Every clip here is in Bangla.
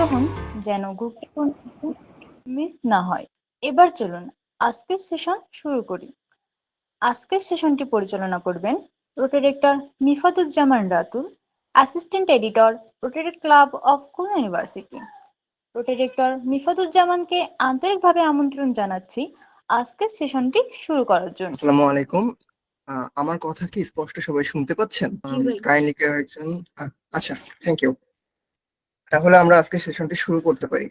তখন যেন গুরুত্বপূর্ণ মিস না হয়। এবার চলুন আজকের সেশন শুরু করি। আজকের সেশনটি পরিচালনা করবেন rotaractor Mifatuzzaman Ratul, assistant editor, Rotary club of Khulna university. Rotaractor মিফাতুজ্জামানকে আন্তরিকভাবে আমন্ত্রণ জানাচ্ছি আজকের সেশনটি শুরু করার জন্য। আসসালামু আলাইকুম। আমার কথা কি স্পষ্ট সবাই শুনতে পাচ্ছেন? কাইন্ডলি কেউ একজন আচ্ছা, থ্যাংক ইউ। তাহলে আমরা আজকে সেশনটি শুরু করতে পারি।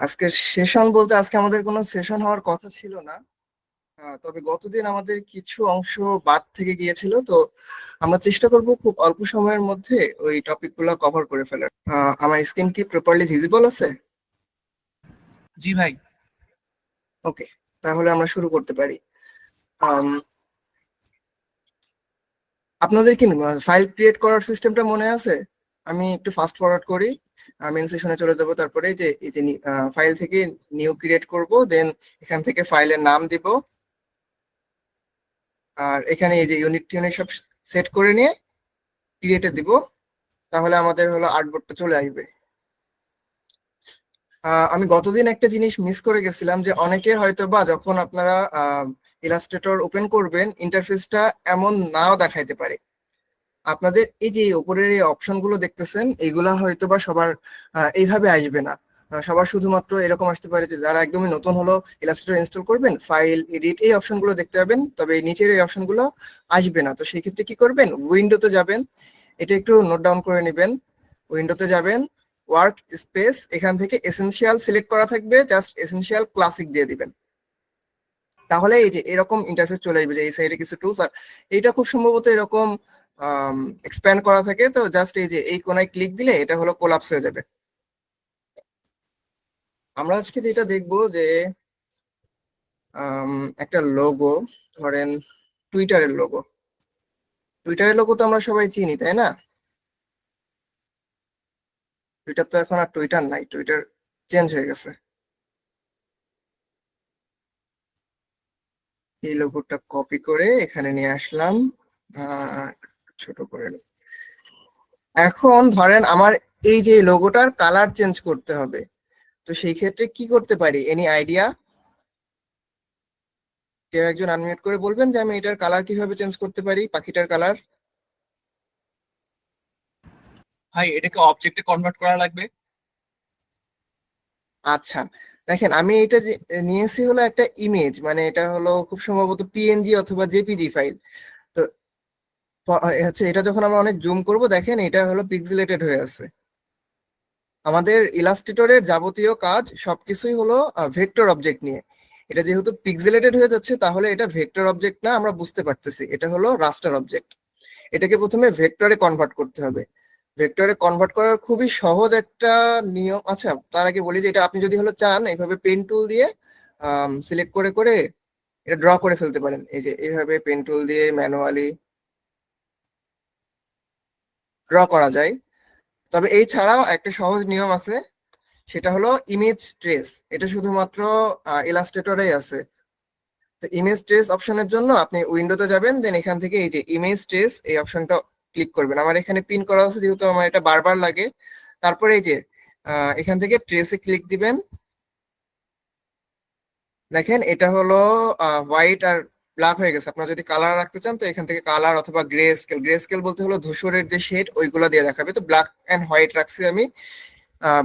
আজকের সেশন বলতে আজকে আমাদের কোনো সেশন হওয়ার কথা ছিল না, তবে গতদিন আমাদের কিছু অংশ বাদ থেকে গিয়েছিল, তো আমরা চেষ্টা করব খুব অল্প সময়ের মধ্যে ওই টপিকগুলো কভার করে ফেলার। আমার স্ক্রিন কি প্রপারলি ভিজিবল আছে? জি ভাই। ওকে, তাহলে আমরা শুরু করতে পারি। আপনাদের কি ফাইল ক্রিয়েট করার সিস্টেমটা মনে আছে? আমি একটু ফাস্ট ফরওয়ার্ড করি, মেন সেশনে চলে যাব। তারপরে যে এই যে ফাইল থেকে নিউ ক্রিয়েট করব, দেন এখান থেকে ফাইলের নাম দিব, আর এখানে এই যে ইউনিট টিউনিট সব সেট করে নিয়ে ক্রিয়েটে দিব। তাহলে আমাদের হলো আর্টবোর্ডটা চলে আসবে। আমি গতদিন একটা জিনিস মিস করে গেছিলাম, যে অনেকের হয়তো বা যখন আপনারা ইলাস্ট্রেটর ওপেন করবেন ইন্টারফেসটা এমন নাও দেখাইতে পারে। আপনাদের এই যে উপরের এই অপশন গুলো দেখতেছেন, এইগুলা হয়তো বা সবার এইভাবে আসবে না। সবার শুধুমাত্র এরকম আসতে পারে যে যারা একদমই নতুন হলো ইলাস্ট্রেটর ইনস্টল করবেন, ফাইল, এডিট এই অপশন গুলো দেখতে পাবেন, তবে এই নিচের এই অপশন গুলো আসবে না। তো সেই ক্ষেত্রে কি করবেন, উইন্ডোতে যাবেন, এটা একটু নোট ডাউন করে নেবেন। উইন্ডোতে যাবেন, ওয়ার্ক স্পেস, এখান থেকে এসেনশিয়াল সিলেক্ট করা থাকবে, জাস্ট এসেনশিয়াল ক্লাসিক দিয়ে দিবেন। তাহলে এই যে এরকম ইন্টারফেস চলে আসবে, যে এই সাইডে কিছু টুলস, আর এইটা খুব সম্ভবত এরকম এক্সপ্যান্ড করা থাকে। তো জাস্ট এই যে এই কোনায় ক্লিক দিলে এটা হলো কোলাপস হয়ে যাবে। আমরা আজকে যেটা দেখবো যে একটা লোগো, ধরেন টুইটারের লোগো। টুইটারের লোগো তো আমরা সবাই চিনি, তাই না? টুইটার তো এখন আর টুইটার নাই, টুইটার চেঞ্জ হয়ে গেছে। এই লোগোটা কপি করে এখানে নিয়ে আসলাম, ছোট করে নিই। এখন ধরেন আমার এই যে লোগোটার কালার চেঞ্জ করতে হবে, তো সেই ক্ষেত্রে কি করতে পারি? Any idea? কেউ একজন আনমিউট করে বলবেন যে আমি এটার কালার কিভাবে চেঞ্জ করতে পারি, পাখিটার কালার? ভাই এটাকে অবজেক্টে কনভার্ট করা লাগবে। আচ্ছা, দেখেন আমি এটা যে নিয়েছি হলো একটা ইমেজ, মানে এটা হলো খুব সম্ভবত পিএনজি অথবা জেপিজি ফাইল। তো হচ্ছে এটা যখন আমরা অনেক জুম করব, দেখেন এটা হলো পিক্সেলেটেড হয়ে আছে। আমাদের ইলাস্ট্রেটরের যাবতীয় কাজ সবকিছুই হলো ভেক্টর অবজেক্ট নিয়ে। এটা যেহেতু পিক্সেলেটেড হয়ে যাচ্ছে, তাহলে এটা ভেক্টর অবজেক্ট না, আমরা বুঝতে পারতেছি এটা হলো রাস্টার অবজেক্ট। এটাকে প্রথমে ভেক্টরে কনভার্ট করতে হবে। ভেক্টরে কনভার্ট করার খুবই সহজ একটা নিয়ম। আচ্ছা, তার আগে বলি যে এটা আপনি যদি হলো চান, এইভাবে পেন টুল দিয়ে সিলেক্ট করে করে এটা ড্র করে ফেলতে পারেন। এই যে এইভাবে পেন টুল দিয়ে ম্যানুয়ালি ড্র করা যায়। তবে এই ছাড়াও একটা সহজ নিয়ম আছে, সেটা হলো ইমেজ ট্রেস। এটা শুধুমাত্র ইলাস্ট্রেটরেই আছে। তো ইমেজ ট্রেস অপশনের জন্য আপনি উইন্ডোতে যাবেন, দেন এখান থেকে এই যে ইমেজ ট্রেস এই অপশনটা ক্লিক করবেন। আমার এখানে পিন করা আছে যেহেতু আমার এটা বারবার লাগে। তারপরে এই যে এখান থেকে ট্রেসে ক্লিক দিবেন। দেখেন এটা হলো হোয়াইট আর ব্ল্যাক হয়ে গেছে। আপনারা যদি কালার রাখতে চান তো এখান থেকে কালার অথবা গ্রে স্কেল, গ্রে স্কেল বলতে হলো ধূসরের যে শেড ওইগুলো দিয়ে দেখাবে। তো ব্ল্যাক এন্ড হোয়াইট রাখছি আমি,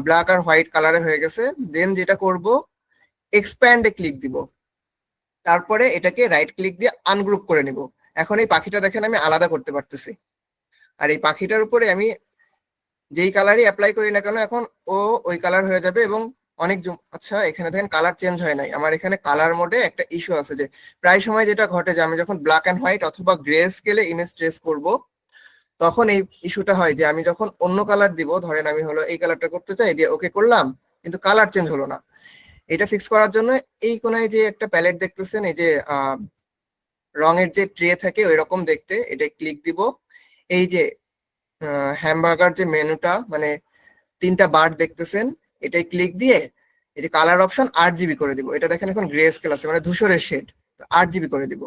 ব্ল্যাক আর হোয়াইট কালারে হয়ে গেছে। দেন যেটা করব, এক্সপ্যান্ডে ক্লিক দিব, তারপরে এটাকে রাইট ক্লিক দিয়ে আনগ্রুপ করে নিব। এখন এই পাখিটা দেখেন আমি আলাদা করতে পারতেছি, আর এই পাখিটার উপরে আমি যেই কালারই অ্যাপ্লাই করি না কেন এখন ও ওই কালার হয়ে যাবে এবং অনেক আচ্ছা, এখানে দেখেন কালার চেঞ্জ হয় নাই। আমার এখানে কালার মোডে একটা ইস্যু আছে, যে প্রায় সময় যেটা ঘটে যে আমি যখন ব্ল্যাক এন্ড হোয়াইট অথবা গ্রে স্কেলে ইমেজ ট্রেস করব, তখন এই ইস্যুটা হয় যে আমি যখন অন্য কালার দিব, ধরেন আমি হলো এই কালারটা করতে চাই, দিয়ে ওকে করলাম, কিন্তু কালার চেঞ্জ হলো না। এটা ফিক্স করার জন্য এই কোনায় যে একটা প্যালেট দেখতেছেন, এই যে রঙের যে ট্রে থাকে ওই রকম দেখতে, এটা ক্লিক দিব। এই যে হ্যামবার্গার যে মেনুটা, মানে তিনটা বার দেখতেছেন, এটাই ক্লিক দিয়ে এই যে কালার অপশন 8 GB করে দিব। এটা দেখেন এখন গ্রে স্কেল আছে, মানে ধূসরের শেড। 8 GB করে দিব,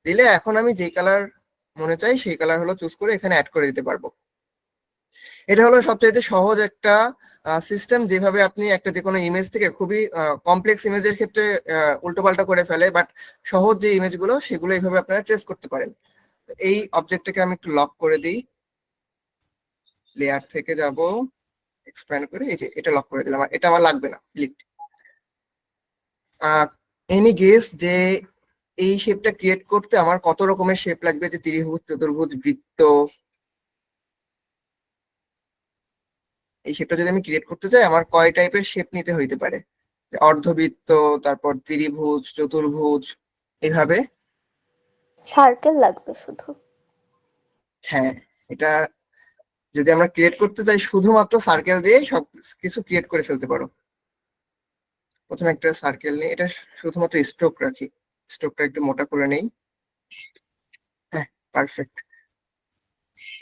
দিলে এখন আমি যেই কালার মনে চাই সেই কালার হলো চুজ করে এখানে অ্যাড করে দিতে পারবো। এটা হলো সবচাইতে সহজ একটা সিস্টেম, যেভাবে আপনি একটা যে কোনো ইমেজ থেকে খুবই কমপ্লেক্স ইমেজের ক্ষেত্রে উল্টোপাল্টা করে ফেলে, বাট সহজ যে ইমেজগুলো সেগুলো এইভাবে আপনারা ট্রেস করতে পারেন। এই অবজেক্টটাকে আমি একটু লক করে দিই, লেয়ার থেকে যাব, এক্সপ্যান্ড করে এই যে এটা লক করে দিলাম, আর এটা আমার লাগবে না, ডিলিট। এনি গেস যে এই শেপটা ক্রিয়েট করতে আমার কত রকমের শেপ লাগবে, যে ত্রিভুজ, চতুর্ভুজ, বৃত্ত। এই শেপটা যদি আমি ক্রিয়েট করতে চাই আমার কয় টাইপের শেপ নিতে হইতে পারে? যে অর্ধবৃত্ত, তারপর ত্রিভুজ, চতুর্ভুজ, এভাবে। সার্কেল লাগবে শুধু। হ্যাঁ, এটা যদি আমরা ক্রিয়েট করতে চাই শুধুমাত্র সার্কেল দিয়ে সব কিছু ক্রিয়েট করে ফেলতে পারো। প্রথমে একটা সার্কেল নিয়ে এটা শুধুমাত্র স্ট্রোক রাখি, স্ট্রোকটা একটু মোটা করে নেই। হ্যাঁ, পারফেক্ট।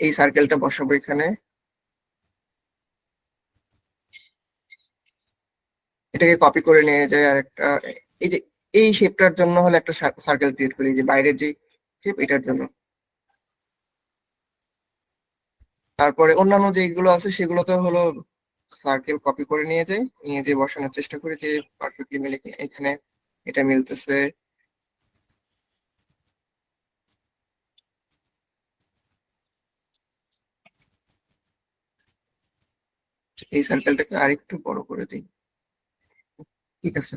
এই সার্কেলটা বসাবো এখানে, এটাকে কপি করে নিয়ে যাই আর একটা, এই যে এই শেপটার জন্য হলে একটা সার্কেল ক্রিয়েট করি, যে বাইরের যে শেপ এটার জন্য। তারপরে অন্যান্য যেগুলো আছে সেগুলোতে হলো সার্কেল কপি করে নিয়ে যাই, নিয়ে যে বসানোর চেষ্টা করি যে পারফেক্টলি মিলে কিনা। এখানে এটা মিলতেছে। এই সার্কেলটাকে আরেকটু বড় করে দিই, ঠিক আছে।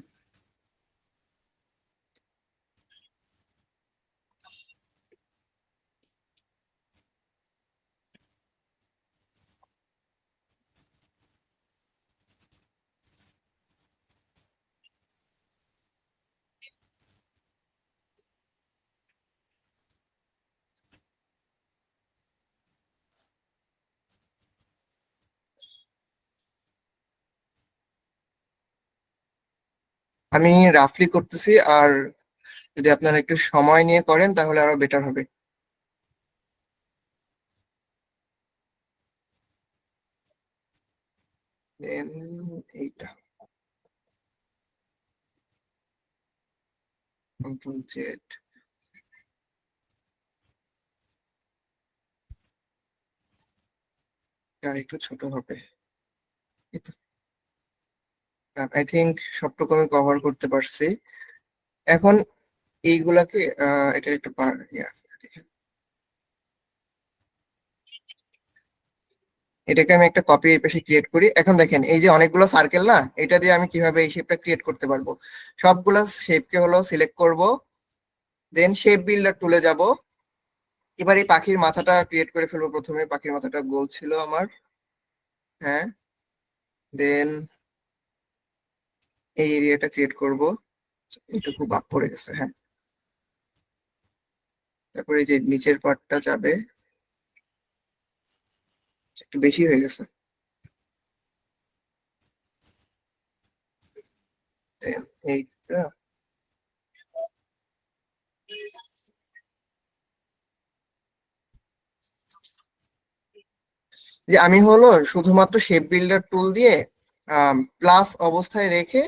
আমি রাফলি করতেছি, আর যদি আপনারা একটু সময় নিয়ে করেন তাহলে আরো বেটার হবে। দেন এইটা কন্ট্রোল জেড, আর একটু ছোট হবে। আই থিংক সবটুকু আমি কভার করতে পারছি। এখন এইগুলাকে এটার একটু এটাকে আমি একটা কপি এই পাশে ক্রিয়েট করি। এখন দেখেন এই যে অনেকগুলো সার্কেল না, এটা দিয়ে আমি কিভাবে এই শেপটা ক্রিয়েট করতে পারবো। সবগুলো শেপকে হলো সিলেক্ট করব, দেন শেপ বিল্ডার টুলে যাব। এবার এই পাখির মাথাটা ক্রিয়েট করে ফেলবো। প্রথমে পাখির মাথাটা গোল ছিল আমার, হ্যাঁ। দেন এই এরিয়াটা ক্রিয়েট করব, এটা খুব আপ পড়ে গেছে, হ্যাঁ। তারপরে এই যে নিচের পার্টটা যাবে, একটু বেশি হয়ে গেছে। Then এইটা, যে আমি হলো শুধুমাত্র শেপ বিল্ডার টুল দিয়ে প্লাস অবস্থায় রেখে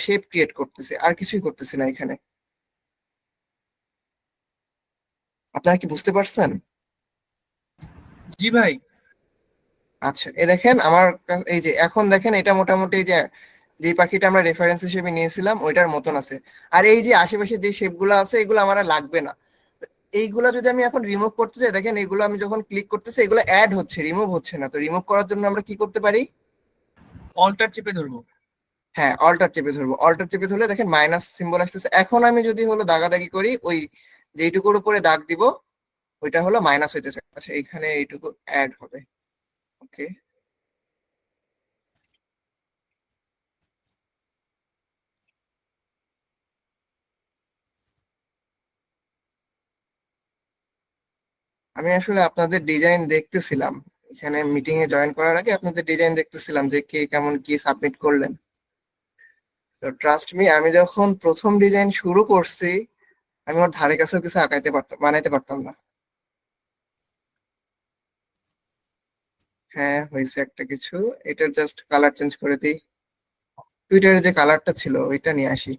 শেপ ক্রিয়েট করতেছি, আর কিছুই করতেছি না এখানে। আপনারা কি বুঝতে পারছেন? জি ভাই। আচ্ছা, এই দেখেন আমার এই যে এখন দেখেন এটা মোটামুটি যে যে পাখিটা আমরা রেফারেন্স হিসেবে নিয়েছিলাম ওইটার মতন আছে। আর এই যে আশেপাশে যে শেপ গুলো আছে এগুলো আমার আর লাগবে না। এইগুলা যদি আমি এখন রিমুভ করতে চাই, দেখেন এইগুলো আমি যখন ক্লিক করতেছি এগুলো অ্যাড হচ্ছে, রিমুভ হচ্ছে না। তো রিমুভ করার জন্য আমরা কি করতে পারি? অল্টার চেপে ধরবো। হ্যাঁ, অল্টার চেপে ধরবো। অল্টার চেপে ধরলে দেখেন মাইনাস সিম্বল আসতেছে। এখন আমি যদি হলো দাগাদাগি করি, ওই যেইটুকুর উপরে দাগ দিব ওইটা হলো মাইনাস হইতেছে। আচ্ছা, এখানে এইটুকু অ্যাড হবে, ওকে। আমি আসলে আপনাদের ডিজাইন দেখতেছিলাম, এখানে মিটিং এ জয়েন করার আগে আপনাদের ডিজাইন দেখতেছিলাম যে কে কেমন কি সাবমিট করলেন। তো ট্রাস্ট মি, আমি যখন প্রথম ডিজাইন শুরু করছি আমি ওর ধারে কাছেও কিছু আঁকাইতে পারতাম, বানাইতে পারতাম না। হ্যাঁ, হয়েছে একটা কিছু। এটার জাস্ট কালার চেঞ্জ করে দিই। টুইটারে যে কালারটা ছিল ওইটা নিয়ে আসি।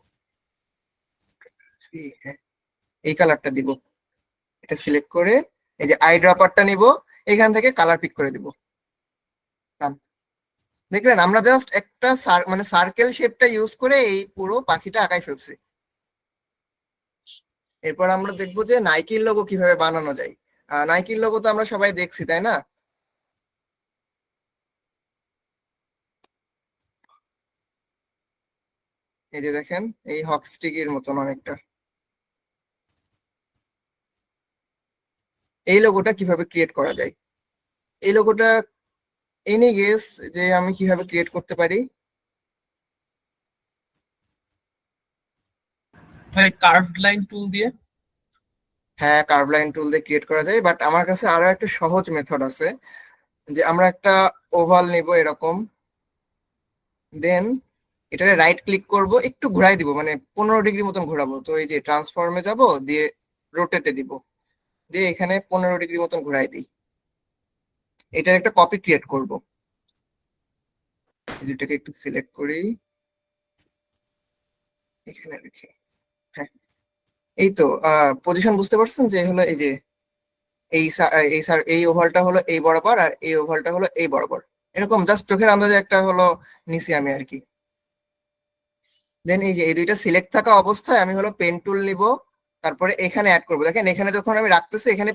হ্যাঁ, এই কালারটা দিব। এটা সিলেক্ট করে এই যে আই ড্রপারটা নিব, এখান থেকে কালার পিক করে দিব। দেখলেন আমরা জাস্ট একটা মানে সার্কেল শেপটা ইউজ করে এই পুরো পাখিটা আঁকাই ফেলছি। এরপর আমরা দেখবো যে নাইকির লোগো কিভাবে বানানো যায়। নাইকির লোগো তো আমরা সবাই দেখছি, তাই না? এই যে দেখেন, এই হক স্টিকের মতন অনেকটা। এই লোগোটা কিভাবে ক্রিয়েট করা যায়, এই লোগোটা এনি গেস যে আমি কিভাবে ক্রিয়েট করতে পারি? ভাই কার্ভড লাইন টুল দিয়ে। হ্যাঁ, কার্ভ লাইন টুল দিয়ে ক্রিয়েট করা যায়, বাট আমার কাছে আরো একটা সহজ মেথড আছে। যে আমরা একটা ওভাল নিব এরকম, দেন এটারে রাইট ক্লিক করব, একটু ঘোরাই দিব, মানে 15 ডিগ্রি মতন ঘোরাবো। তো এই যে ট্রান্সফর্মে যাব, দিয়ে রোটেটে দিব, দিয়ে এখানে 15 ডিগ্রি মতন ঘোরাই দিই। এটার একটা কপি ক্রিয়েট করব। এই দুটাকে একটু সিলেক্ট করি, এখানে রেখে। হ্যাঁ, এই তো পজিশন বুঝতে পারছেন যে হলো এই যে এই ওভালটা হলো এই বরাবর, আর এই ওভালটা হলো এই বরাবর। এরকম জাস্ট চোখের আন্দাজে একটা হলো নিছি আমি আর কি। দেন এই যে এই দুইটা সিলেক্ট থাকা অবস্থায় আমি হলো পেন টুল নিব, তারপরে এখানে অ্যাড করবো। দেখেন এখানে যখন আমি রাখতেছি এখানে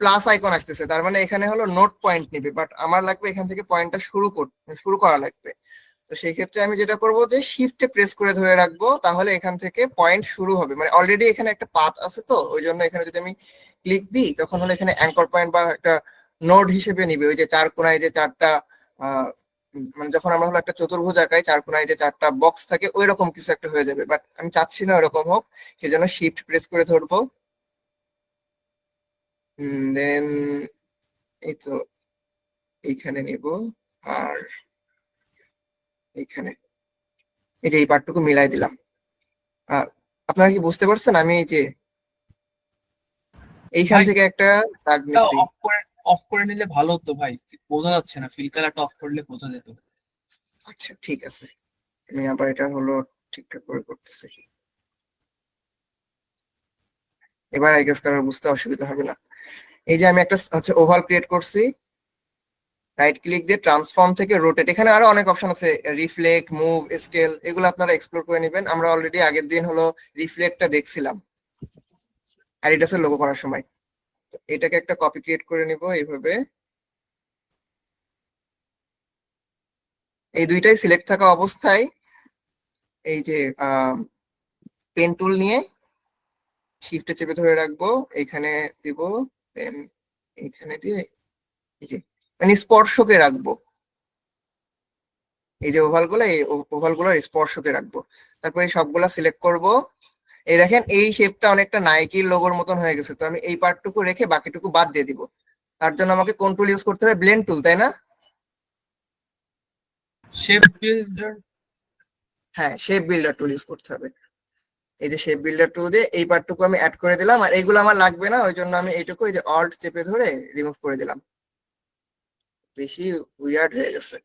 প্লাস আইকন আসতেছে, তার মানে এখানে হলো নোট পয়েন্ট নিবে, বাট আমার লাগবে এখান থেকে পয়েন্টটা শুরু করা লাগবে। তো সেই ক্ষেত্রে আমি যেটা করবো যে শিফটে প্রেস করে ধরে রাখবো, তাহলে এখান থেকে পয়েন্ট শুরু হবে। মানে অলরেডি এখানে একটা পাথ আছে, তো ওই জন্য এখানে যদি আমি ক্লিক দিই তখন হলো এখানে অ্যাঙ্কর পয়েন্ট বা একটা নোড হিসেবে নিবে। ওই যে চার কোনায় যে চারটা মানে যখন আমরা হলো একটা চতুর্ভুজ আঁকাই, চার কোনায় যে চারটা বক্স থাকে, ওই রকম কিছু একটা হয়ে যাবে। বাট আমি চাচ্ছি না ওরকম হোক, সেজন্য শিফট প্রেস করে ধরবো। দেন এই তো এইখানে নিব, আর এইখানে এই যে এই পার্টটুকু মিলাই দিলাম। আপনারা কি বুঝতে পারছেন? আমি এই যে এইখান ভাই থেকে একটা দাগ নিছি। অফ করে নিলে ভালো হতো ভাই, বোঝা যাচ্ছে না, ফিল কালারটা অফ করলে বোঝা যেত। আচ্ছা ঠিক আছে, আমি আবার এটা হলো ঠিকঠাক করে করতেছি। এবার আই গেস কারোর বুঝতে অসুবিধা হবে না। এই যে আমি একটা হচ্ছে ওভাল ক্রিয়েট করছি, রাইট ক্লিক দিয়ে ট্রান্সফর্ম থেকে রোটেট, এখানে আরো অনেক অপশন আছে, রিফ্লেক্ট, মুভ, স্কেল, এগুলো আপনারা এক্সপ্লোর করে নেবেন। আমরা অলরেডি আগের দিন হলো রিফ্লেক্টটা দেখছিলাম অ্যাডিডাসের লোগো করার সময়। তো এটাকে একটা কপি ক্রিয়েট করে নিব এইভাবে। এই দুইটাই সিলেক্ট থাকা অবস্থায় এই যে পেন টুল নিয়ে শিফটে চেপে ধরে রাখবো, এখানে দিব, দেন এখানে দিয়ে এই যে মানে স্পর্শকে রাখবো। এই যে ওভাল গুলো, এই ওভাল গুলোর স্পর্শকে রাখবো। তারপর এই সবগুলা সিলেক্ট করব। এই দেখেন এই শেপটা অনেকটা নাইকির লোগোর মতন হয়ে গেছে, তো আমি এই পার্টটুকু রেখে বাকিটুকু বাদ দিয়ে দিব। তার জন্য আমাকে কোন টুল ইউজ করতে হবে? ব্লেন্ড টুল, তাই না? Shape builder. হ্যাঁ, শেপ বিল্ডার টুল ইউজ করতে হবে। এই যে শেপ বিল্ডার টুল দিয়ে এই পার্টটুকু আমি অ্যাড করে দিলাম, আর এইগুলো আমার লাগবে না, ওই জন্য আমি এইটুকু এই যে অল্ট চেপে ধরে রিমুভ করে দিলাম। বেশি উইয়ার্ড হয়ে গেছে।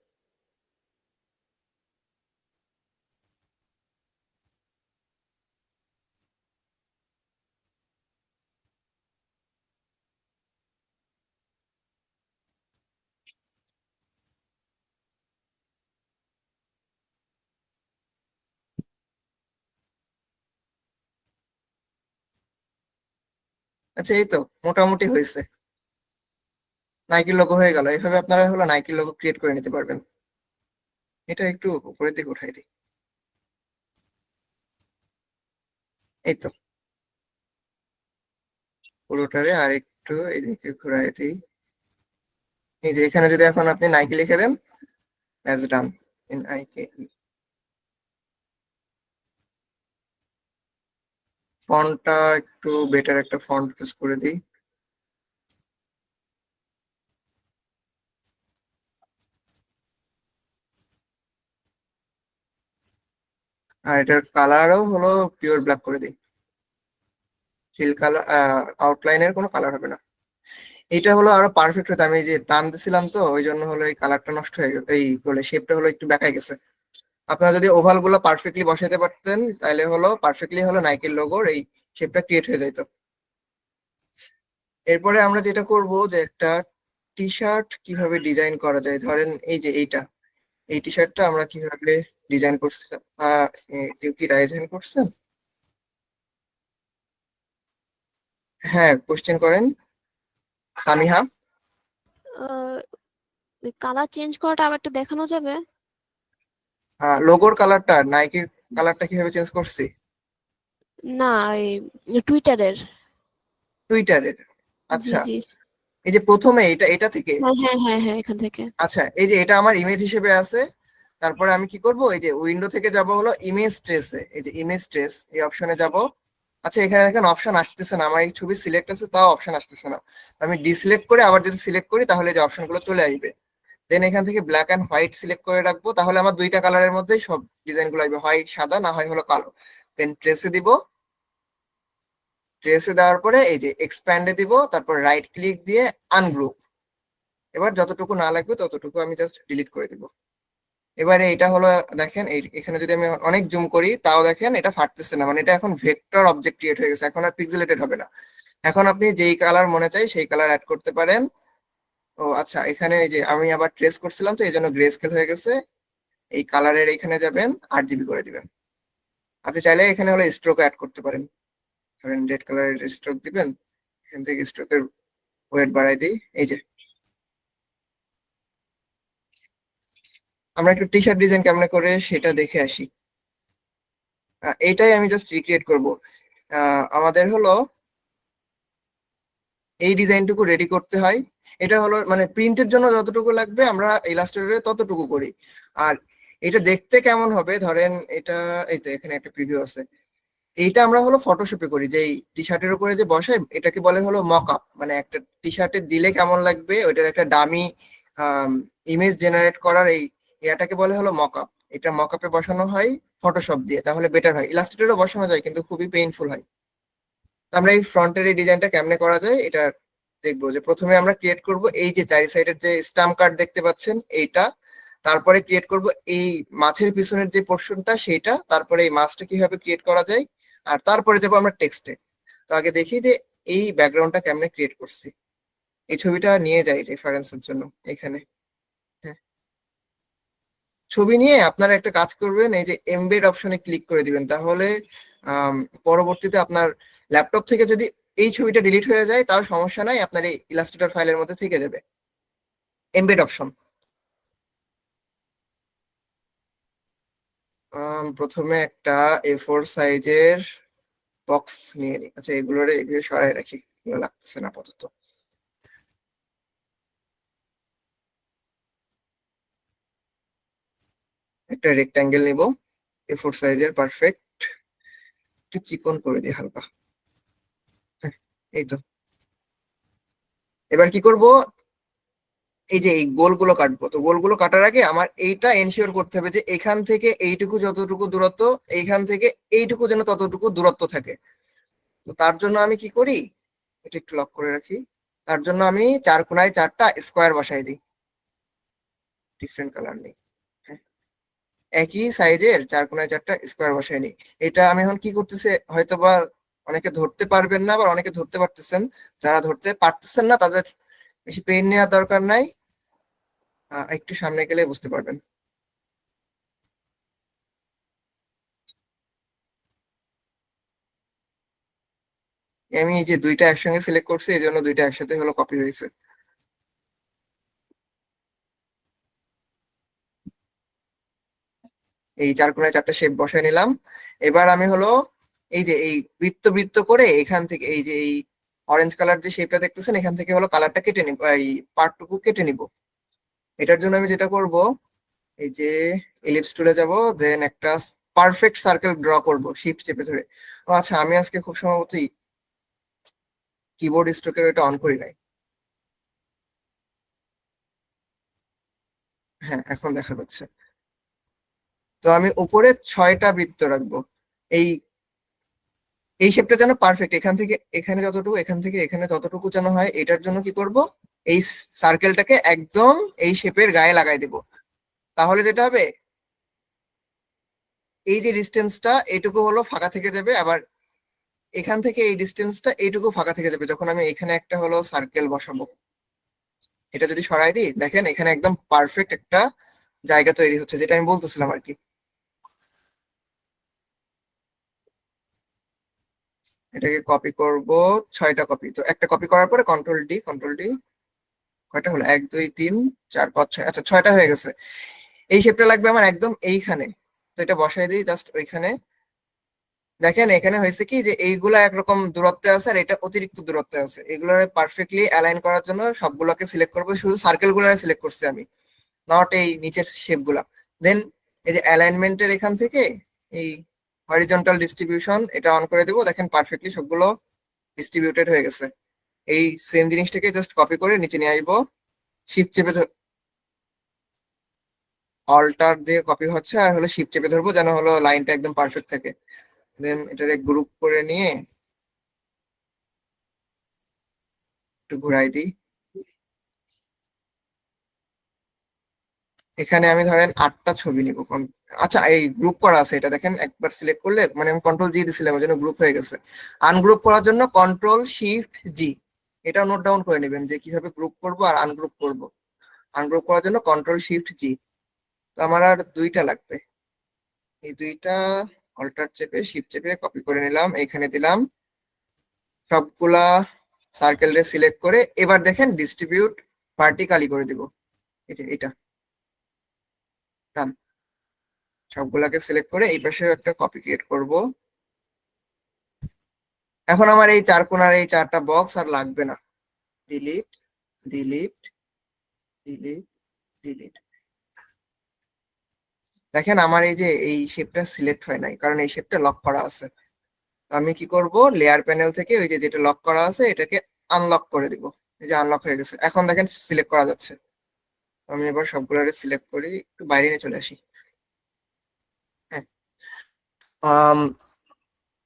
আচ্ছা, এই তো মোটামুটি হয়েছে, নাইকির লোগো হয়ে গেল। এইভাবে আপনারা হলো নাইকির লোগো ক্রিয়েট করে নিতে পারবেন। এটা একটু উপরের দিকে উঠাই দিই, এই তো পুরোটারে আর একটু এদিকে ঘুরাই দিই। এই যে এখানে যদি এখন আপনি নাইকি লিখে দেন, অ্যাজ ডান, NIKE। ফন্টটা একটু বেটার একটা ফন্ট চুজ করে দিই। আর এটার কালারও হলো পিওর ব্ল্যাক করে দিই, ফিল কালার, আউটলাইনের কোনো কালার হবে না। এটা হলো আরো পারফেক্ট হতো, আমি যে টান দিছিলাম তো ওই জন্য হলো এই কালারটা নষ্ট হয়ে গেছে, এই হলো শেপটা হলো একটু বেঁকায় গেছে। আপনারা যদি ওভাল গুলো পারফেক্টলি বসাতে পারতেন তাহলে হলো পারফেক্টলি হলো নাইকির লোগোর এই শেপটা ক্রিয়েট হয়ে যেত। এরপরে আমরা যেটা করব যে একটা টি শার্ট কিভাবে ডিজাইন করা যায়, ধরেন এই যে এইটা, এই টি শার্টটা আমরা কিভাবে ডিজাইন করছিলাম, কেউ কি ডিজাইন করছেন? হ্যাঁ, কোশ্চেন করেন সামিহা। কালার চেঞ্জ করাটা আবার একটু দেখানো যাবে? লোগোর কালারটা, নাইকির কালারটা কিভাবে চেঞ্জ করছি? না, এই টুইটারের। টুইটারের? জি আচ্ছা, জি। এই যে প্রথমে এটা থেকে, হ্যাঁ হ্যাঁ হ্যাঁ হ্যাঁ, এখান থেকে। আচ্ছা এই যে এটা আমার ইমেজ হিসেবে আছে। তারপরে আমি কি করব, এই যে উইন্ডো থেকে যাব হলো ইমেজ ট্রেসে, এই যে ইমেজ ট্রেস এই অপশনে যাব। আচ্ছা এখানে দেখেন অপশন আসতেছে না, আমার এই ছবি সিলেক্ট আছে তাও অপশন আসতেছে না। আমি ডিসিলেক্ট করে আবার যদি সিলেক্ট করি তাহলে যে অপশনগুলো চলে আসবে। দেন এখান থেকে ব্ল্যাক অ্যান্ড হোয়াইট সিলেক্ট করে রাখবো, তাহলে আমার দুইটা কালারের মধ্যেই সব ডিজাইনগুলো আসবে, হয় সাদা না হয় হলো কালো। দেন ট্রেসে দিব, ট্রেসে দেওয়ার পরে এই যে এক্সপ্যান্ডে দিব, তারপর রাইট ক্লিক দিয়ে আনগ্রুপ। এবার যতটুকু না লাগবে ততটুকু আমি জাস্ট ডিলিট করে দিব। এবারে এটা হলো, দেখেন এখানে যদি আমি অনেক জুম করি তাও দেখেন এটা ফাটতেছে না, মানে এটা এখন ভেক্টর অবজেক্ট ক্রিয়েট হয়ে গেছে, এখন আর পিক্সেলেটেড হবে না। এখন আপনি যেই কালার মনে চাই সেই কালার অ্যাড করতে পারেন। ও আচ্ছা, এখানে এই যে আমি আবার ট্রেস করছিলাম তো এই জন্য গ্রে স্কেল হয়ে গেছে। এই কালারের এখানে যাবেন 8 GB করে দিবেন। আপনি চাইলে এখানে হলো স্ট্রোক অ্যাড করতে পারেন, ধরেন রেড কালারের স্ট্রোক দিবেন, এখান থেকে স্ট্রোকের ওয়েট বাড়াই দিই। এই যে আমরা একটু টি শার্ট ডিজাইন কেমন করে সেটা দেখে আসি। এইটাই আমি জাস্ট রিক্রিয়েট করব। আমাদের হলো এই ডিজাইনটুকু রেডি করতে হয়। এটা হলো মানে প্রিন্টের জন্য যতটুকু লাগবে আমরা ইলাস্ট্রেটরে ততটুকু করি। আর এটা দেখতে কেমন হবে, ধরেন এটা, এই তো এখানে একটা প্রিভিউ আছে। এইটা আমরা হলো ফটোশপে করি, যে টি শার্টের উপরে যে বসাই এটাকে বলে হলো মকআপ, মানে একটা টি শার্টে দিলে কেমন লাগবে ওইটার একটা ডামি ইমেজ জেনারেট করার এই ইয়াটাকে বলে হলো মকআপ। এটা মকআপে বসানো হয় ফটোশপ দিয়ে, তাহলে বেটার হয়। ইলাস্ট্রেটরও বসানো যায় কিন্তু খুবই পেইনফুল হয়। তো আমরা এই ফ্রন্টের এই ডিজাইনটা কেমনে করা যায় এটা দেখবো। যে প্রথমে আমরা ক্রিয়েট করব এই যে চারি সাইডের যে স্টাম্প কার্ড দেখতে পাচ্ছেন এইটা, তারপরে ক্রিয়েট করব এই মাছের পিছনের যে পোর্শনটা সেইটা, তারপরে এই মাছটা কিভাবে ক্রিয়েট করা যায়, আর তারপরে যাবো আমরা টেক্সটে। তো আগে দেখি যে এই ব্যাকগ্রাউন্ডটা কেমনে ক্রিয়েট করছি। এই ছবিটা নিয়ে যাই রেফারেন্সের জন্য এখানে। হ্যাঁ, ছবি নিয়ে আপনারা একটা কাজ করবেন, এই যে এমবেড অপশনে ক্লিক করে দিবেন, তাহলে পরবর্তীতে আপনার ল্যাপটপ থেকে যদি এই ছবিটা ডিলিট হয়ে যায় তাও সমস্যা নাই, আপনার এই ইলাস্ট্রেটর ফাইলের মধ্যে থেকে যাবে। এমবেড অপশন, প্রথমে একটা A4 সাইজের বক্স নিয়ে নিই। আচ্ছা এগুলো সরাই রাখি, এগুলো লাগতেছে না আপাতত। একটা রেক্টাঙ্গেল নিব A4 সাইজের, পারফেক্ট। একটু চিকন করে দিই হালকা। হ্যাঁ, এই তো। এবার কি করব, এই যে এই গোলগুলো কাটবো, তো গোলগুলো কাটার আগে আমার এইটা এনশিওর করতে হবে যে এখান থেকে এইটুকু যতটুকু দূরত্ব, এইখান থেকে এইটুকু যেন ততটুকু দূরত্ব থাকে। তো তার জন্য আমি কি করি, এটা একটু লক করে রাখি। তার জন্য আমি 4 কোণায় 4টা স্কোয়ার বসাই দিই, ডিফারেন্ট কালার নেই। হ্যাঁ, একই সাইজের 4 কোণায় 4টা স্কোয়ার বসাই নিই। এটা আমি এখন কি করতেছি হয়তোবা অনেকে ধরতে পারবেন না, আবার অনেকে ধরতে পারতেছেন। যারা ধরতে পারতেছেন না তাদের বেশি পেন নেওয়ার দরকার নাই, একটু সামনে গেলে বুঝতে পারবেন। আমি এই যে দুইটা একসঙ্গে সিলেক্ট করছি এই জন্য দুইটা একসাথে হলো কপি হয়েছে। এই 4 কোণায় 4টা শেপ বসায় নিলাম। এবার আমি হলো এই যে এই বৃত্ত বৃত্ত করে এখান থেকে এই যে এই অরেঞ্জ কালার যে শেপটা দেখতেছেন এখান থেকে হলো কালারটা কেটে নিব, এই পার্টটুকু কেটে নিব। এটার জন্য আমি যেটা করব, এই যে এলিপস টুলে যাব, দেন একটা পারফেক্ট সার্কেল ড্র করব শিফট চেপে ধরে। ও আচ্ছা, আমি আজকে খুব সম্ভবত কিবোর্ড স্ট্রোকের এটা অন করি নাই। হ্যাঁ, এখন দেখা যাচ্ছে। তো আমি উপরে 6টা বৃত্ত রাখবো। এই এই শেপটা যেন পারফেক্ট, এখান থেকে এখানে যতটুকু, এখান থেকে এখানে ততটুকু যেন হয়। এটার জন্য কি করব, এই সার্কেলটাকে একদম এই শেপের গায়ে লাগাই দেব। তাহলে যেটা হবে, এই যে ডিস্টেন্সটা এইটুকু হলো ফাঁকা থেকে যাবে, আবার এখান থেকে এই ডিস্টেন্সটা এইটুকু ফাঁকা থেকে যাবে যখন আমি এখানে একটা হলো সার্কেল বসাবো। এটা যদি সরাই দিই দেখেন এখানে একদম পারফেক্ট একটা জায়গা তৈরি হচ্ছে, যেটা আমি বলতেছিলাম আর কি। এটাকে কপি করব, 6টা কপি। তো একটা কপি করার পরে কন্ট্রোল ডি, কয়টা হলো, 1 2 3 4 5 6, আচ্ছা 6টা হয়ে গেছে। এই শেপটা লাগবে আমার একদম এইখানে, তো এটা বসাই দিই জাস্ট ওইখানে। দেখেন এখানে হয়েছে কি যে এইগুলা একরকম দূরত্বে আছে আর এটা অতিরিক্ত দূরত্বে আছে, এগুলো পারফেক্টলি অ্যালাইন করার জন্য সবগুলোকে সিলেক্ট করবো, শুধু সার্কেল গুলো সিলেক্ট করছি আমি, নট এই নিচের শেপ গুলা। দেন এই যে অ্যালাইনমেন্টের এখান থেকে এই হরিজন্টাল ডিস্ট্রিবিউশন এটা অন করে দেবো, দেখেন পারফেক্টলি সবগুলো ডিস্ট্রিবিউটেড হয়ে গেছে। এই সেম জিনিসটাকে জাস্ট কপি করে নিচে নিয়ে আসবো, শিফট চেপে অল্টার দিয়ে কপি হচ্ছে, আর হলো শিফট চেপে ধরবো যেন হলো লাইনটা একদম পারফেক্ট থাকে। দেন এটারে গ্রুপ করে নিয়ে একটু ঘুরাই দিই। এখানে আমি ধরেন 8টা ছবি নিব। আচ্ছা এই গ্রুপ করা আছে, এটা দেখেন একবার সিলেক্ট করলে, মানে আমি কন্ট্রোল জি দিছিলাম ওই জন্য গ্রুপ হয়ে গেছে। আনগ্রুপ করার জন্য কন্ট্রোল শিফট জি, এটা নোট ডাউন করে নেবেন যে কিভাবে গ্রুপ করব আর আনগ্রুপ করব। আনগ্রুপ করার জন্য কন্ট্রোল শিফট জি। তো আমার আর 2টা লাগবে, এই 2টা অল্টার চেপে শিফট চেপে কপি করে নিলাম, এখানে দিলাম। সবগুলা সার্কেল রে সিলেক্ট করে এবার দেখেন ডিস্ট্রিবিউট ভার্টিক্যালি করে দিব, এই যে এটা ডান। সবগুলাকে সিলেক্ট করে এই পাশে একটা কপি ক্রিয়েট করব। এখন আমার এই 4 কোণার এই 4টা বক্স আর লাগবে না, ডিলিট ডিলিট ডিলিট ডিলিট। দেখেন আমার এই যে এই শেপটা সিলেক্ট হয় নাই, কারণ এই শেপটা লক করা আছে। আমি কি করব, লেয়ার প্যানেল থেকে ওই যে যেটা লক করা আছে এটাকে আনলক করে দিব, এই যে আনলক হয়ে গেছে। এখন দেখেন সিলেক্ট করা যাচ্ছে। আমি এবার সবগুলোরে সিলেক্ট করি, একটু বাইরে নিয়ে চলে আসি। হ্যাঁ,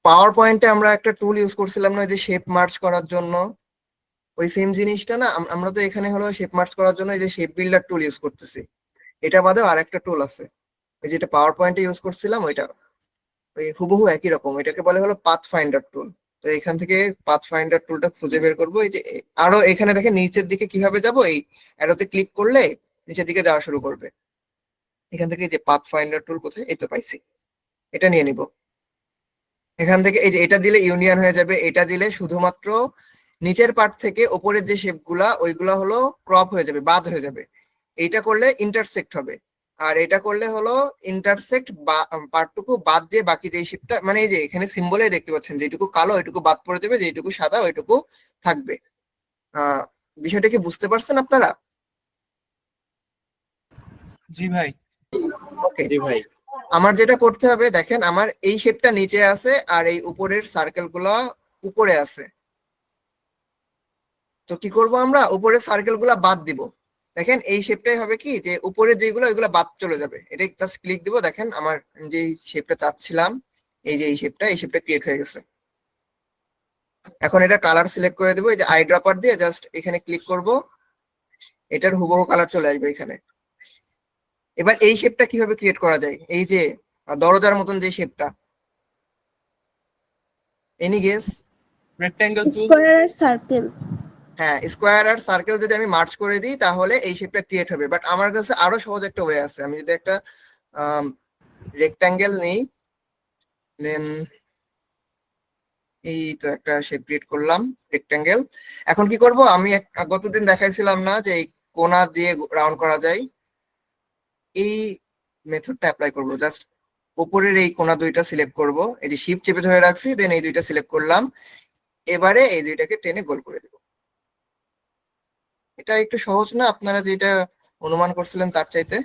পাওয়ার পয়েন্টে আমরা একটা টুল ইউজ করছিলাম না, যে শেপ মার্চ করার জন্য, ওই সেম জিনিসটা না আমরা তো এখানে হলো শেপ মার্চ করার জন্য এই যে শেপ বিল্ডার টুল ইউজ করতেছি। এটা বাদেও আরেকটা টুল আছে, ওই যেটা পাওয়ার পয়েন্টে ইউজ করছিলাম ওইটা, ওই হুবহু একই রকম, এটাকে বলে হলো পাথ ফাইন্ডার টুল। তো এখান থেকে পাথ ফাইন্ডার টুলটা খুঁজে বের করবো। এই যে আরো এখানে দেখেন নিচের দিকে কিভাবে যাব, এই অ্যারোতে ক্লিক করলে নিচের দিকে যাওয়া শুরু করবে। এখান থেকে যে পাথ ফাইন্ডার টুল কোথায়, এই তো পাইছি, এটা নিয়ে নিব। এখান থেকে এই যে এটা দিলে ইউনিয়ন হয়ে যাবে, এটা দিলে শুধুমাত্র নিচের পার্ট থেকে উপরের যে শেপ গুলা ওইগুলা হলো ক্রপ হয়ে যাবে, বাদ হয়ে যাবে। এইটা করলে ইন্টারসেক্ট হবে, আর এটা করলে হলো ইন্টারসেক্ট পার্টটুকু বাদ দিয়ে বাকি যে শেপটা, মানে এই যে এখানে সিম্বলে দেখতে পাচ্ছেন যেটুকু কালো ওইটুকু বাদ পড়ে যাবে, যেটুকু সাদা ওইটুকু থাকবে। আহ বিষয়টা কি বুঝতে পারছেন আপনারা? জি ভাই। ওকে, আমার যেটা করতে হবে দেখেন, আমার এই শেপটা নিচে আছে আর এই উপরের সার্কেল গুলা উপরে আছে। তো কি করব, আমরা উপরের সার্কেল গুলা বাদ দিব। দেখেন এই শেপটাই হবে কি, যে উপরের যেগুলো ওইগুলো বাদ চলে যাবে। এটা জাস্ট ক্লিক দিব, দেখেন আমার যে শেপটা চাচ্ছিলাম, এই যে এই শেপটা ক্রিয়েট হয়ে গেছে। এখন এটা কালার সিলেক্ট করে দেবো, এই যে আই ড্রপার দিয়ে জাস্ট এখানে ক্লিক করব, এটার হুবহু কালার চলে আসবে এখানে। এবার এই শেপটা কিভাবে ক্রিয়েট করা যায়, এই যে দরজার মতন যে শেপটা, এনি গেস? রেক্ট্যাঙ্গেল টুল। স্কোয়ার আর সার্কেল। হ্যাঁ, স্কোয়ার আর সার্কেল যদি আমি মার্চ করে দিই তাহলে এই শেপটা ক্রিয়েট হবে। বাট আমার কাছে আরো সহজ একটা ওয়ে আছে, আমি যদি একটা রেক্ট্যাঙ্গেল নেই, দেন এই তো একটা শেপ ক্রিয়েট করলাম রেক্ট্যাঙ্গেল। এখন কি করব, আমি গতদিন দেখাইছিলাম না যে এই কোণা দিয়ে রাউন্ড করা যায়, এই মেথডটা অ্যাপ্লাই করব। জাস্ট উপরের এই কোণা 2টা সিলেক্ট করব, এই যে শিফট চেপে ধরে রাখছি, দেন এই 2টা সিলেক্ট করলাম। এবারে এই 2টাকে টেনে গোল করে দেব। এটা একটু সহজ না আপনারা যেটা অনুমান করছিলেন তার চাইতে?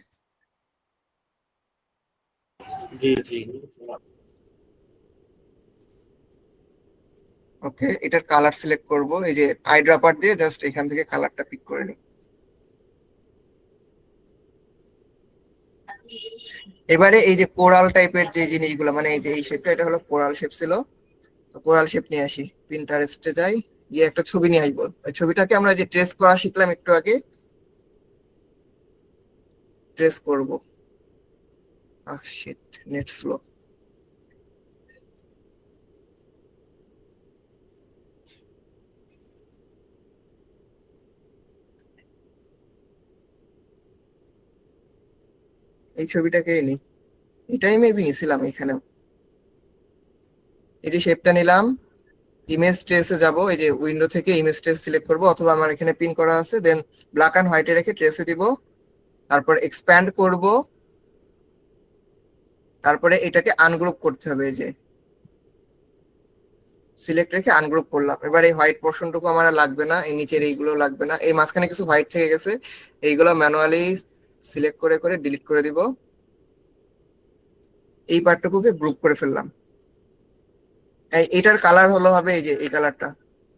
জি জি। ওকে, এটার কালার সিলেক্ট করব, এই যে আই ড্রপার দিয়ে জাস্ট এখান থেকে কালারটা পিক করে নিই। এবারে এই যে কোরাল টাইপের যে জিনিসগুলো, মানে এই যে এই শেপটা, এটা হলো কোরাল শেপ ছিল, তো কোরাল শেপ নিয়ে আসি। পিন্টারেস্টে যাই, গিয়ে একটা ছবি নিয়ে আসবো। ওই ছবিটাকে আমরা যে ট্রেস করা শিখলাম একটু আগে, ট্রেস করব। Shit, net slow. এই ছবিটাকে নি, এটাই মেবি নিছিলাম এখানে। এই যে শেপটা নিলাম, ইমেজ ট্রেসে যাব, এই যে উইন্ডো থেকে ইমেজ ট্রেস সিলেক্ট করব, অথবা আমার এখানে পিন করা আছে, দেন ব্ল্যাক এন্ড হোয়াইটে রেখে ট্রেসে দিব, তারপর এক্সপ্যান্ড করব, তারপরে এটাকে আনগ্রুপ করতে হবে। এই যে সিলেক্ট রেখে আনগ্রুপ করলাম। এবার এই হোয়াইট পোর্শনটুকু আমার আর লাগবে না, এই নিচের এইগুলো লাগবে না, এই মাঝখানে কিছু হোয়াইট থেকে গেছে, এইগুলো ম্যানুয়ালি সিলেক্ট করে করে ডিলিট করে দিব। এই পার্টটুকুকে গ্রুপ করে ফেললাম। এটার কালার হলো হবে এই যে এই কালারটা,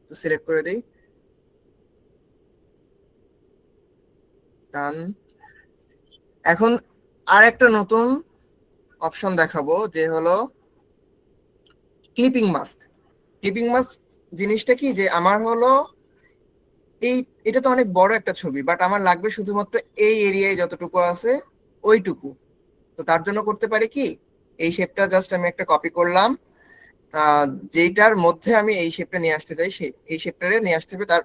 তো সিলেক্ট করে দিই, ডান। এখন আর একটা নতুন অপশন দেখাবো, যে হলো ক্লিপিং মাস্ক। ক্লিপিং মাস্ক জিনিসটা কি, যে আমার হলো এই, এটা তো অনেক বড় একটা ছবি, বাট আমার লাগবে শুধুমাত্র এই এরিয়ায় যতটুকু আছে ওইটুকু। তো তার জন্য করতে পারি কি, এই শেপটা জাস্ট আমি একটা কপি করলাম, যেটার মধ্যে আমি এই শেপটা নিয়ে আসতে চাই, সেই এই শেপটারে নিয়ে আসতে হবে তার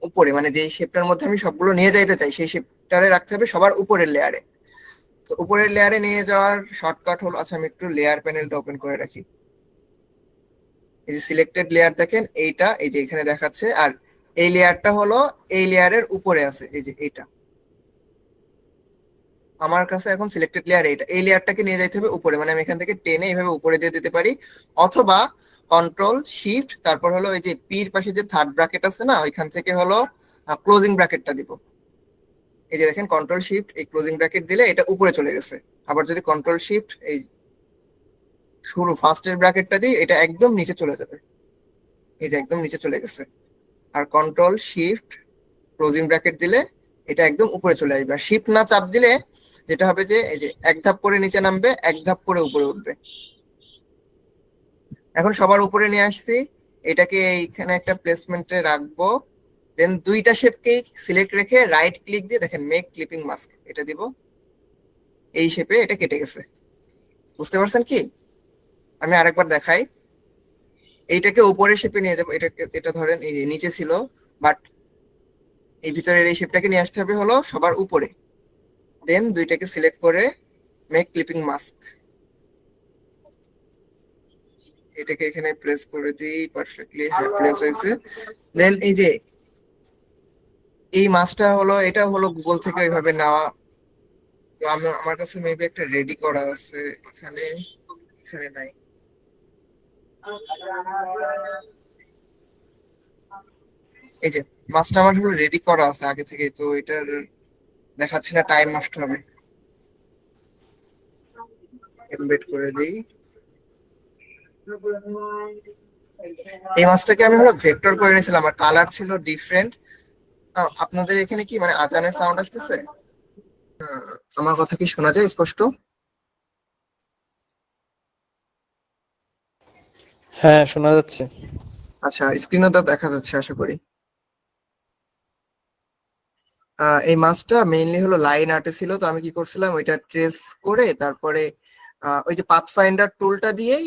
উপরে, মানে যেই শেপটার মধ্যে আমি সবগুলো নিয়ে যাইতে চাই সেই শেপটারে রাখতে হবে সবার উপরের লেয়ারে। তো উপরের লেয়ারে নিয়ে যাওয়ার শর্টকাট হলো, আচ্ছা আমি একটু লেয়ার প্যানেলটা ওপেন করে রাখি। এই যে সিলেক্টেড লেয়ার দেখেন, এইটা এই যে এখানে দেখাচ্ছে, আর এই লেয়ারটা হলো এই লেয়ারের উপরে আছে, এই যে এইটা আমার কাছে এখন সিলেক্টেড লেয়ার এইটা, এই লেয়ারটাকে নিয়ে যাইতে হবে উপরে, মানে আমি এখান থেকে টেনে এইভাবে উপরে দিয়ে দিতে পারি, অথবা কন্ট্রোল শিফট তারপর হলো এই যে পির পাশে যে থার্ড ব্র্যাকেট আছে না, ওইখান থেকে হলো ক্লোজিং ব্র্যাকেটটা দিব। এই যে দেখেন কন্ট্রোল শিফট এই ক্লোজিং ব্র্যাকেট দিলে এটা উপরে চলে গেছে। আবার যদি কন্ট্রোল শিফট এই শুরু ফার্স্টের ব্র্যাকেটটা দিই, এটা একদম নিচে চলে যাবে, এই যে একদম নিচে চলে গেছে। আর কন্ট্রোল শিফট ক্লোজিং ব্র্যাকেট দিলে এটা একদম উপরে চলে আসবে। আর শিফট না চাপ দিলে যেটা হবে যে এই যে এক ধাপ করে নিচে নামবে, এক ধাপ করে উপরে উঠবে। এখন সবার উপরে নিয়ে আসছি, এটাকে এইখানে একটা প্লেসমেন্টে রাখবো, দেন দুইটা শেপকেই সিলেক্ট রেখে রাইট ক্লিক দিয়ে দেখেন মেক ক্লিপিং মাস্ক, এটা দিব, এই শেপে এটা কেটে গেছে। বুঝতে পারছেন কি? আমি আরেকবার দেখাই, এইটাকে উপরের শেপে নিয়ে যাবো, এটাকে এটা ধরেন এই যে নিচে ছিল, বাট এই ভিতরের এই শেপটাকে নিয়ে আসতে হবে হলো সবার উপরে, দেন দুইটাকে সিলেক্ট করে মেক ক্লিপিং মাস্ক, এটাকে এখানে প্লেস করে দিই, পারফেক্টলি হ্যাঁ প্লেস হয়েছে। দেন এই যে এই মাছটা হলো, এটা হলো গুগল থেকে ওইভাবে নেওয়া, তো আমার কাছে মেবি একটা রেডি করা আছে এখানে, এখানে নাই। এই যে মাছটা আমার হলো রেডি করা আছে আগে থেকে, তো এটার দেখাচ্ছি না, টাইম নষ্ট হবে। এমবেড করে দিই। এই মাছটাকে আমি হলো ভেক্টর করে নিয়েছিলাম, আর কালার ছিল ডিফারেন্ট। আপনাদের এখানে কি মানে আজানের সাউন্ড আসতেছে? আমার কথা কি শোনা যায় স্পষ্ট? হ্যাঁ, শোনা যাচ্ছে। আচ্ছা, স্ক্রিনে তো দেখা যাচ্ছে আশা করি। এই মাছটা মেইনলি হলো লাইন আর্টে ছিল, তো আমি কি করছিলাম ওইটা ট্রেস করে তারপরে ওই যে পাথ ফাইন্ডার টুলটা দিয়েই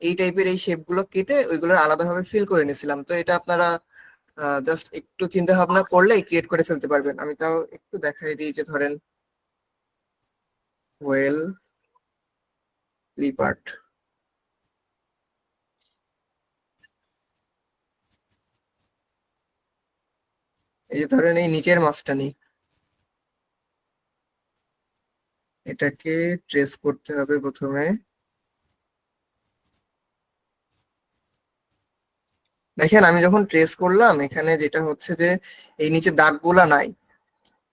এই টাইপের এই শেপ গুলো কেটে ওইগুলো আলাদাভাবে ফিল করে নিয়েছিলাম। তো এটা আপনারা জাস্ট একটু চিন্তা ভাবনা করলে ক্রিয়েট করে ফেলতে পারবেন। আমি তাও একটু দেখাই দিই, যে ধরেন ওয়েল লিপার্ট, এই যে ধরেন এই নিচের মাছটা নেই, এটাকে ট্রেস করতে হবে প্রথমে। দেখেন আমি যখন ট্রেস করলাম এখানে যেটা হচ্ছে যে এই নিচে দাগগুলা নাই,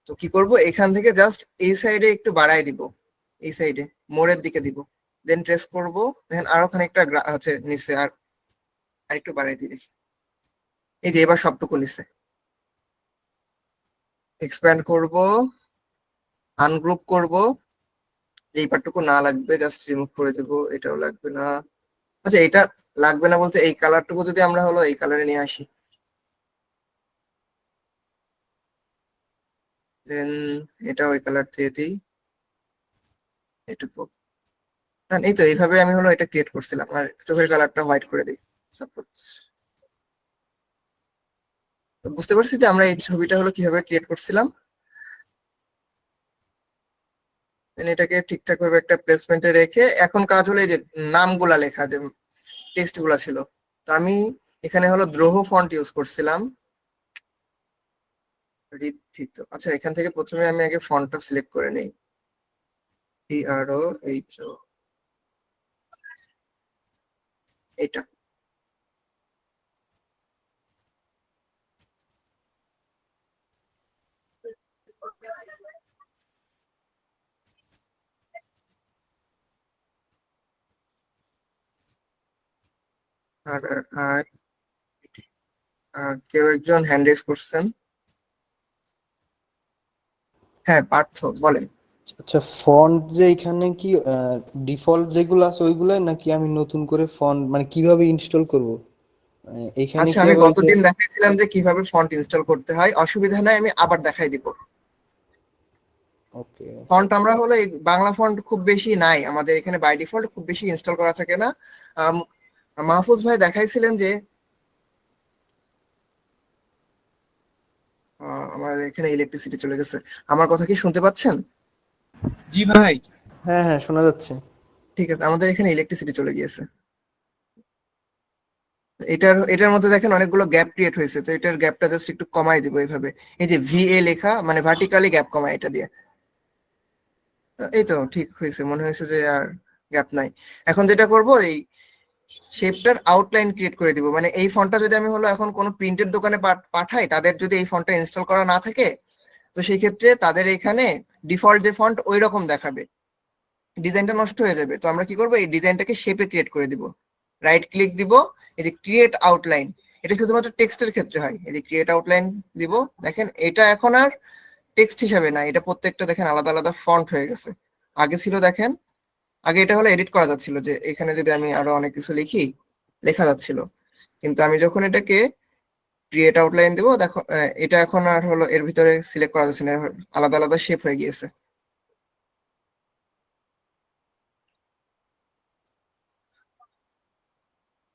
তো কি করব এখান থেকে জাস্ট এই সাইডে একটু বাড়াই দিব, এই সাইডে মোড়ের দিকে দিব, দেন ট্রেস করব, দেখেন আরো খানিকটা হচ্ছে নিচে, আর একটু বাড়াই দিই দেখি, এই যে এবার সবটুকু নিচে। এক্সপ্যান্ড করব, আনগ্রুপ করব, এই পার্টটুকু না লাগবে জাস্ট রিমুভ করে দেব, এটাও লাগবে না। আচ্ছা এটা লাগবে না বলতে এই কালারটুকু যদি আমরা হলো এই কালারে নিয়ে আসি, দেন এটা ওই কালার দিয়ে দিই এটুকু। এই তো এইভাবে আমি হলো এটা ক্রিয়েট করছিলাম, আর চোখের কালারটা হোয়াইট করে দিই সাপোজ। বুঝতে পারছি যে আমরা এই ছবিটা হলো কিভাবে ক্রিয়েট করছিলাম। Then এটাকে ঠিকঠাক ভাবে একটা প্লেসমেন্টে রেখে এখন কাজ হলো এই যে নামগুলা লেখা, যে টেক্সট গুলা ছিল। তো আমি এখানে হলো দ্রোহ ফন্ট ইউজ করছিলাম, রিথিত। আচ্ছা, এখান থেকে প্রথমে আমি আগে ফন্টটা সিলেক্ট করে নেই, TROHO, এটা। আর আর, কেউ একজন হ্যান্ড রেজ করছেন। হ্যাঁ, পার্থ বলেন। আচ্ছা, ফন্ট যে এখানে কি ডিফল্ট যেগুলো আছে ওইগুলাই, নাকি আমি নতুন করে ফন্ট মানে কিভাবে ইনস্টল করব? এখানে আচ্ছা, কি আমি হবে ওই যে গতদিন দেখাইছিলাম যে কিভাবে ফন্ট ইনস্টল করতে হয়, অসুবিধা নাই, আমি আবার দেখাই দিব। ওকে। ফন্ট আমরা হলো এই বাংলা ফন্ট খুব বেশি নাই আমাদের এখানে, বাই ডিফল্ট খুব বেশি ইনস্টল করা থাকে না। আম, মাহফুজ ভাই দেখাইছিলেন যে আমার এখানে ইলেকট্রিসিটি চলে গেছে। আমার কথা কি শুনতে পাচ্ছেন? জি ভাই। হ্যাঁ হ্যাঁ, শোনা যাচ্ছে। ঠিক আছে, আমাদের এখানে ইলেকট্রিসিটি চলে গিয়েছে। এটার মধ্যে দেখেন অনেকগুলো গ্যাপ ক্রিয়েট হয়েছে, তো এটার গ্যাপটা জাস্ট একটু কমাই দিব এইভাবে। এই যে VA লেখা মানে ভার্টিক্যালি গ্যাপ কমাই এটা দিয়ে। এই তো ঠিক হয়েছে, মনে হয়েছে যে আর গ্যাপ নাই। এখন যেটা করব, এই শেপটার আউটলাইন ক্রিয়েট করে দিব। মানে এই ফন্টটা যদি আমি হলো এখন কোনো প্রিন্টের দোকানে পাঠাই, তাদের যদি এই ফন্টটা ইনস্টল করা না থাকে, তো সেই ক্ষেত্রে তাদের এখানে ডিফল্ট যে ফন্ট ওই রকম দেখাবে, ডিজাইনটা নষ্ট হয়ে যাবে। তো আমরা কি করবো, এই ডিজাইনটাকে শেপে ক্রিয়েট করে দিব। রাইট ক্লিক দিব, এই যে ক্রিয়েট আউটলাইন, এটা শুধুমাত্র টেক্সটের ক্ষেত্রে হয়। এই যে ক্রিয়েট আউটলাইন দিব, দেখেন এটা এখন আর টেক্সট হিসাবে না, এটা প্রত্যেকটা দেখেন আলাদা আলাদা ফন্ট হয়ে গেছে। আগে ছিল দেখেন, আগে এটা হলো এডিট করা যাচ্ছিল, যে এখানে যদি আমি আরো অনেক কিছু লিখি লেখা যাচ্ছিল, কিন্তু আমি যখন এটাকে ক্রিয়েট আউটলাইন দেবো, দেখো এটা এখন আর হলো এর ভিতরে সিলেক্ট করা যাচ্ছে না, আলাদা আলাদা শেপ হয়ে গিয়েছে।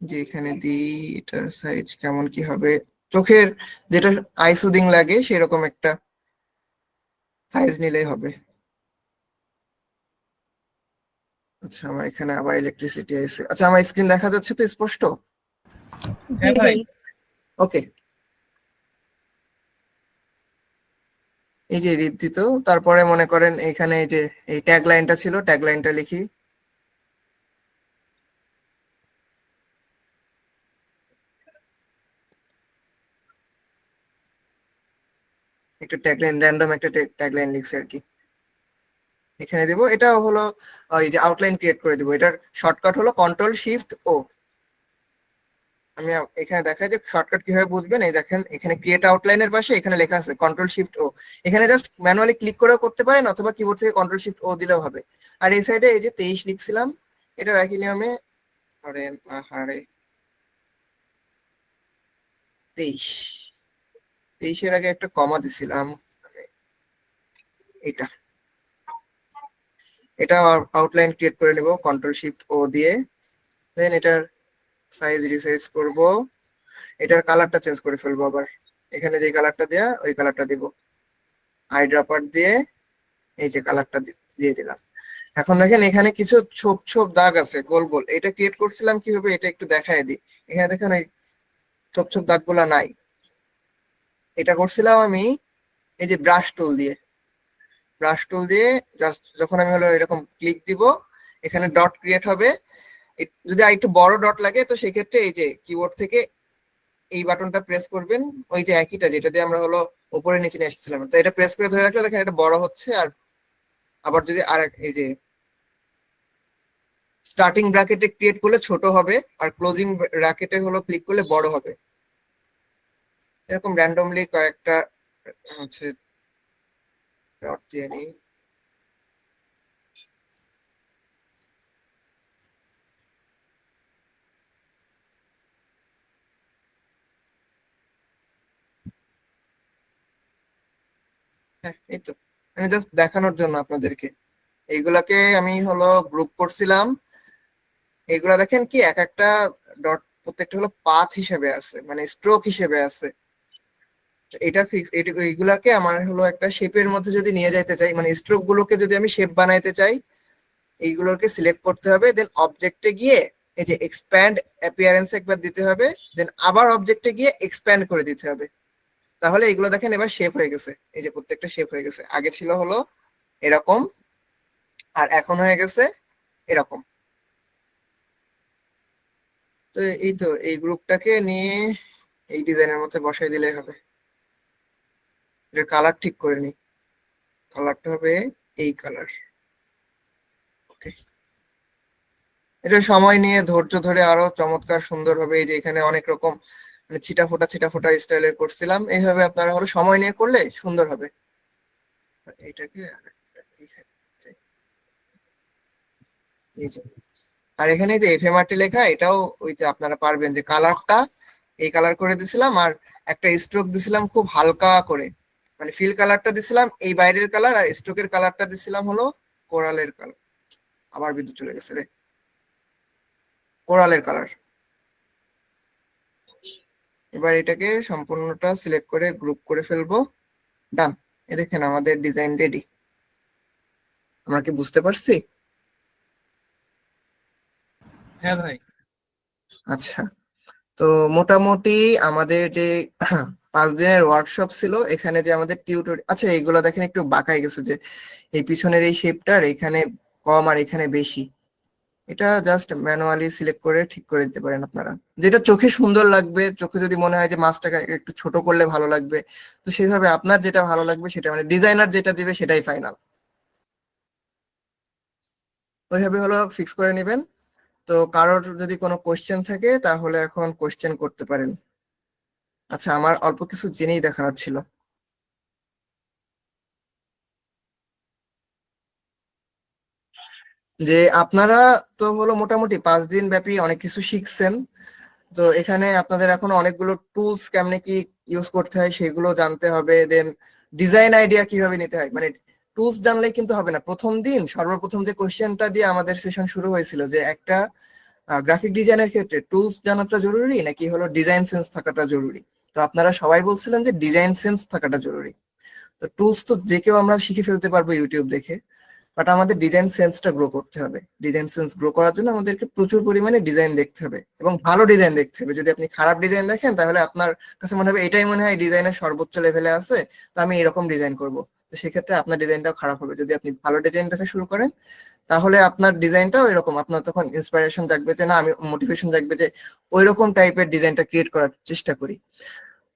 যে এখানে দিই, এটার সাইজ কেমন কি হবে, চোখের যেটা আই সুদিং লাগে সেরকম একটা সাইজ নিলেই হবে। আচ্ছা, আমার এখানে আবার ইলেকট্রিসিটি আছে। আচ্ছা, আমার স্ক্রিন দেখা যাচ্ছে তো স্পষ্ট? হ্যাঁ ভাই। ওকে। এই যে রিদ্ধিত, তারপরে মনে করেন এখানে এই যে এই ট্যাগ লাইনটা ছিল, ট্যাগ লাইনটা লিখি। একটা ট্যাগ লাইন, র্যান্ডম একটা ট্যাগ লাইন লিখছি আর কি, এখানে দেবো। এটা হলো এই যে আউটলাইন ক্রিয়েট করে দিব। এটার শর্টকাট হলো Ctrl+Shift+O। আমি এখানে দেখাই যে শর্টকাট কিভাবে বুঝবেন। এই দেখেন এখানে ক্রিয়েট আউটলাইনের পাশে এখানে লেখা আছে Ctrl+Shift+O। এখানে জাস্ট ম্যানুয়ালি ক্লিক করেও করতে পারেন, অথবা কিবোর্ড থেকে Ctrl+Shift+O দিলেও হবে। আর এই সাইডে এই যে 23 লিখছিলাম, এটাও একই নিয়মে। আরে আরে 23, 23-এর আগে একটা কমা দিছিলাম, মানে এটা এটা আউটলাইন ক্রিয়েট করে নেব Ctrl+Shift+O দিয়ে। দেন এটার সাইজ রিসাইজ করব, এটার কালারটা চেঞ্জ করে ফেলবো আবার। এখানে যে কালারটা দেয়া ওই কালারটা দিব, আই ড্রপার দিয়ে এই যে কালারটা দিয়ে দিলাম। এখন দেখেন এখানে কিছু ছোপ ছোপ দাগ আছে গোল গোল, এটা ক্রিয়েট করছিলাম কিভাবে এটা একটু দেখায় দিই। এখানে দেখেন এই ছোপ ছোপ দাগগুলা নাই, এটা করছিলাম আমি এই যে ব্রাশ টুল দিয়ে জাস্ট যখন আমি হলো এরকম ক্লিক দিব, এখানে ডট ক্রিয়েট হবে। যদি আর একটু বড় ডট লাগে তো সেই ক্ষেত্রে এই যে কিবোর্ড থেকে এই বাটনটা প্রেস করবেন, ওই যে একইটা যেটা দিয়ে আমরা হলো উপরে নিচে নিয়ে আসছিলাম, তো এটা প্রেস করে ধরে রাখলে দেখেন এটা বড় হচ্ছে। আর আবার যদি আর এই যে স্টার্টিং ব্র্যাকেটে ক্রিয়েট করলে ছোট হবে, আর ক্লোজিং ব্র্যাকেটে হলো ক্লিক করলে বড় হবে। এরকম র্যান্ডমলি কয়েকটা হচ্ছে ডট দিয়ে নিই। হ্যাঁ, এই তো আমি জাস্ট দেখানোর জন্য আপনাদেরকে এইগুলাকে আমি হলো গ্রুপ করছিলাম। এইগুলা দেখেন কি এক একটা ডট প্রত্যেকটা হলো পাথ হিসেবে আছে, মানে স্ট্রোক হিসেবে আছে। এটা ফিক্স, এইগুলাকে আমার হলো একটা শেপের মধ্যে যদি নিয়ে যাইতে চাই, মানে স্ট্রোক গুলোকে যদি আমি শেপ বানাইতে চাই, এইগুলোকে সিলেক্ট করতে হবে, দেন অবজেক্টে গিয়ে এই যে এক্সপ্যান্ড অ্যাপিয়ারেন্স একবার দিতে হবে, দেন আবার অবজেক্টে গিয়ে এক্সপ্যান্ড করে দিতে হবে। তাহলে এগুলো দেখেন এবার শেপ হয়ে গেছে, এই যে প্রত্যেকটা শেপ হয়ে গেছে। আগে ছিল হলো এরকম, আর এখন হয়ে গেছে এরকম। তো এই তো এই গ্রুপটাকে নিয়ে এই ডিজাইনের মধ্যে বসাই দিলেই হবে। এর কালার ঠিক করে নি, কালারটা হবে এই কালার। ওকে, এটা সময় নিয়ে ধৈর্য ধরে আরো চমৎকার সুন্দর হবে। এই যে এখানে অনেক রকম মানে ছিটা ফোটা স্টাইলের করছিলাম, এইভাবে আপনারা হলো সময় নিয়ে করলে সুন্দর হবে। এইটাকে এই যে, আর এখানে যে এফএমআরটি লেখা, এটাও ওই যে আপনারা পারবেন যে কালারটা এই কালার করে দিছিলাম, আর একটা স্ট্রোক দিছিলাম খুব হালকা করে, মানে ফিল কালারটা দিছিলাম এই বাইরের কালার, আর স্ট্রোকের কালারটা দিছিলাম হলো কোরালের কালার। আবার বিদ্যুৎ চলে গেছে রে, কোরালের কালার। এবার এটাকে সম্পূর্ণটা সিলেক্ট করে গ্রুপ করে ফেলবো, ডান। এ দেখেন আমাদের ডিজাইন রেডি। আমরা কি বুঝতে পারছি? হ্যাঁ ভাই। আচ্ছা, তো মোটামুটি আমাদের যে 5 দিনের ওয়ার্কশপ ছিল, এখানে যে আমাদের টিউটোরিয়াল, আচ্ছা এইগুলো দেখেন একটু বাঁকাই গেছে, যে এই পিছনের এই শেপটার এখানে কম আর এখানে বেশি, এটা জাস্ট ম্যানুয়ালি সিলেক্ট করে ঠিক করে দিতে পারেন আপনারা, যেটা চোখে সুন্দর লাগবে। চোখে যদি মনে হয় যে মাছটাকে একটু ছোট করলে ভালো লাগবে, তো সেইভাবে আপনার যেটা ভালো লাগবে সেটা, মানে ডিজাইনার যেটা দিবে সেটাই ফাইনাল, ওইভাবে হলো ফিক্স করে নেবেন। তো কারোর যদি কোনো কোশ্চেন থাকে তাহলে এখন কোশ্চেন করতে পারেন। আচ্ছা, আমার অল্প কিছু জিনিস দেখানোর ছিল। যে আপনারা তো হলো মোটামুটি 5 দিন ব্যাপী অনেক কিছু শিখছেন, তো এখানে আপনাদের এখন অনেকগুলো টুলস কেমনে কি ইউজ করতে হয় সেগুলো জানতে হবে, দেন ডিজাইন আইডিয়া কিভাবে নিতে হয়। মানে টুলস জানলেই কিন্তু হবে না। প্রথম দিন সর্বপ্রথম যে কোশ্চেনটা দিয়ে আমাদের সেশন শুরু হয়েছিল, যে একটা গ্রাফিক ডিজাইনের ক্ষেত্রে টুলস জানাটা জরুরি নাকি হলো ডিজাইন সেন্স থাকাটা জরুরি। তো আপনারা সবাই বলছিলেন যে ডিজাইন সেন্স থাকাটা জরুরি। তো টুলস তো যে কেউ আমরা শিখে ফেলতে পারবো ইউটিউব দেখে, বাট আমাদের ডিজাইন সেন্সটা গ্রো করতে হবে। ডিজাইন সেন্স গ্রো করার জন্য আমাদেরকে প্রচুর পরিমাণে ডিজাইন দেখতে হবে, এবং ভালো ডিজাইন দেখতে হবে। যদি আপনি খারাপ ডিজাইন দেখেন তাহলে আপনার কাছে মনে হবে এটাই মনে হয় ডিজাইনের সর্বোচ্চ লেভেলে আছে, তো আমি এরকম ডিজাইন করব। তো সেক্ষেত্রে আপনার ডিজাইনটাও খারাপ হবে। যদি আপনি ভালো ডিজাইন দেখা শুরু করেন তাহলে আপনার ডিজাইনটাও এরকম, আপনার তখন ইন্সপিরেশন জাগবে যে না, আমি মোটিভেশন জাগবে যে ওইরকম টাইপের ডিজাইনটা ক্রিয়েট করার চেষ্টা করি।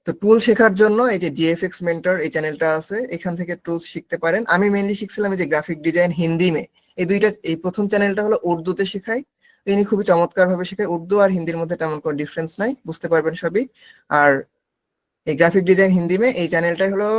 তো টুল শেখার জন্য এই যে জিএফএক্স মেন্টর এই চ্যানেলটা আছে, এখান থেকে টুলস শিখতে পারেন। আমি মেইনলি শিখছিলাম এই যে গ্রাফিক ডিজাইন হিন্দি মে, এই দুইটা। এই প্রথম চ্যানেলটা হলো উর্দুতে শেখায়, তিনি খুবই চমৎকার ভাবে শেখায়। উর্দু আর হিন্দির মধ্যে তেমন কোনো ডিফারেন্স নাই, বুঝতে পারবেন সবই। আর এই গ্রাফিক ডিজাইন হিন্দি মে এই চ্যানেলটাই হলো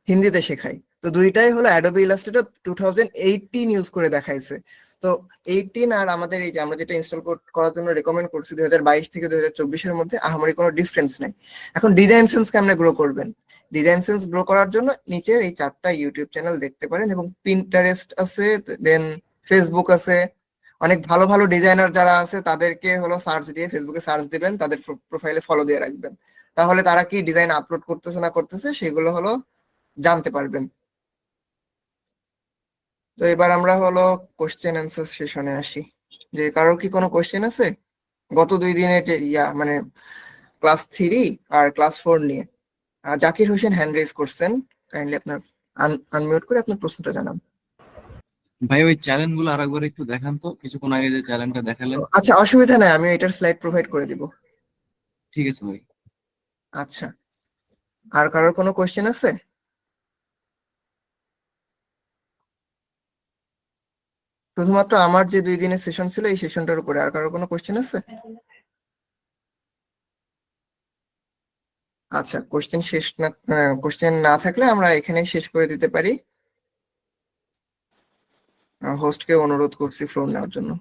হিন্দিতে শেখায়। তো দুইটাই হলো অ্যাডোবি ইলাস্ট্রেটর 2018 ইউজ করে দেখাইছে। তো 18 আর আমাদের এই যে আমরা যেটা ইনস্টল করার জন্য রেকমেন্ড করছি 2022 থেকে 2024-এর মধ্যে আহামরি কোনো ডিফারেন্স নাই। এখন ডিজাইন সেন্স কেমনে গ্রো করবেন? ডিজাইন সেন্স গ্রো করার জন্য নিচের এই 4টা ইউটিউব চ্যানেল দেখতে পারেন, এবং পিন্টারেস্ট আছে, দেন ফেসবুক আছে। অনেক ভালো ভালো ডিজাইনার যারা আছে তাদেরকে হলো সার্চ দিয়ে, ফেসবুকে সার্চ দিবেন, তাদের প্রোফাইলে ফলো দিয়ে রাখবেন, তাহলে তারা কি ডিজাইন আপলোড করতেছে না করতেছে সেগুলো হলো জানতে পারবেন। তো এবার আমরা হলো কোশ্চেন অ্যান্সার সেশনে আসি। যে কারোর কি কোনো কোশ্চেন আছে গত 2 দিনের যে মানে ক্লাস 3 আর ক্লাস 4 নিয়ে? জাকির হোসেন হ্যান্ড রেজ করছেন, কাইন্ডলি আপনার আনমিউট করে আপনার প্রশ্নটা জানান। ভাই ওই চ্যানেল গুলো আরেকবার একটু দেখান তো, কিছুক্ষণ আগে যে চ্যানেলটা দেখালেন। আচ্ছা, অসুবিধা নাই, আমি এটার স্লাইড প্রোভাইড করে দিব। ঠিক আছে ভাই। আচ্ছা, আর কারোর কোনো কোশ্চেন আছে? শুধুমাত্র আমার যে 2 দিনের সেশন ছিল এই সেশনটার উপরে, আর কারোর কোনো কোশ্চেন আছে? আচ্ছা, কোশ্চেন শেষ না, কোশ্চেন না থাকলে আমরা এখানেই শেষ করে দিতে পারি। হোস্টকে অনুরোধ করছি ফ্লোর নেওয়ার জন্য।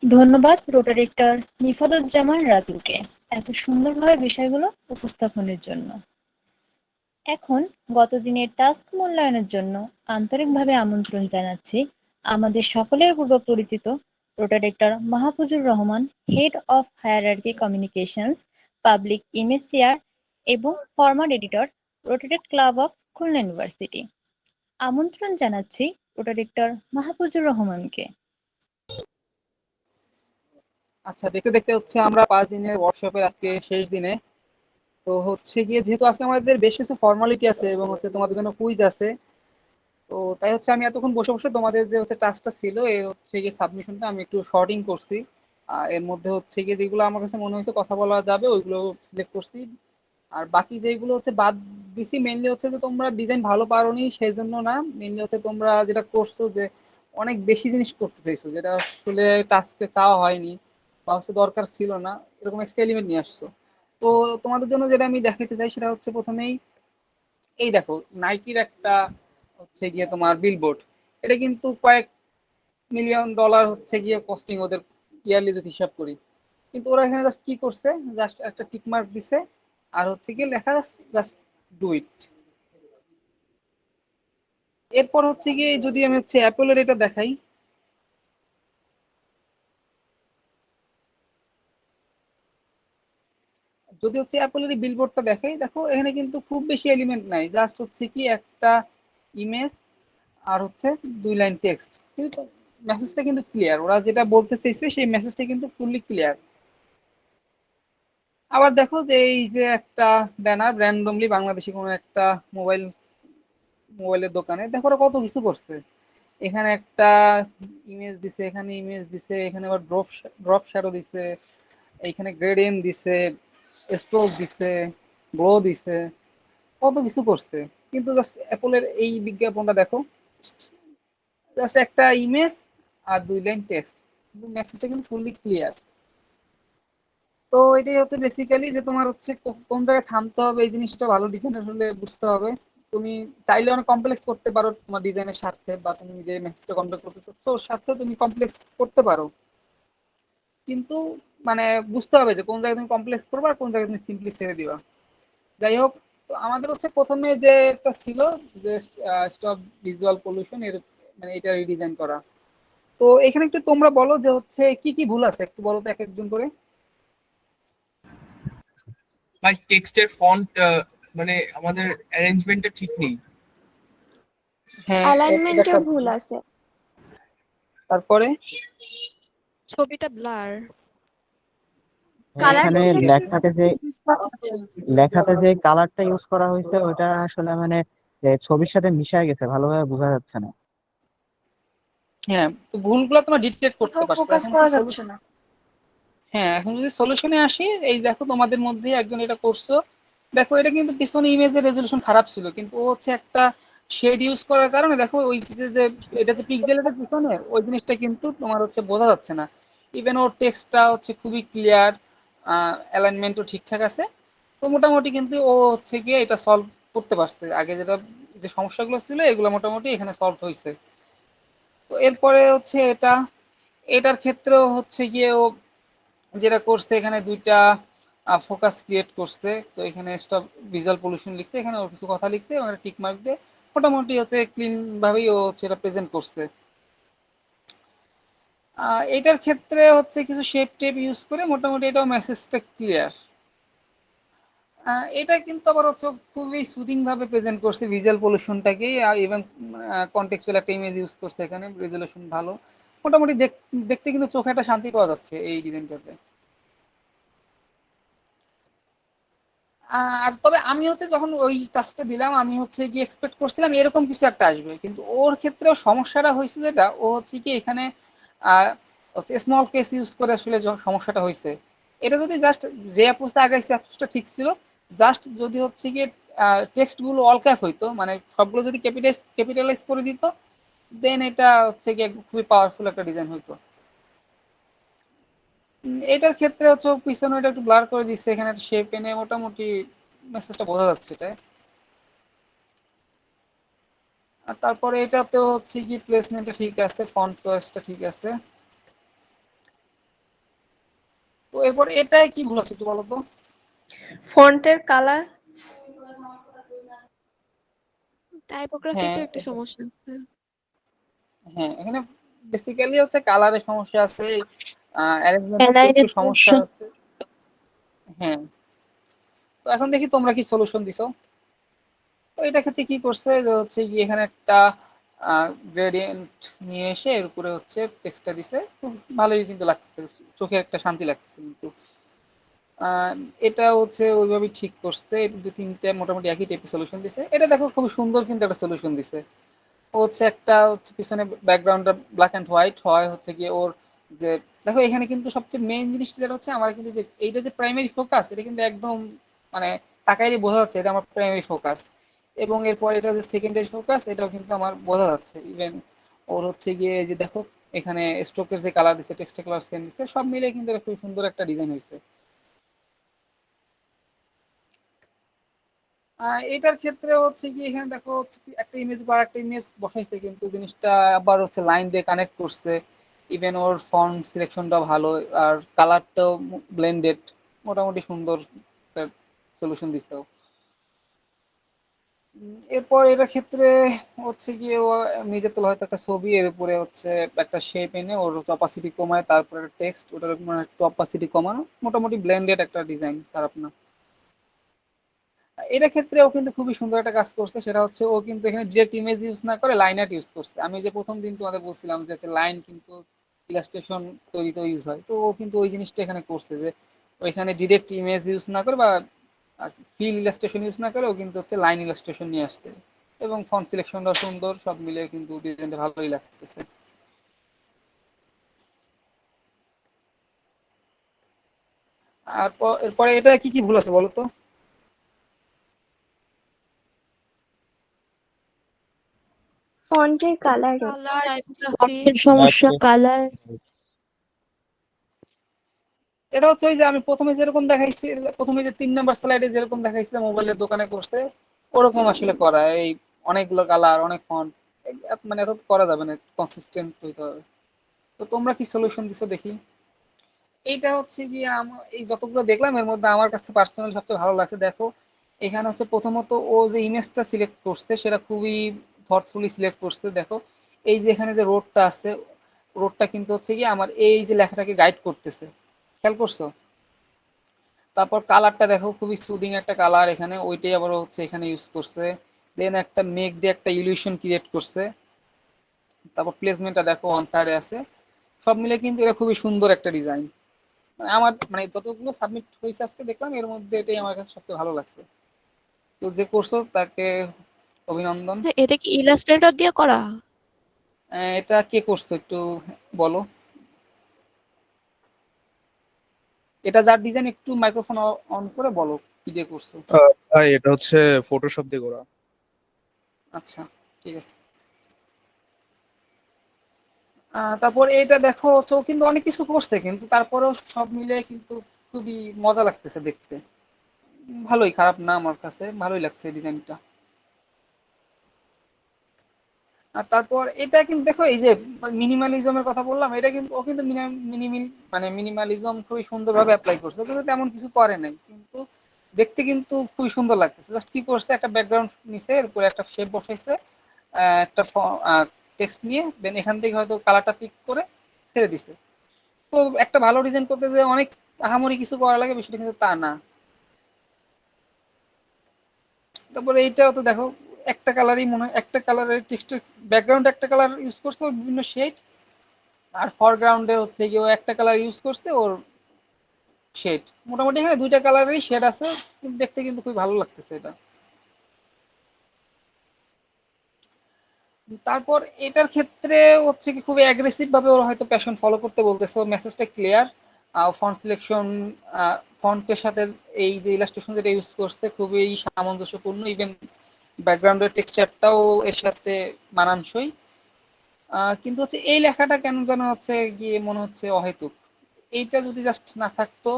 ধন্যবাদ রোটারেক্টর নিফাদুজ্জামান রাতুলকে এত সুন্দরভাবে বিষয়গুলো উপস্থাপনের জন্য। এখন গত দিনের টাস্ক মূল্যায়নের জন্য আন্তরিকভাবে আমন্ত্রণ জানাচ্ছি আমাদের সকলের পূর্ব পরিচিত rotaractor Mahfuzur Rahman, head of hierarchy communications, public image chair এবং former editor, Rotaract club of Khulna university. আমন্ত্রণ জানাচ্ছি রোটারেক্টর মাহফুজুর রহমানকে। আচ্ছা, দেখতে দেখতে হচ্ছে আমরা 5 দিনের ওয়ার্কশপের আজকে শেষ দিনে। তো হচ্ছে গিয়ে যেহেতু আজকে আমাদের বেশ কিছু ফর্মালিটি আছে এবং হচ্ছে তোমাদের জন্য কুইজ আছে, তো তাই হচ্ছে আমি এতক্ষণ বসে বসে তোমাদের যে হচ্ছে টাস্কটা ছিল এর হচ্ছে গিয়ে সাবমিশনটা আমি একটু শর্টিং করছি। এর মধ্যে হচ্ছে গিয়ে যেগুলো আমার কাছে মনে হয়েছে কথা বলা যাবে ওইগুলো সিলেক্ট করছি। আর বাকি যেগুলো হচ্ছে বাদ দিছি মেইনলি হচ্ছে যে তোমরা ডিজাইন ভালো পারোনি সেই জন্য না, মেইনলি হচ্ছে তোমরা যেটা করছো যে অনেক বেশি জিনিস করতে চাইছো যেটা আসলে টাস্কে চাওয়া হয়নি বা হচ্ছে দরকার ছিল না, এরকম একটা এলিমেন্ট নিয়ে আসছো। তো তোমাদের জন্য যেটা আমি দেখাতে চাই সেটা হচ্ছে প্রথমেই এই দেখো নাইকির একটা হচ্ছে গিয়ে তোমার বিলবোর্ড। এটা কিন্তু কয়েক মিলিয়ন ডলার হচ্ছে গিয়ে কস্টিং ওদের, ইয়ারলি যদি হিসাব করি। কিন্তু ওরা এখানে জাস্ট কি করছে, জাস্ট একটা টিক মার্ক দিছে আর হচ্ছে গিয়ে লেখা জাস্ট ডু ইট। এরপর হচ্ছে গিয়ে যদি আমি হচ্ছে অ্যাপেলের এটা দেখাই, যদি হচ্ছে অ্যাপেলের এই বিলবোর্ডটা দেখাই, দেখো এখানে কিন্তু খুব বেশি এলিমেন্ট নাই, জাস্ট হচ্ছে কি একটা ইমেজ আর হচ্ছে 2 লাইন টেক্সট। কিন্তু মেসেজটা কিন্তু ক্লিয়ার, ওরা যেটা বলতে চাইছে সেই মেসেজটা কিন্তু ফুললি ক্লিয়ার। আবার দেখো যে এই যে একটা ব্যানার র্যান্ডমলি বাংলাদেশি কোনো একটা মোবাইলের দোকানে, দেখো ওরা কত কিছু করছে। এখানে একটা ইমেজ দিছে, এখানে ইমেজ দিছে, এখানে আবার ড্রপ ড্রপ শ্যাডো দিছে, এইখানে গ্রেডিয়েন্ট দিছে, স্ট্রোক দিছে, গ্লো দিছে, কত কিছু করছে। কিন্তু জাস্ট অ্যাপলের এই বিজ্ঞাপনটা দেখো, জাস্ট একটা ইমেজ আর 2 লাইন টেক্সট, কিন্তু মেসেজটা কিন্তু ফুললি ক্লিয়ার। তো এটাই হচ্ছে বেসিক্যালি যে তোমার হচ্ছে কোন জায়গায় থামতে হবে, এই জিনিসটা ভালো ডিজাইনার হলে বুঝতে হবে। তুমি চাইলে অনেক কমপ্লেক্স করতে পারো তোমার ডিজাইনের স্বার্থে, বা তুমি যে মেসেজটা কমপ্লিট করতে চাচ্ছ ওর স্বার্থে তুমি কমপ্লেক্স করতে পারো, কিন্তু মানে বুঝতে হবে যে কোন জায়গায় তুমি কমপ্লেক্স করবে আর কোন জায়গায় তুমি সিম্পলি ছেড়ে দিবা। যাই হোক, তো আমাদের হচ্ছে প্রথমে যে একটা ছিল যে স্টপ ভিজুয়াল পলিউশন এর, মানে এটা রিডিজাইন করা। তো এখানে একটু তোমরা বলো যে হচ্ছে কি কি ভুল আছে, একটু বলো তো এক একজন করে। ভাই টেক্সটের ফন্ট মানে আমাদের অ্যারেঞ্জমেন্টটা ঠিক নেই। হ্যাঁ, এটা অ্যালাইনমেন্টেও একটা ভুল ভুল। আছে। তারপরে ছবিটা ব্লার। কালার এখানে সিলেকশন লেখাতে যে কালারটা ইউজ করা হয়েছে ওটা আসলে মানে ছবির সাথে মিশে গেছে, ভালোভাবে বোঝা যাচ্ছে না। হ্যাঁ, তো ভুলগুলো তোমরা ডিটেক্ট করতে কোথাও পারছো, ফোকাস এখন করা হচ্ছে যাচ্ছে সলিউশন। না। হ্যাঁ, এখন যদি সলিউশনে আসি, এই দেখো তোমাদের মধ্যে একজন এটা করছো, দেখো এটা কিন্তু পিছনে ইমেজের রেজলিউশন খারাপ ছিল, কিন্তু ও হচ্ছে একটা শেড ইউজ করার কারণে দেখো ওই যে এটা যে পিক্সেলের পিছনে ওই জিনিসটা কিন্তু তোমার হচ্ছে বোঝা যাচ্ছে না। ইভেন ওর টেক্সটটা হচ্ছে খুবই ক্লিয়ার, অ্যালাইনমেন্টও ঠিকঠাক আছে। তো মোটামুটি কিন্তু ও হচ্ছে গিয়ে এটা সলভ করতে পারছে, আগে যেটা যে সমস্যাগুলো ছিল এগুলো মোটামুটি এখানে সলভ হয়েছে। তো এরপরে হচ্ছে এটার ক্ষেত্রেও হচ্ছে গিয়ে ও যেটা করছে, এখানে 2টা ফোকাস ক্রিয়েট করছে। তো এখানে স্টপ ভিজুয়াল পলিউশন লিখছে, এখানে ওর কিছু কথা লিখছে এবং টিক মার্ক দিয়ে মোটামুটি হচ্ছে ক্লিন ভাবেই ও হচ্ছে এটা প্রেজেন্ট করছে। এটার ক্ষেত্রে হচ্ছে কিছু শেপ টেপ ইউজ করে মোটামুটি এটাও মেসেজটা ক্লিয়ার। এটা কিন্তু আবার হচ্ছে খুবই সুদিং ভাবে প্রেজেন্ট করছে ভিজুয়াল পলিউশনটাকে, এবং কন্টেক্সচুয়াল একটা ইমেজ ইউজ করছে, এখানে রেজলিউশন ভালো। মোটামুটি দেখতে কিন্তু চোখে একটা শান্তি পাওয়া যাচ্ছে এই ডিজাইনটাতে। আর তবে আমি হচ্ছে যখন ওই টাস্কটা দিলাম আমি হচ্ছে কি এক্সপেক্ট করছিলাম এরকম কিছু একটা আসবে, কিন্তু ওর ক্ষেত্রেও সমস্যাটা হয়েছে যেটা ও হচ্ছে কি এখানে আহ, হচ্ছে স্মল কেস ইউজ করে আসলে সমস্যাটা হয়েছে। এটা যদি জাস্ট যে অ্যাপ্রোচটা আগাইছে অ্যাপ্রোচটা ঠিক ছিল, জাস্ট যদি হচ্ছে গিয়ে টেক্সট গুলো অল ক্যাপ হইতো, মানে সবগুলো যদি ক্যাপিটালাইজ করে দিত, দেন এটা হচ্ছে গিয়ে খুবই পাওয়ারফুল একটা ডিজাইন হইতো। এটার ক্ষেত্রে হচ্ছে ও পিছনে এটা একটু ব্লার করে দিচ্ছে, এখানে একটা শেপ এনে মোটামুটি মেসেজটা বোঝা যাচ্ছে এটা। আর তারপরে এটাতেও হচ্ছে কি প্লেসমেন্টটা ঠিক আছে, ফন্ট চয়েসটা ঠিক আছে। তো এরপর এটাই কি ভুল আছে একটু বলো তো। ফন্টের কালার টাইপোগ্রাফিতে হ্যাঁ একটু সমস্যা আছে। হ্যাঁ, এখানে বেসিক্যালি হচ্ছে কালারের সমস্যা আছে, অ্যারেঞ্জমেন্ট একটু সমস্যা আছে। হ্যাঁ, তো এখন দেখি তোমরা কি সলিউশন দিছো। তো এটা ক্ষেত্রে কি করছে যে হচ্ছে গিয়ে এখানে একটা গ্রেডিয়েন্ট নিয়ে এসে এর উপরে হচ্ছে টেক্সটটা দিছে, খুব ভালোই কিন্তু লাগতেছে, চোখে একটা শান্তি লাগতেছে কিন্তু। আহ, এটা হচ্ছে ওইভাবে ঠিক করছে, এটা দু তিনটে মোটামুটি একই টাইপের সলিউশন দিছে। এটা দেখো খুব সুন্দর কিন্তু একটা সলিউশন দিছে। ও হচ্ছে একটা হচ্ছে পিছনে ব্যাকগ্রাউন্ডটা ব্ল্যাক অ্যান্ড হোয়াইট হয়, হচ্ছে গিয়ে ওর যে দেখো এখানে কিন্তু সবচেয়ে মেইন জিনিসটা যেটা হচ্ছে আমার কিন্তু যে এইটা যে প্রাইমারি ফোকাস, এটা কিন্তু একদম মানে তাকাইলে বোঝা যাচ্ছে এটা আমার প্রাইমারি ফোকাস। এবং এরপর এটা যে সেকেন্ডারি ফোকাস, এটাও কিন্তু আমার বোঝা যাচ্ছে। ইভেন ওর হচ্ছে গিয়ে যে দেখো এখানে স্ট্রোকের যে কালার দিচ্ছে, টেক্সটের কালার সেম দিচ্ছে, সব মিলে কিন্তু এটা খুব সুন্দর একটা ডিজাইন হয়েছে। এটার ক্ষেত্রে হচ্ছে কি এখানে দেখো হচ্ছে কি একটা ইমেজ বা একটা ইমেজ বসাইছে, কিন্তু জিনিসটা আবার হচ্ছে লাইন দিয়ে কানেক্ট করছে। ইভেন ওর ফন্ট সিলেকশনটা ভালো, আর কালারটাও ব্লেন্ডেড, মোটামুটি সুন্দর সলিউশন দিছে ও। এরপর এটার ক্ষেত্রে হচ্ছে গিয়ে ও নিজে তোলা হয়তো একটা ছবি, এর উপরে হচ্ছে একটা শেপ এনে ওর অপাসিটি কমায়, তারপরে টেক্সট ওটার মানে একটু অপাসিটি কমানো, মোটামুটি ব্লেন্ডেড একটা ডিজাইন, খারাপ না। এটা ক্ষেত্রে ও কিন্তু খুবই সুন্দর একটা কাজ করছে, সেটা হচ্ছে ও কিন্তু এখানে ডিরেক্ট ইমেজ ইউজ না করে লাইন আর্ট ইউজ করছে। আমি যে প্রথম দিন তোমাদের বলছিলাম যে লাইন কিন্তু ইলাস্ট্রেশন তৈরিতে ইউজ হয়, তো ও কিন্তু ওই জিনিসটা এখানে করছে যে ওইখানে ডিরেক্ট ইমেজ ইউজ না করে বা ফিল ইলাস্ট্রেশন ইউজ না করে ও কিন্তু হচ্ছে লাইন ইলাস্ট্রেশন নিয়ে আসছে। এবং ফন্ট সিলেকশনটা সুন্দর, সব মিলে কিন্তু ডিজাইনটা ভালোই লাগতেছে। আর এরপরে এটা কি কি ভুল আছে বলো তো। ফন্টের কালারে কালার, টাইপোগ্রাফি। সমস্যা কালার। এটা হচ্ছে ওই যে আমি প্রথমে যেরকম দেখাইছি, প্রথমে যে 3 নাম্বার স্লাইডে যেরকম দেখাইছি মোবাইলের দোকানে করছে, ওরকম আসলে করা। এই অনেকগুলো কালার, অনেক ফন্ট, মানে এত করা যাবে না, কনসিস্টেন্ট হইতে হবে। তো তোমরা কি সলিউশন দিছো দেখি। এইটা হচ্ছে গিয়ে আমার এই যতগুলো দেখলাম এর মধ্যে আমার কাছে পার্সোনালি সবচেয়ে ভালো লাগছে। দেখো এখানে হচ্ছে প্রথমত ও যে ইমেজটা সিলেক্ট করছে সেটা খুবই থটফুলি সিলেক্ট করছে। দেখো এই যে এখানে যে রোডটা আছে, রোডটা কিন্তু হচ্ছে গিয়ে আমার এই যে লেখাটাকে গাইড করতেছে, খেয়াল করছো। তারপর কালারটা দেখো খুবই সুদিং একটা কালার, এখানে ওইটাই আবার হচ্ছে এখানে ইউজ করছে। দেন একটা মেঘ দিয়ে একটা ইলিউশন ক্রিয়েট করছে। তারপর প্লেসমেন্টটা দেখো অন থার্ডে আছে। সব মিলে কিন্তু এটা খুবই সুন্দর একটা ডিজাইন। আমার মানে যতগুলো সাবমিট হয়েছে আজকে দেখলাম এর মধ্যে এটাই আমার কাছে সবচেয়ে ভালো লাগছে। তো যে করছো তাকে অভিনন্দন। এটা কি ইলাস্ট্রেটর দিয়ে করা? এটা কে করছো একটু বলো। এটা যার ডিজাইন একটু মাইক্রোফোন অন করে বলো কি দিয়ে করছো। ভাই এটা হচ্ছে ফটোশপ দিয়ে করা। আচ্ছা, ঠিক আছে। তারপর এটা দেখো হচ্ছে ও কিন্তু অনেক কিছু করছে, কিন্তু তারপরেও সব মিলে কিন্তু খুবই মজা লাগতেছে দেখতে। ভালোই, খারাপ না, আমার কাছে ভালোই লাগছে ডিজাইনটা। আর তারপর এটা কিন্তু দেখো এই যে মিনিমালিজমের কথা বললাম, এটা কিন্তু ও কিন্তু মিনিমাল মানে মিনিমালিজম খুবই সুন্দরভাবে অ্যাপ্লাই করছে, ও কিন্তু তেমন কিছু করে নাই, কিন্তু দেখতে কিন্তু খুবই সুন্দর লাগতেছে। জাস্ট কি করছে, একটা ব্যাকগ্রাউন্ড নিছে, এরপরে একটা শেপ বসাইছে, একটা টেক্সট নিয়ে দেন এখান থেকে হয়তো কালারটা পিক করে ছেড়ে দিছে। তো একটা ভালো ডিজাইন করতে যে অনেক আহামরি কিছু করা লাগে বিষয়টা কিন্তু তা না। তারপরে এইটাও তো দেখো একটা কালারই মনে হয়, একটা কালারের টেক্সটের ব্যাকগ্রাউন্ড একটা কালার ইউজ করছে ওর বিভিন্ন শেড, আর ফরগ্রাউন্ডে হচ্ছে কি ও একটা কালার ইউজ করছে ওর শেড। মোটামুটি এখানে দুইটা কালারেরই শেড আছে, কিন্তু দেখতে কিন্তু খুবই ভালো লাগতেছে এটা। তারপর এটার ক্ষেত্রে হচ্ছে কি খুবই অ্যাগ্রেসিভ ভাবে ওরা হয়তো প্যাশন ফলো করতে বলতেছে, ওর মেসেজটা ক্লিয়ার। ফন্ট সিলেকশন, ফন্টের সাথে এই যে ইলাস্ট্রেশন যেটা ইউজ করছে খুবই সামঞ্জস্যপূর্ণ। ইভেন ব্যাকগ্রাউন্ডের টেক্সচারটাও এর সাথে মানানসই। কিন্তু হচ্ছে এই লেখাটা কেন যেন হচ্ছে গিয়ে মনে হচ্ছে অহেতুক। এইটা যদি জাস্ট না থাকতো,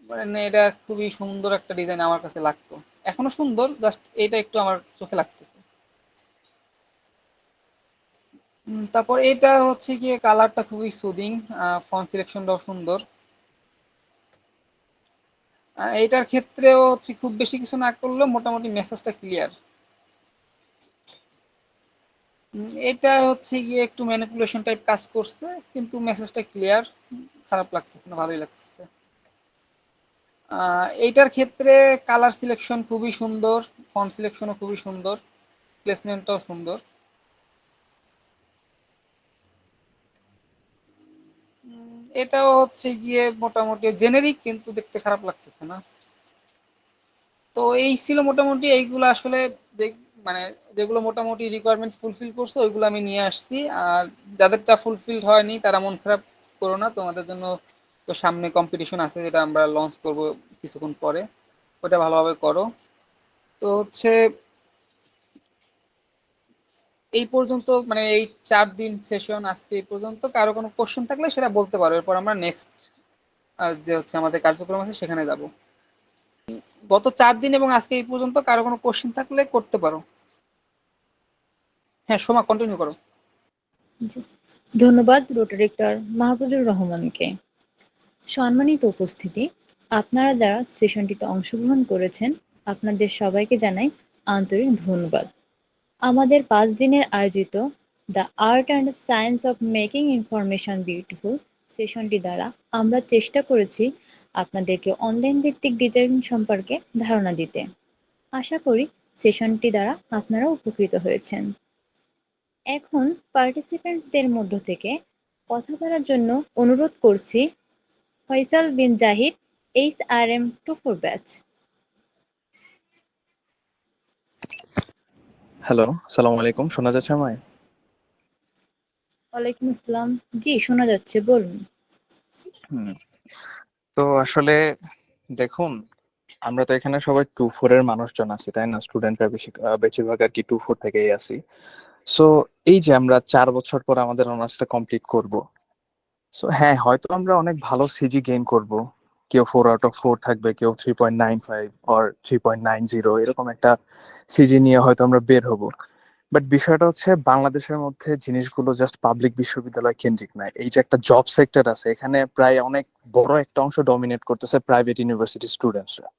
মানে এটা খুবই সুন্দর একটা ডিজাইন আমার কাছে লাগতো। এখনো সুন্দর, জাস্ট এইটা একটু আমার চোখে লাগতেছে। তারপর এটা হচ্ছে গিয়ে কালারটা খুবই সুদিং, ফন্ট সিলেকশনটাও সুন্দর। এইটার ক্ষেত্রেও হচ্ছে খুব বেশি কিছু না করলেও মোটামুটি মেসেজটা ক্লিয়ার। এটা হচ্ছে গিয়ে একটু ম্যানিপুলেশন টাইপ কাজ করছে, কিন্তু মেসেজটা ক্লিয়ার, খারাপ লাগতেছে না, ভালোই লাগতেছে। এইটার ক্ষেত্রে কালার সিলেকশন খুবই সুন্দর, ফন্ট সিলেকশনও খুবই সুন্দর, প্লেসমেন্টটাও সুন্দর। এটাও হচ্ছে গিয়ে মোটামুটি জেনেরিক, কিন্তু দেখতে খারাপ লাগতেছে না। তো এই ছিল মোটামুটি এইগুলো আসলে, যে মানে যেগুলো মোটামুটি রিকোয়ারমেন্ট ফুলফিল করছে ওইগুলো আমি নিয়ে আসছি। আর যাদেরটা ফুলফিল হয়নি তারা মন খারাপ করো না, তোমাদের জন্য তো সামনে কম্পিটিশন আছে যেটা আমরা লঞ্চ করব কিছুক্ষণ পরে, ওটা ভালোভাবে করো। তো হচ্ছে এই পর্যন্ত, মানে এই 4 দিন সেশন আজকে এই পর্যন্ত। কারো কোনো কোশ্চেন থাকলে সেটা বলতে পারো, এরপর আমরা নেক্সট যে হচ্ছে আমাদের কার্যক্রম আছে সেখানে যাব। গত 4 দিন এবং আজকে এই পর্যন্ত কারো কোনো কোশ্চেন থাকলে করতে পারো। হ্যাঁ, সোমা কন্টিনিউ করো। জি। ধন্যবাদ রোটারেক্টর মাহফুজুর রহমানকে। সম্মানিত উপস্থিতি, আপনারা যারা সেশনটিতে অংশগ্রহণ করেছেন আপনাদের সবাইকে জানাই আন্তরিক ধন্যবাদ। আমাদের 5 দিনের আয়োজিত the art and science of making information beautiful সেশনটি দ্বারা আমরা চেষ্টা করেছি আপনাদেরকে অনলাইন ভিত্তিক ডিজাইন সম্পর্কে ধারণা দিতে। আশা করি সেশনটি দ্বারা আপনারা উপকৃত হয়েছেন। এখন পার্টিসিপেন্টদের মধ্য থেকে কথা বলার জন্য অনুরোধ করছি ফয়সাল বিন জাহিদ, HRM 24 ব্যাচ। হ্যালো, আসসালামু আলাইকুম। শোনা যাচ্ছে আমায়? ওয়ালাইকুম আসসালাম। জি, শোনা যাচ্ছে, বলুন। হুম। তো আসলে দেখুন, আমরা তো এখানে সবাই 2-4 এর মানুষজন আছি, তাই না? স্টুডেন্টরা বেশিরভাগ আর কি 2-4 থেকেই আছি। সো এই যে আমরা 4 বছর পর আমাদের অনার্সটা কমপ্লিট করব। সো হ্যাঁ, হয়তো আমরা অনেক ভালো সিজি গেইন করব। কেউ 4/4 থাকবে, কেউ 3.95 অর 3.90 এরকম একটা সিজি নিয়ে হয়তো আমরা বের হব। বাট বিষয়টা হচ্ছে বাংলাদেশের মধ্যে জিনিসগুলো জাস্ট পাবলিক বিশ্ববিদ্যালয় কেন্দ্রিক নয়। এই যে একটা জব সেক্টর আছে, এখানে প্রায় অনেক বড় একটা অংশ ডমিনেট করতেছে প্রাইভেট ইউনিভার্সিটি স্টুডেন্টসরা।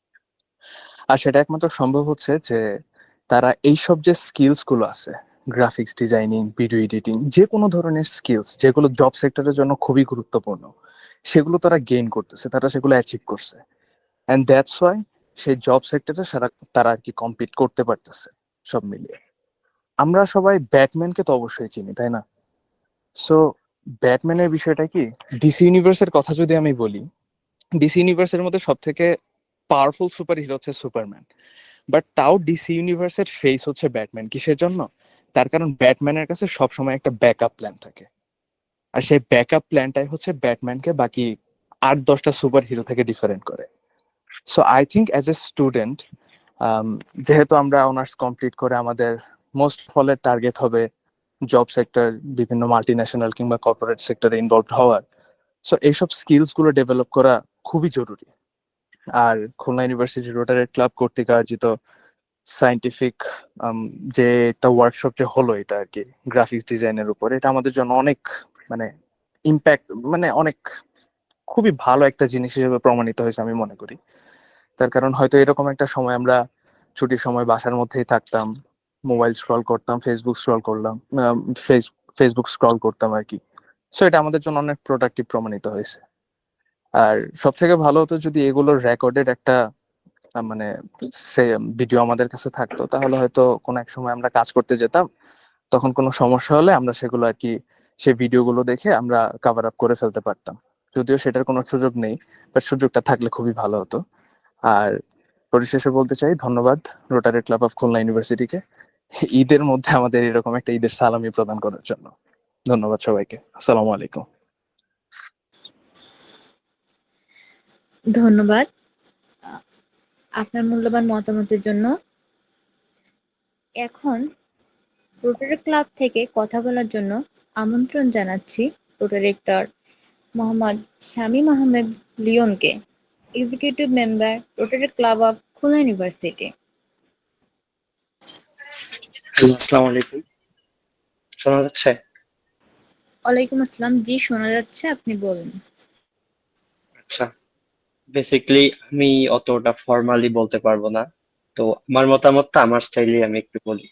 আর সেটা একমাত্র সম্ভব হচ্ছে যে তারা এইসব যে স্কিলস গুলো আছে, গ্রাফিক্স ডিজাইনিং, ভিডিও এডিটিং, যে কোনো ধরনের স্কিলস যেগুলো জব সেক্টরের জন্য খুবই গুরুত্বপূর্ণ, সেগুলো তারা গেইন করতেছে, তারা সেগুলো অ্যাচিভ করছে। অ্যান্ড দ্যাটস ওয়াই সেই জব সেক্টরে তারা আর কি কম্পিট করতে পারতেছে সব মিলিয়ে। আমরা সবাই ব্যাটম্যানকে তো অবশ্যই চিনি, তাই না? সো ব্যাটম্যানের বিষয়টা কি, ডিসি ইউনিভার্সের কথা যদি আমি বলি, ডিসি ইউনিভার্সের মধ্যে সব থেকে পাওয়ারফুল সুপার হিরো হচ্ছে সুপারম্যান। বাট তাও ডিসি ইউনিভার্সের ফেস হচ্ছে ব্যাটম্যান। কিসের জন্য? তার কারণ ব্যাটম্যানের কাছে সবসময় একটা ব্যাকআপ প্ল্যান থাকে, আর সেই ব্যাকআপ প্ল্যানটাই হচ্ছে ব্যাটম্যানকে বাকি 8-10টা সুপার হিরো থেকে ডিফারেন্ট করে। So I think as a student, যেহেতু আমরা অনার্স কমপ্লিট করে আমাদের মোস্ট ফলের টার্গেট হবে জব সেক্টর, বিভিন্ন মাল্টি ন্যাশনাল কিংবা কর্পোরেট সেক্টরে ইনভলভ হওয়ার। সো এইসব স্কিলস গুলো ডেভেলপ করা খুবই জরুরি। আর খুলনা ইউনিভার্সিটি রোটারি ক্লাব কর্তৃক আয়োজিত সায়েন্টিফিক যে একটা ওয়ার্কশপ যে হলো, এটা আর কি গ্রাফিক্স ডিজাইনের উপর, এটা আমাদের জন্য অনেক মানে ইম্প্যাক্ট, মানে অনেক খুবই ভালো একটা জিনিস হিসেবে প্রমাণিত হয়েছে আমি মনে করি। তার কারণ হয়তো এরকম একটা সময় আমরা ছুটির সময় বাসার মধ্যেই থাকতাম, মোবাইল স্ক্রল করতাম, ফেসবুক স্ক্রল করলাম, ফেসবুক স্ক্রল করতাম আর কি। সো এটা আমাদের জন্য অনেক প্রোডাক্টিভ প্রমাণিত হয়েছে। আর সব থেকে ভালো হতো যদি এগুলোর রেকর্ডেড একটা মানে সে ভিডিও আমাদের কাছে থাকতো, তাহলে হয়তো কোনো এক সময় আমরা কাজ করতে যেতাম, তখন কোনো সমস্যা হলে আমরা সেগুলো আর কি সেই ভিডিওগুলো দেখে আমরা কভার আপ করে ফেলতে পারতাম। যদিও সেটার কোনো সুযোগ নেই, বাট সুযোগটা থাকলে খুবই ভালো হতো। আর পরিশেষে বলতে চাই ধন্যবাদ রোটারি ক্লাব অফ খুলনা ইউনিভার্সিটিকে ঈদের মধ্যে আমাদের এরকম একটা ঈদের সালামি প্রদান করার জন্য। ধন্যবাদ সবাইকে। আসসালামু আলাইকুম। ধন্যবাদ আপনার মূল্যবান মতামতের জন্য। এখন রোটারি ক্লাব থেকে কথা বলার জন্য আমন্ত্রণ জানাচ্ছি রোটারেক্টর মোহাম্মদ শামীম আহমেদ লিওনকে, executive member Rotary club of Khulna University. Hello, আসসালামু আলাইকুম। শোনা যাচ্ছে? ওয়ালাইকুম আসসালাম। জি, শোনা যাচ্ছে, আপনি বলুন। আচ্ছা, বেসিক্যালি আমি অতটা ফর্মালি বলতে পারবো না, তো আমার মতামতটা আমার স্টাইলে আমি একটু বলি।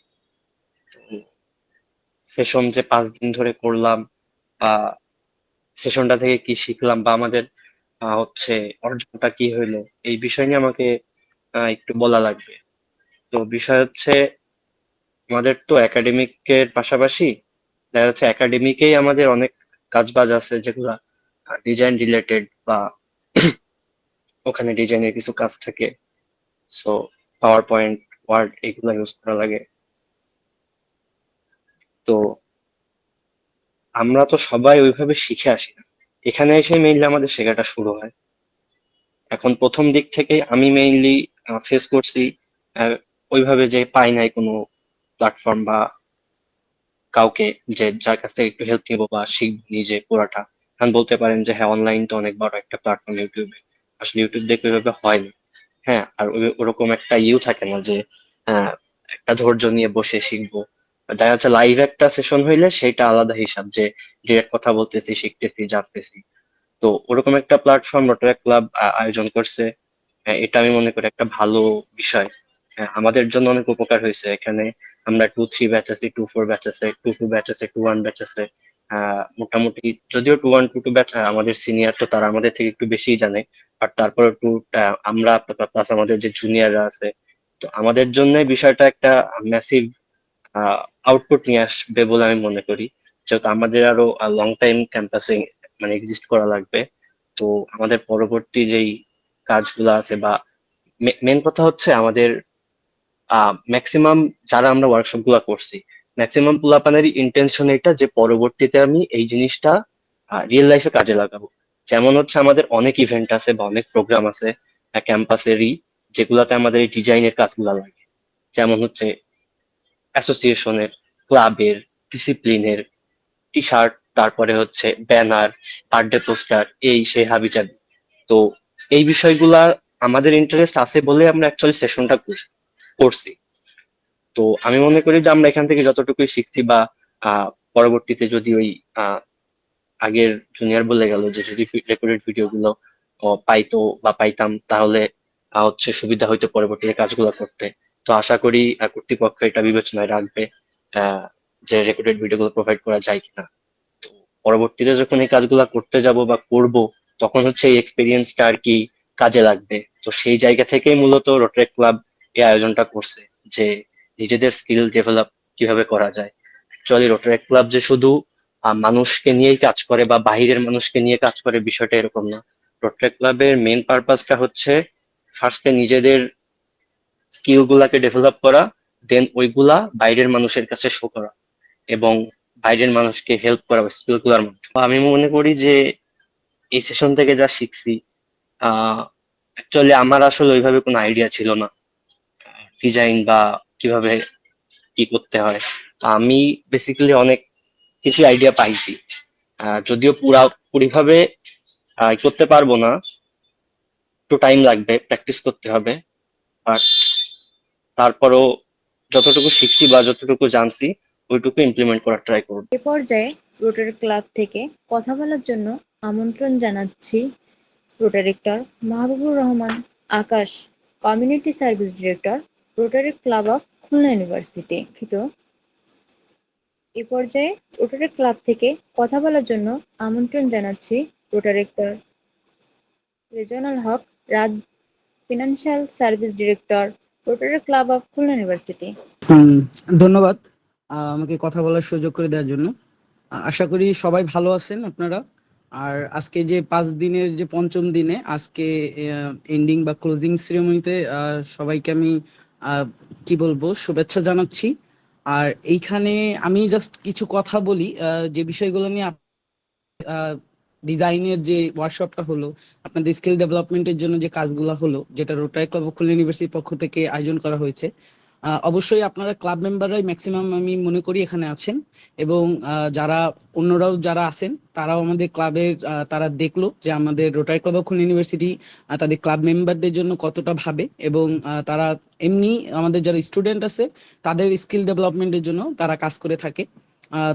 সেশন যে 5 দিন ধরে করলাম বা সেশনটা থেকে কি শিখলাম বা আমাদের হচ্ছে অর্জনটা কি হইলো, এই বিষয় নিয়ে আমাকে একটু বলা লাগবে। তো বিষয় হচ্ছে আমাদের তো একাডেমিকের পাশাপাশি দেখা যাচ্ছে একাডেমিকেই আমাদের অনেক কাজবাজ আছে যেগুলা ডিজাইন রিলেটেড বা ওখানে ডিজাইনের কিছু কাজ থাকে। সো পাওয়ার পয়েন্ট, ওয়ার্ড এগুলা ইউজ করা লাগে। তো আমরা তো সবাই ওইভাবে শিখে আসি না, এখানে এসে মেইনলি আমাদের শেখাটা শুরু হয়। এখন প্রথম দিক থেকে আমি মেইনলি ফেস করছি ওইভাবে যে পাই নাই কোনো প্ল্যাটফর্ম বা কাউকে যে যার কাছ থেকে একটু হেল্প নিবো বা শিখবো নিজে পুরাটা। এখন বলতে পারেন যে হ্যাঁ, অনলাইন তো অনেক বড় একটা প্ল্যাটফর্ম ইউটিউবে, আসলে ইউটিউব দেখে ওইভাবে হয় না। হ্যাঁ, আর ওরকম একটা থাকে না যে আহ, একটা ধৈর্য নিয়ে বসে শিখবো। দেখা যাচ্ছে লাইভ একটা সেশন হইলে সেটা আলাদা হিসাব, যে ডিরেক্ট কথা বলতেছি, শিখতেছি, জানতেছি। তো ওরকম একটা প্ল্যাটফর্ম রোটারি ক্লাব আয়োজন করছে। এটা আমি মনে করি একটা ভালো বিষয়। আমাদের জন্য অনেক উপকার হয়েছে এখানে। আমরা 2-3 ব্যাচ আছে, 2-4 ব্যাচ আছে, 2-2 ব্যাচ আছে, 2-1 ব্যাচ আছে। মোটামুটি যদিও 2-1, 2-2 ব্যাচ আমাদের সিনিয়র, তো তারা আমাদের থেকে একটু বেশিই জানে। আর তারপরে আমরা প্লাস আমাদের যে জুনিয়ররা আছে, তো আমাদের জন্য বিষয়টা একটা ম্যাসিভ আউটপুট নিয়ে আসবে বলে আমি মনে করি। যেহেতু আমাদের আরো লং টাইম ক্যাম্পাসে মানে এক্সিস্ট করা লাগবে। তো আমাদের পরবর্তী যেই কাজগুলো আছে বা মেন কথা হচ্ছে আমাদের ম্যাক্সিমাম যারা আমরা ওয়ার্কশপ গুলা করছি, ম্যাক্সিমাম পোলাপানেরই ইন্টেনশন এটা যে পরবর্তীতে আমি এই জিনিসটা রিয়েল লাইফে কাজে লাগাবো। যেমন হচ্ছে আমাদের অনেক ইভেন্ট আছে বা অনেক প্রোগ্রাম আছে ক্যাম্পাসেরই, যেগুলাতে আমাদের এই ডিজাইনের কাজগুলা লাগে। যেমন হচ্ছে অ্যাসোসিয়েশনের, ক্লাবের, ডিসিপ্লিনের, টি শার্ট, তারপরে হচ্ছে ব্যানার, বার্থডে পোস্টার, এই সেই হাবিজাবি। তো এই বিষয়গুলা আমাদের ইন্টারেস্ট আছে বলে আমরা অ্যাকচুয়ালি সেশনটা করছি। তো আমি মনে করি যে আমরা এখান থেকে যতটুকুই শিখছি বা আহ, পরবর্তীতে যদি ওই আহ, আগের জুনিয়র বলে গেল যে যদি রেকর্ডেড ভিডিও গুলো পাইতো বা পাইতাম, তাহলে হচ্ছে সুবিধা হইতো পরবর্তীতে কাজগুলো করতে। তো আশা করি কর্তৃপক্ষ এটা বিবেচনায় রাখবে যে রেকর্ডেড ভিডিও গুলো প্রোভাইড করা যায় কিনা। তো পরবর্তীতে যখন এই কাজগুলা করতে যাব বা করব, তখন হচ্ছে এই এক্সপিরিয়েন্সটা আর কি কাজে লাগবে। তো সেই জায়গা থেকেই মূলত রোটারি ক্লাব এই আয়োজনটা করছে, যে নিজেদের স্কিল ডেভেলপ কিভাবে করা যায়। অ্যাকচুয়ালি রোটারি ক্লাব যে শুধু মানুষকে নিয়েই কাজ করে বা বাইরের মানুষকে নিয়ে কাজ করে, বিষয়টা এরকম না। রোটারি ক্লাবের মেইন পারপাসটা হচ্ছে ফার্স্টে নিজেদের স্কিল গুলাকে ডেভেলপ করা, দেন ওইগুলা বাইরের মানুষের কাছে শো করা এবং বাইরের মানুষকে হেল্প করা স্কিল গুলার মধ্যে। তো আমি মনে করি যে এই সেশন থেকে যা শিখছি, অ্যাকচুয়ালি আমার আসলে ওইভাবে কোনো আইডিয়া ছিল না ডিজাইন বা কিভাবে কি করতে হয়। তো আমি বেসিক্যালি অনেক কিছু আইডিয়া পাইছি। যদিও পুরাপুরি ভাবে করতে পারবো না, একটু টাইম লাগবে, প্র্যাকটিস করতে হবে। বাট তারপরও যতটুকু শিখছি বা যতটুকু জানছি ওইটুকু ইমপ্লিমেন্ট করার ট্রাই করবো। এ পর্যায়ে রোটারি ক্লাব থেকে কথা বলার জন্য আমন্ত্রণ জানাচ্ছি rotaractor Mahbubur Rahman Akash, community service director, Rotary club of Khulna University. এ পর্যায়ে রোটারি ক্লাব থেকে কথা বলার জন্য আমন্ত্রণ জানাচ্ছি rotaractor Rezwanul Haque, Raj financial service director, Rotary club of Khulna University. ধন্যবাদ আমাকে কথা বলার সুযোগ করে দেওয়ার জন্য। আশা করি সবাই ভালো আছেন আপনারা। আর আজকে যে 5 দিনের যে পঞ্চম দিনে আজকে এন্ডিং বা ক্লোজিং সেরেমনিতে সবাইকে আমি কি বলবো শুভেচ্ছা জানাচ্ছি। আর এইখানে আমি জাস্ট কিছু কথা বলি যে বিষয়গুলো নিয়ে ডিজাইনের যে ওয়ার্কশপটা হলো, আপনাদের স্কিল ডেভেলপমেন্টের জন্য যে কাজগুলো হলো, যেটা রোটারি ক্লাব অফ খুলনা ইউনিভার্সিটির পক্ষ থেকে আয়োজন করা হয়েছে। অবশ্যই আপনারা ক্লাব মেম্বাররাই ম্যাক্সিমাম আমি মনে করি এখানে আছেন, এবং যারা অন্যরাও যারা আছেন তারাও আমাদের ক্লাবের তারা দেখলো যে আমাদের rotary club of Khulna university তাদের ক্লাব মেম্বারদের জন্য কতটা ভাবে, এবং তারা এমনি আমাদের যারা স্টুডেন্ট আছে তাদের স্কিল ডেভেলপমেন্টের জন্য তারা কাজ করে থাকে।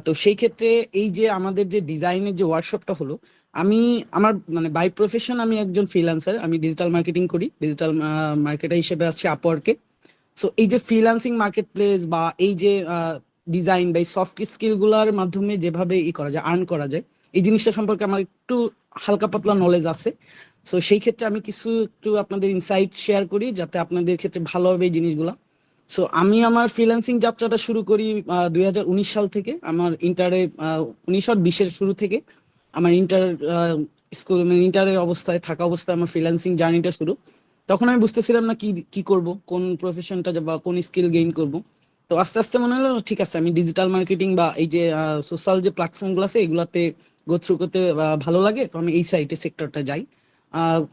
তো সেই ক্ষেত্রে এই যে আমাদের যে ডিজাইনের যে ওয়ার্কশপটা হলো, আমি আমার মানে বাই প্রফেশন আমি একজন ফ্রিল্যান্সার, আমি ডিজিটাল মার্কেটিং করি, ডিজিটাল মার্কেটার হিসেবে আছি আপওয়ার্কে। সো এই যে ফ্রিল্যান্সিং মার্কেট প্লেস বা এই যে ডিজাইন বা এই সফট স্কিল গুলার মাধ্যমে যেভাবে করা যায়, আর্ন করা যায়, এই জিনিসটা সম্পর্কে আমার একটু হালকা পাতলা নলেজ আছে। সো সেই ক্ষেত্রে আমি কিছু একটু আপনাদের ইনসাইট শেয়ার করি যাতে আপনাদের ক্ষেত্রে ভালো হবে এই জিনিসগুলা। সো আমি আমার ফ্রিল্যান্সিং যাত্রাটা শুরু করি 2019 সাল থেকে। আমার ইন্টারে 19-20 শুরু থেকে আমার স্কুল ইন্টারে অবস্থায় থাকা অবস্থায় আমার ফ্রিল্যান্সিং জার্নিটা শুরু। তখন আমি বুঝতেছিলাম না কি কি করব, কোন প্রফেশনটা বা কোন স্কিল গেইন করব। তো আস্তে আস্তে মনে হলো ঠিক আছে আমি ডিজিটাল মার্কেটিং বা এই যে সোশ্যাল যে প্ল্যাটফর্মগুলো আছে এগুলাতে গো থ্রু করতে ভালো লাগে, তো আমি এই সাইটে সেক্টরটা যাই।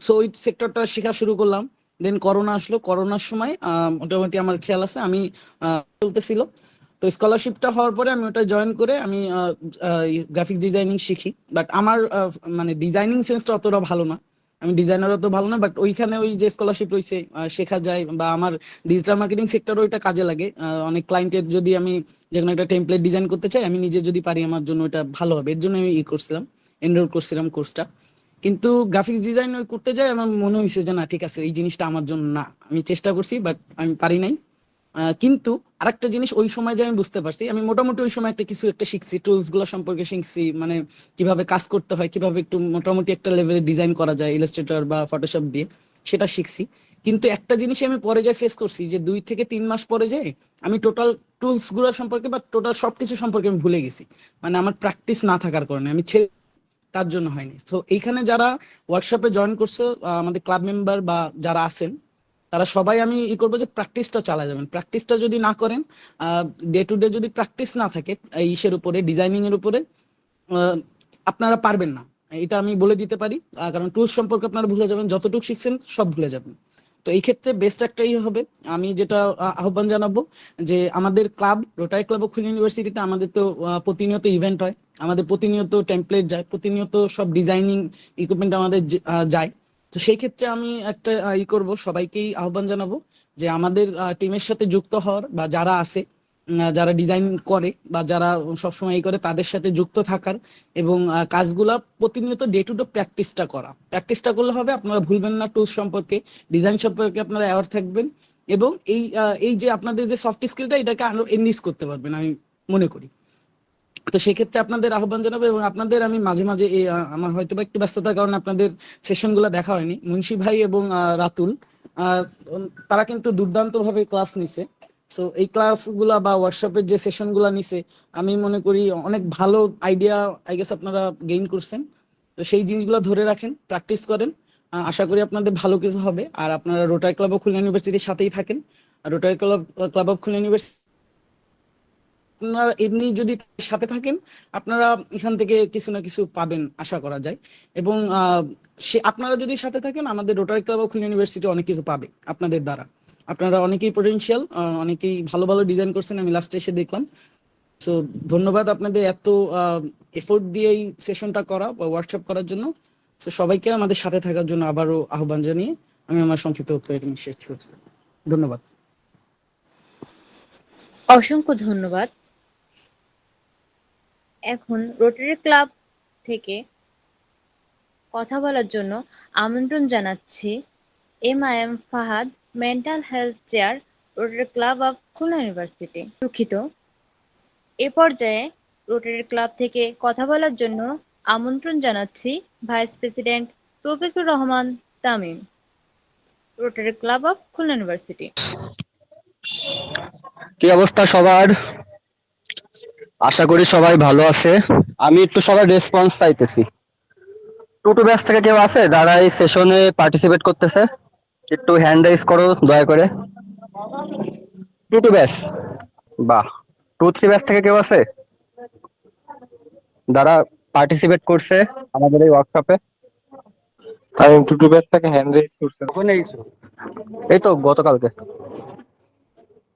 সো ওই সেক্টরটা শেখা শুরু করলাম। দেন করোনা আসলো, করোনার সময় মোটামুটি আমার খেয়াল আছে আমি চলতেছিল, তো স্কলারশিপটা হওয়ার পরে আমি ওটা জয়েন করে আমি গ্রাফিক ডিজাইনিং শিখি। বাট আমার মানে ডিজাইনিং সেন্সটা অতটা ভালো না, আমি ডিজাইনার অত ভালো না, বাট ওইখানে ওই যে স্কলারশিপ রয়েছে শেখা যায়, বা আমার ডিজিটাল মার্কেটিং সেক্টর ওইটা কাজে লাগে। অনেক ক্লায়েন্টের যদি আমি যে কোনো একটা টেমপ্লেট ডিজাইন করতে চাই, আমি নিজে যদি পারি আমার জন্য ওটা ভালো হবে, এর জন্য আমি করছিলাম, এনরোল করছিলাম কোর্সটা। কিন্তু গ্রাফিক্স ডিজাইন ওই করতে যাই আমার মনে হয়েছে যে না ঠিক আছে এই জিনিসটা আমার জন্য না, আমি চেষ্টা করছি বাট আমি পারি নাই। কিন্তু আরেকটা জিনিস ওই সময় যে আমি বুঝতে পারছি, আমি মোটামুটি ওই সময় একটা শিখছি, টুলস গুলো সম্পর্কে শিখছি, মানে কিভাবে কাজ করতে হয়, কিভাবে একটু মোটামুটি একটা লেভেলে ডিজাইন করা যায় ইলাস্ট্রেটর বা ফটোশপ দিয়ে, সেটা শিখছি। কিন্তু একটা জিনিস আমি পরে যাই ফেস করছি যে 2 থেকে 3 মাস পরে যাই আমি টোটাল টুলস গুলো সম্পর্কে বা টোটাল সবকিছু সম্পর্কে আমি ভুলে গেছি। মানে আমার প্র্যাকটিস না থাকার কারণে আমি তার জন্য হয়নি। তো এইখানে যারা ওয়ার্কশপে জয়েন করছে আমাদের ক্লাব মেম্বার বা যারা আছেন তারা সবাই আমি করবো যে প্র্যাকটিসটা চালা যাবেন। প্র্যাকটিসটা যদি না করেন, ডে টু ডে যদি প্র্যাকটিস না থাকে এই ইসের উপরে, ডিজাইনিং এর উপরে, আপনারা পারবেন না, এটা আমি বলে দিতে পারি। কারণ টুলস সম্পর্কে আপনারা ভুলে যাবেন, যতটুকু শিখছেন সব ভুলে যাবেন। তো এই ক্ষেত্রে বেস্ট একটাই হবে, আমি যেটা আহ্বান জানাবো যে আমাদের club rotary club of Khulna ইউনিভার্সিটিতে আমাদের তো প্রতিনিয়ত ইভেন্ট হয়, আমাদের প্রতিনিয়ত টেমপ্লেট যায়, প্রতিনিয়ত সব ডিজাইনিং ইকুইপমেন্ট আমাদের যায়। তো সেই ক্ষেত্রে আমি একটা করব, সবাইকেই আহ্বান জানাবো যে আমাদের টিমের সাথে যুক্ত হওয়ার, বা যারা আছে যারা ডিজাইন করে বা যারা সবসময় করে তাদের সাথে যুক্ত থাকার, এবং কাজগুলা প্রতিনিয়ত ডে টু ডে প্র্যাকটিসটা করলে হবে। আপনারা ভুলবেন না টুলস সম্পর্কে, ডিজাইন সম্পর্কে আপনারা অ্যাওয়ার থাকবেন, এবং এই যে আপনাদের যে সফট স্কিলটা এটাকে আরো এনরিচ করতে পারবেন আমি মনে করি। তো সেক্ষেত্রে আপনাদের আহ্বান জানাবো, এবং আপনাদের আমি মাঝে মাঝে আমার হয়তো বা একটু ব্যস্ততার কারণে আপনাদের সেশন গুলা দেখা হয়নি। মুন্সি ভাই এবং রাতুল তারা কিন্তু দুর্দান্ত ভাবে ক্লাস নিছে। সো এই ক্লাস গুলা বা ওয়ার্কশপের যে সেশন গুলা নিছে আমি মনে করি অনেক ভালো আইডিয়া আই গেস আপনারা গেইন করছেন। তো সেই জিনিসগুলো ধরে রাখেন, প্র্যাকটিস করেন, আশা করি আপনাদের ভালো কিছু হবে। আর আপনারা রোটারি ক্লাব অফ খুলনা ইউনিভার্সিটির সাথেই থাকেন। আর Rotary club of Khulna University আপনারা এমনি যদি সাথে থাকেন আপনারা এখান থেকে কিছু না কিছু পাবেন আশা করা যায়। এবং আপনারা যদি সাথে থাকেন আমাদের rotary club of Khulna university অনেক কিছু পাবে আপনাদের দ্বারা। আপনারা অনেকেই পটেনশিয়াল, অনেকেই ভালো ভালো ডিজাইন করছেন, আমি লাস্টে এসে দেখলাম। সো ধন্যবাদ আপনাদের এত এফোর্ট দিয়ে এই সেশনটা করা বা ওয়ার্কশপ করার জন্য। সো সবাইকে আমাদের সাথে থাকার জন্য আবারও আহ্বান জানিয়ে আমি আমার সংক্ষিপ্ত বক্তব্য শেষ করছি। ধন্যবাদ। অসংখ্য ধন্যবাদ। এখন রোটারি ক্লাব থেকে কথা বলার জন্য আমন্ত্রণ জানাচ্ছি MIM Fahad, mental health chair, rotary club of Khulna university. দুঃখিত, এ পর্যায়ে রোটারি ক্লাব থেকে কথা বলার জন্য আমন্ত্রণ জানাচ্ছি vice president Toufiqur Rahman Tamim, rotary club of Khulna university. কি অবস্থা সবার? আশা করি সবাই ভালো আছে। আমি একটু সবার রেসপন্স চাইতেছি। টুটু ব্যাচ থেকে কেউ আছে যারা এই সেশনে পার্টিসিপেট করতেছে? একটু হ্যান্ড রাইজ করো দয়া করে। টুটু ব্যাচ, বাহ। 2-3 ব্যাচ থেকে কেউ আছে যারা পার্টিসিপেট করছে আমাদের এই ওয়ার্কশপে? আমি টুটু ব্যাচ থেকে হ্যান্ড রেজ করছি। এই তো গতকালকে।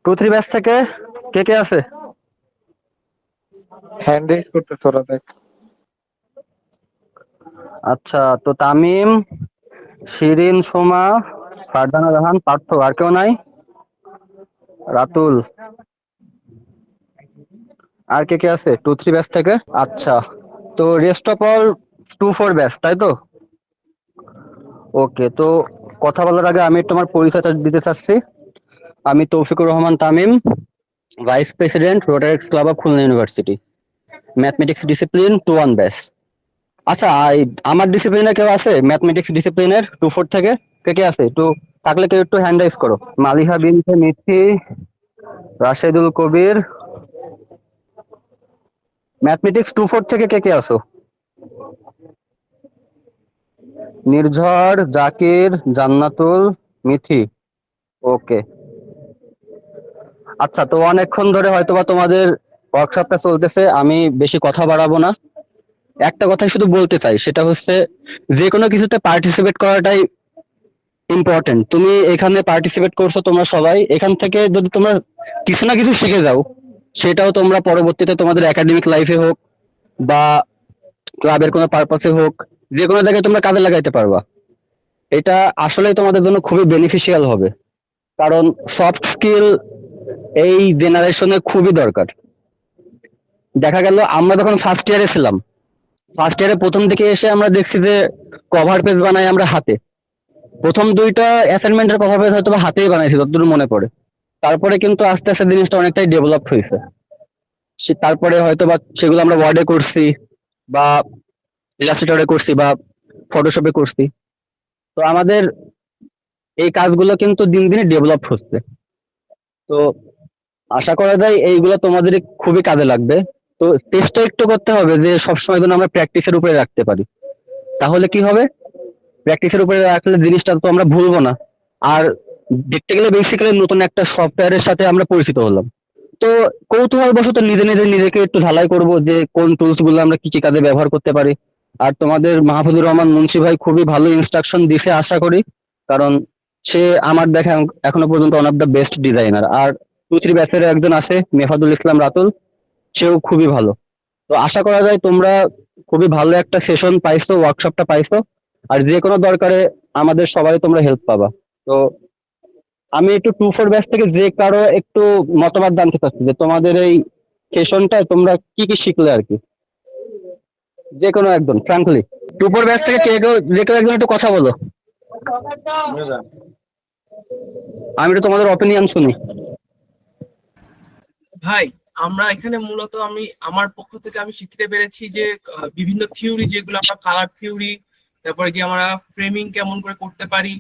2-3 ব্যাচ থেকে কে কে আছে? হ্যান্ড রেজ করতে তোরা দেখ। আচ্ছা, তো তামিম, শিরিন, সোমা, ফারজানা জাহান, পার্থ, আর কেউ নাই? রাতুল, আর কে কে আছে 2-3 ব্যাচ থেকে? আচ্ছা, তো রেস্ট অফ অল 2-4 ব্যাচ, তাই তো? ওকে, তো কথা বলার আগে আমি তোমার পরিচয়টা দিতে চাচ্ছি। আমি Toufiqur Rahman Tamim, vice president Rotary club of Khulna university, mathematics discipline 2-1 batch. আচ্ছা, আমার ডিসিপ্লিনে কেউ আছে ম্যাথমেটিক্স ডিসিপ্লিনের 2-4 থেকে? কে কে আছে একটু? থাকলে কেউ একটু হ্যান্ড রাইজ করো। মালিহা বিনতে মিথি, রাশেদুল কবির। ম্যাথমেটিক্স 2-4 থেকে কে কে আছো? নির্ঝর, জাকির, জান্নাতুল, মিথি। ওকে। আচ্ছা, তো অনেকক্ষণ ধরে হয়তোবা তোমাদের ওয়ার্কশপটা চলতেছে, আমি বেশি কথা বাড়াবো না। একটা কথাই শুধু বলতে চাই, সেটা হচ্ছে যে কোনো কিছুতে পার্টিসিপেট করাটাই ইম্পর্টেন্ট। তুমি এখানে পার্টিসিপেট করছো, তোমরা সবাই এখান থেকে যদি তোমরা কিছু না কিছু শিখে যাও, সেটাও তোমরা পরবর্তীতে তোমাদের একাডেমিক লাইফে হোক বা ক্লাবের কোনো পারপাসে হোক, যে কোনো জায়গায় তোমরা কাজে লাগাইতে পারবা। এটা আসলেই তোমাদের জন্য খুবই বেনিফিশিয়াল হবে, কারণ সফট স্কিল এই জেনারেশনে খুবই দরকার। দেখা গেল আমরা যখন ফার্স্ট ইয়ারে ছিলাম, ফার্স্ট ইয়ারে প্রথম দিকে এসে আমরা দেখছি যে কভার পেজ বানাই আমরা হাতে। প্রথম 2টা অ্যাসাইনমেন্টের কভার পেজ হয়তো হাতেই বানাইছি যতদূর মনে পড়ে। তারপরে কিন্তু আস্তে আস্তে জিনিসটা অনেকটাই ডেভেলপ হয়েছে। তারপরে হয়তো বা সেগুলো আমরা ওয়ার্ডে করছি বা ইলাস্ট্রেটরে করছি বা ফটোশপে করছি। তো আমাদের এই কাজগুলো কিন্তু দিন দিনে ডেভেলপ হচ্ছে। তো আশা করা যায় এইগুলো তোমাদের খুবই কাজে লাগবে। তো চেষ্টা একটু করতে হবে যে সবসময় যেন আমরা প্র্যাকটিসের উপরে রাখতে পারি। তাহলে কি হবে, প্র্যাকটিসের উপরে রাখলে জিনিসটা তো আমরা ভুলবো না। আর দেখতে গেলে বেসিক্যালি নতুন একটা সফটওয়্যারের সাথে আমরা পরিচিত হলাম। তো কৌতূহলবশত নিজে নিজে নিজেকে একটু ঝালাই করব যে কোন টুলস গুলো আমরা কি কি কাজে ব্যবহার করতে পারি। আর তোমাদের মাহফুজুর রহমান মুন্সি ভাই খুবই ভালো ইনস্ট্রাকশন দিছে আশা করি, কারণ সে আমার দেখা এখনো পর্যন্ত one of the best designer. আর 2-3 ব্যাচের একজন আছে মেফাদুল ইসলাম রাতুল, সেও খুবই ভালো। তো আশা করা যায় তোমরা খুবই ভালো একটা সেশন পাইছো, ওয়ার্কশপটা পাইছো। আর যে কোনো দরকারে আমাদের সবাই তোমরা হেল্প পাবা। তো আমি একটু 2-4 ব্যাচ থেকে যে কারো একটু মতামত জানতে চাচ্ছি যে তোমাদের এই সেশনটায় তোমরা কি কি শিখলে আর কি, যে কোনো একজন ফ্রাঙ্কলি 2-4 ব্যাচ থেকে যে কেউ একজন একটু কথা বলো, আমি একটু তোমাদের অপিনিয়ন শুনি। ভাই আমরা এখানে মূলত আমার পক্ষ থেকে আমি শিখতে পেরেছি যে বিভিন্ন থিওরি, যেগুলো আমরা কালার থিওরি, তারপরে কি আমরা ফ্রেমিং কেমন করে করতে পারি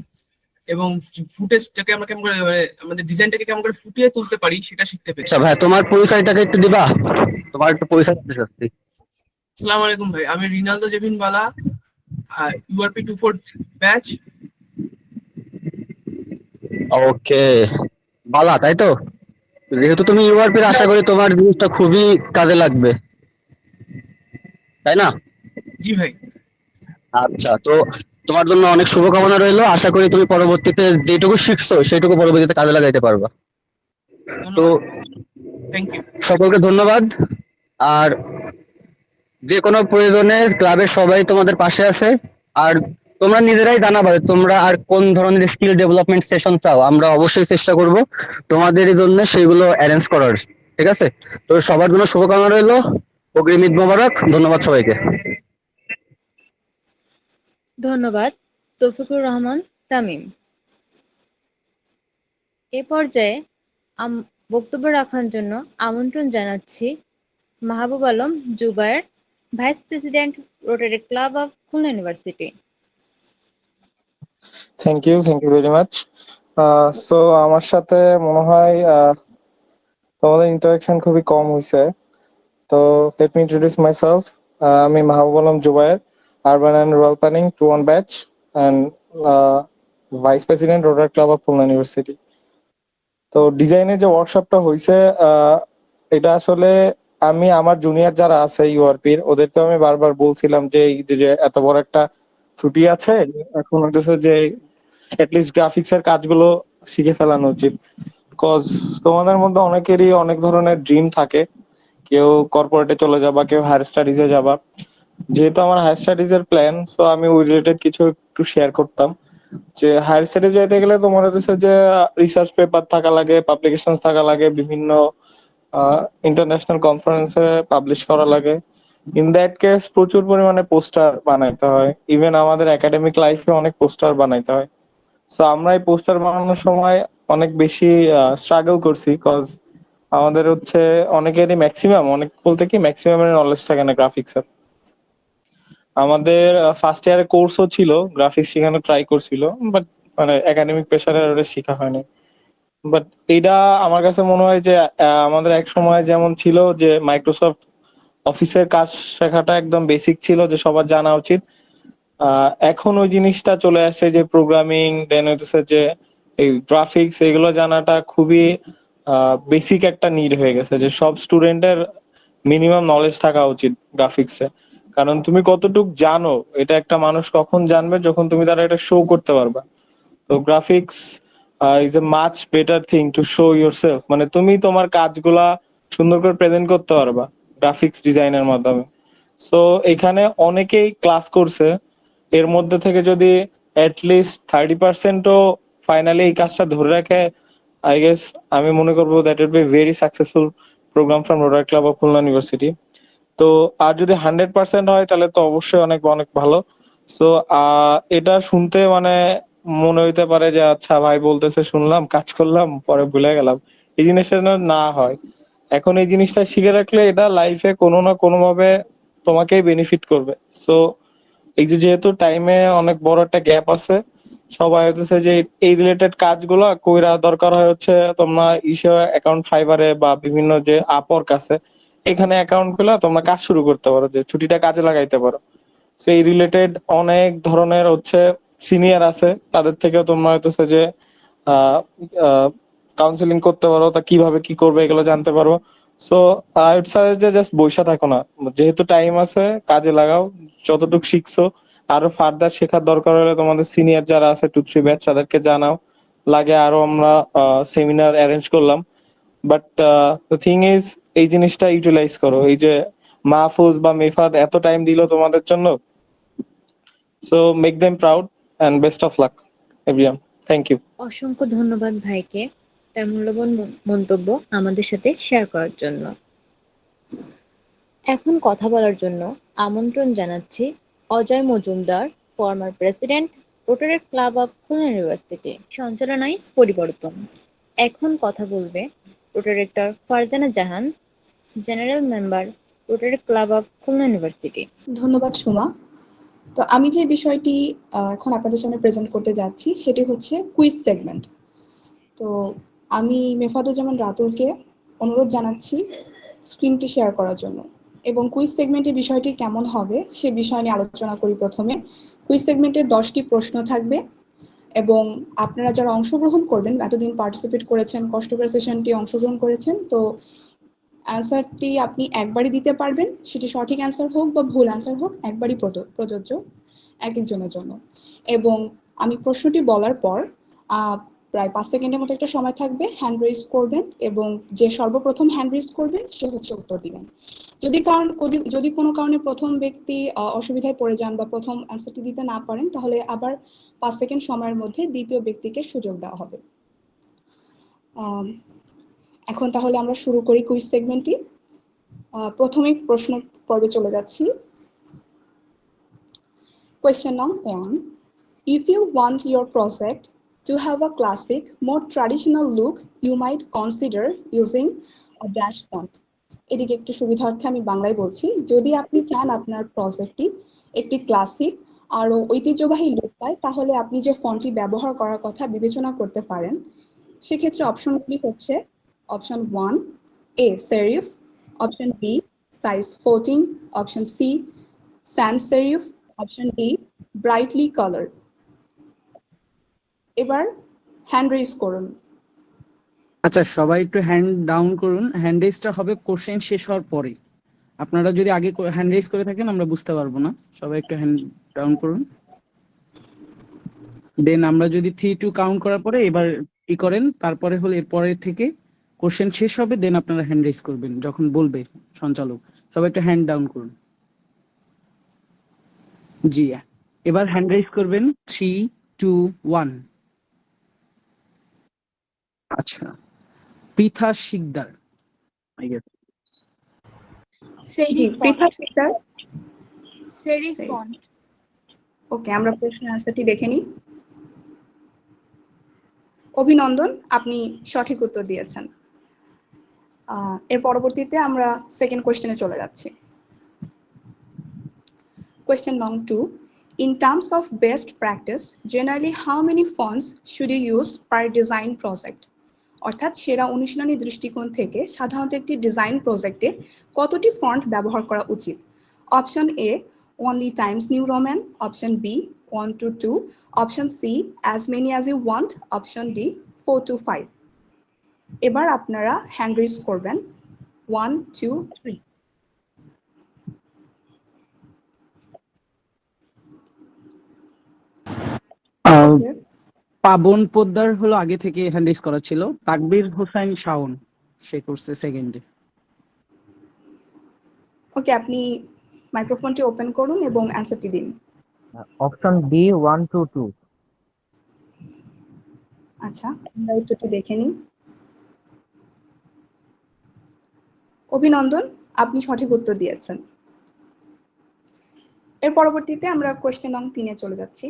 এবং ফুটেজটাকে আমরা কেমন করে আমাদের ডিজাইনটাকে কেমন করে ফুটিয়ে তুলতে পারি সেটা শিখতে পেরেছি। আচ্ছা ভাই, তোমার পরিচয়টাকে একটু দিবা? তোমার একটু পরিচয় দিতে চাচ্ছি। আসসালামু আলাইকুম ভাই, আমি রিনালদো জেবিন বালা, ইউআরপি 24 ব্যাচ। ওকে, বালা তাই তো? যেহেতু তুমি ইউআরপির, আশা করি তোমার জিনিসটা খুবই কাজে লাগবে, তাই না? জি ভাই। আচ্ছা, তো তোমার জন্য অনেক শুভকামনা রইলো। আশা করি তুমি পরবর্তীতে যেটুকু শিখছো সেটুকু পরবর্তীতে কাজে লাগাইতে পারবা। তো থ্যাংক ইউ সকলকে ধন্যবাদ। আর যে কোনো প্রয়োজনে ক্লাবের সবাই তোমাদের পাশে আছে। আর তোমরা নিজেরাই জানাবে তোমরা আর কোন ধরনের স্কিল ডেভেলপমেন্ট সেশন চাও, আমরা অবশ্যই চেষ্টা করব তোমাদের জন্য সেগুলো অ্যারেঞ্জ করার। ঠিক আছে? তো সবার জন্য শুভকামনা রইলো। অগ্রিম ঈদ মোবারক। ধন্যবাদ সবাইকে। ধন্যবাদ তৌফিকুর রহমান তামিম। এ পর্যায়ে বক্তব্য রাখার জন্য আমন্ত্রণ জানাচ্ছি Mahbub Alam Zubair, vice president, Rotary club of Khulna University. Thank you very much. So আমার সাথে মনে হয় তোমাদের ইন্টারাকশন খুবই কম হয়েছে। তো লেট মি ইন্ট্রোডিউস মাইসেলফ। আমি Mahbub Alam Zubair, urban and rural planning 2-1 batch and vice president, Rotary club of Khulna university. তো ডিজাইনের যে ওয়ার্কশপটা হয়েছে, এটা আসলে আমি আমার জুনিয়র যারা আছে ইউআরপির, ওদেরকে আমি বারবার বলছিলাম যে এই যে এত বড় একটা ছুটি আছে, এখন হচ্ছে যে অ্যাটলিস্ট গ্রাফিক্স এর কাজগুলো শিখে ফেলানো উচিত। কজ তোমাদের মধ্যে অনেকেরই অনেক ধরনের ড্রিম থাকে, কেউ কর্পোরেটে চলে যাবা, কেউ হায়ার স্টাডিজে যাবা। যেহেতু আমার হায়ার স্টাডিজ এর প্ল্যান, সো আমি ওই রিলেটেড কিছু একটু শেয়ার করতাম। যে হায়ার স্টাডিজ যেতে গেলে তোমার হচ্ছে যে রিসার্চ পেপার থাকা লাগে, পাবলিকেশন থাকা লাগে, বিভিন্ন ইন্টারন্যাশনাল কনফারেন্সে পাবলিশ করা লাগে। ইন দ্যাট কেস প্রচুর পরিমাণে পোস্টার বানাইতে হয়। ইভেন আমাদের একাডেমিক লাইফে অনেক পোস্টার বানাইতে হয়। সো আমরা এই পোস্টার বানানোর সময় অনেক বেশি স্ট্রাগল করছি, কজ আমাদের হচ্ছে অনেকেরই ম্যাক্সিমাম, অনেক বলতে কি ম্যাক্সিমামের নলেজ থাকে না গ্রাফিক্সের। আমাদের ফার্স্ট ইয়ারে কোর্সও ছিল, গ্রাফিক্স শেখানো ট্রাই করছিল, বাট মানে একাডেমিক প্রেসারে ওটা শেখা হয়নি। বাট এটা আমার কাছে মনে হয় যে আমাদের এক সময় যেমন ছিল যে মাইক্রোসফট অফিসের কাজ শেখাটা একদম বেসিক ছিল, যে সবার জানা উচিত। এখন ওই জিনিসটা চলে আসছে যে প্রোগ্রামিং, দেন হইতেছে যে এই গ্রাফিক্স, এগুলো জানাটা খুবই বেসিক একটা নিড হয়ে গেছে, যে সব স্টুডেন্টের মিনিমাম নলেজ থাকা উচিত গ্রাফিক্সে। কারণ তুমি কতটুক জানো এটা একটা মানুষ কখন জানবে, যখন তুমি তারা এটা শো করতে পারবা। তো graphics is a much better thing to show your self, মানে তুমি তোমার কাজগুলা সুন্দর করে প্রেজেন্ট করতে পারবা গ্রাফিক্স ডিজাইনের মাধ্যমে। সো এখানে অনেকেই ক্লাস করছে, এর মধ্যে থেকে যদি অ্যাটলিস্ট 30%ও ফাইনালি এই কাজটা ধরে রাখে, আই গেস আমি মনে করবো that will be very successful programme from rotary club of Khulna university. তো আর যদি 100% হয় তাহলে তো অবশ্যই অনেক অনেক ভালো। সো এটা শুনতে মানে মনে হইতে পারে যে আচ্ছা ভাই বলতেছে শুনলাম, কাজ করলাম, পরে ভুলে গেলাম, এই জিনিসটা যেন না হয়। এখন এই জিনিসটা শিখে রাখলে এটা লাইফে কোনো না কোনো ভাবে তোমাকেই বেনিফিট করবে। সো এই যে যেহেতু টাইমে অনেক বড় একটা গ্যাপ আছে, সবাই হচ্ছে যে এই রিলেটেড কাজগুলা কইরা দরকার হয় হচ্ছে তোমরা অ্যাকাউন্ট ফাইবারে বা বিভিন্ন যে আপওয়ার্ক আছে, এখানে অ্যাকাউন্ট গুলা তোমরা কাজ শুরু করতে পারো, যে ছুটিটা কাজে লাগাইতে পারো। সেই রিলেটেড অনেক ধরনের হচ্ছে সিনিয়র আছে, তাদের থেকেও তোমরা হইতেছে যে কাউন্সিলিং করতে পারো, তা কিভাবে কি করবে এগুলো জানতে পারো। সো আই উড সাজেস্ট যে জাস্ট বইসা থাকো না, যেহেতু টাইম আছে কাজে লাগাও, যতটুকু শিখছো আরো ফার্দার শেখার দরকার হলে তোমাদের সিনিয়র যারা আছে 2-3 ব্যাচ তাদেরকে জানাও, লাগে আরো আমরা সেমিনার অ্যারেঞ্জ করলাম। বাট দ্য থিং ইজ এই জিনিসটা ইউটিলাইজ করো, এই যে মাহফুজ বা মেফাদ এত টাইম দিল তোমাদের জন্য, so make them proud and best of luck everyone. Thank you. অসংখ্য ধন্যবাদ ভাইকে তার মূল্যবান মন্তব্য আমাদের সাথে শেয়ার করার জন্য। এখন কথা বলার জন্য আমন্ত্রণ জানাচ্ছি Ajay Majumdar, former president, Rotary club of Khulna university, সঞ্চালনায় পরিবর্তন। এখন কথা বলবে রোটারেক্টর ফারজানা জাহান, general member, Rotary club of Khulna University. ধন্যবাদ সুমা। তো আমি যে বিষয়টি এখন আপনাদের সামনে প্রেজেন্ট করতে যাচ্ছি সেটি হচ্ছে কুইজ সেগমেন্ট। তো আমি মেফাদুজ্জামান রাতুলকে অনুরোধ জানাচ্ছি স্ক্রিনটি শেয়ার করার জন্য, এবং কুইজ সেগমেন্টের বিষয়টি কেমন হবে সে বিষয় নিয়ে আলোচনা করি। প্রথমে কুইজ সেগমেন্টে 10টি প্রশ্ন থাকবে, এবং আপনারা যারা অংশগ্রহণ করবেন, এতদিন পার্টিসিপেট করেছেন, কষ্ট করে সেশনটি অংশগ্রহণ করেছেন, তো অ্যান্সারটি আপনি একবারই দিতে পারবেন, সেটি সঠিক অ্যান্সার হোক বা ভুল অ্যান্সার হোক, একবারই প্রযোজ্য এক একজনের জন্য। এবং আমি প্রশ্নটি বলার পর প্রায় 5 সেকেন্ডের মতো একটা সময় থাকবে, হ্যান্ড রেজ করবেন, এবং যে সর্বপ্রথম হ্যান্ড রেজ করবেন সে হচ্ছে উত্তর দিবেন। যদি কোনো কারণে প্রথম ব্যক্তি অসুবিধায় পড়ে যান বা প্রথম অ্যান্সারটি দিতে না পারেন, তাহলে আবার 5 সেকেন্ড সময়ের মধ্যে দ্বিতীয় ব্যক্তিকে সুযোগ দেওয়া হবে। এখন তাহলে আমরা শুরু করি কুইজ সেগমেন্টটি। প্রথমেই প্রশ্ন পর্বে চলে যাচ্ছি। Question number 1. If you want your project to have a classic, more traditional look, you might consider using a dash font. এদিকে একটু সুবিধার্থে আমি বাংলায় বলছি। যদি আপনি চান আপনার প্রজেক্টটি একটি ক্লাসিক আরো ঐতিহ্যবাহী লুক পায়, তাহলে আপনি যে ফন্টটি ব্যবহার করার কথা বিবেচনা করতে পারেন। সেক্ষেত্রে অপশনগুলি হচ্ছে option 1 A serif, option B size 14, option C sans serif, option D brightly colored. এবার হ্যান্ড রেজ করুন। আচ্ছা, সবাই একটু হ্যান্ড ডাউন করুন। হ্যান্ড রেজটা হবে কোশ্চেন শেষ হওয়ার পরে। আপনারা যদি আগে হ্যান্ড রেজ করে থাকেন আমরা বুঝতে পারবো না। সবাই একটু হ্যান্ড ডাউন করুন। দেন আমরা যদি 3-2 কাউন্ট করার পরে এবার কি করেন, তারপরে হলে এরপরের থেকে কোশ্চেন শেষ হবে, দেন আপনারা হ্যান্ড রেজ করবেন যখন বলবে সঞ্চালক। সবাই একটু হ্যান্ড ডাউন করুন। জি, এবার হ্যান্ড রেজ করবেন 3, 2, 1। আচ্ছা, পৃথা শিকদার। জি, Pritha Sikdar. Serif font. Okay, আমরা প্রশ্নের আনসারটি দেখে নিই। অভিনন্দন, আপনি সঠিক উত্তর দিয়েছেন। এর পরবর্তীতে আমরা সেকেন্ড কোয়েশ্চেনে চলে যাচ্ছি। Question number 2. In terms of best practice, generally how many fonts should you use per design project? অর্থাৎ সেরা অনুশীলনী দৃষ্টিকোণ থেকে সাধারণত একটি ডিজাইন প্রজেক্টে কতটি ফন্ট ব্যবহার করা উচিত? Option A only times new roman, option b 1 to 2, option c as many as you want, option d 4 to 5. এবার আপনারা হ্যান্ড রেজ করবেন 1 2 3। পাবন পোদ্দার হলো আগে থেকে হ্যান্ড রেজ করা ছিল, তাকবীর হোসেন শাওন সে করছে সেকেন্ডে। ওকে, আপনি মাইক্রোফোনটি ওপেন করুন এবং অ্যান্সারটি দিন। Option B 1 to 2। আচ্ছা, আমরা উত্তরটি দেখে নিই। অভিনন্দন, আপনি সঠিক উত্তর দিয়েছেন। এর পরবর্তীতে আমরা কোয়েশ্চেন নং 3 এ চলে যাচ্ছি।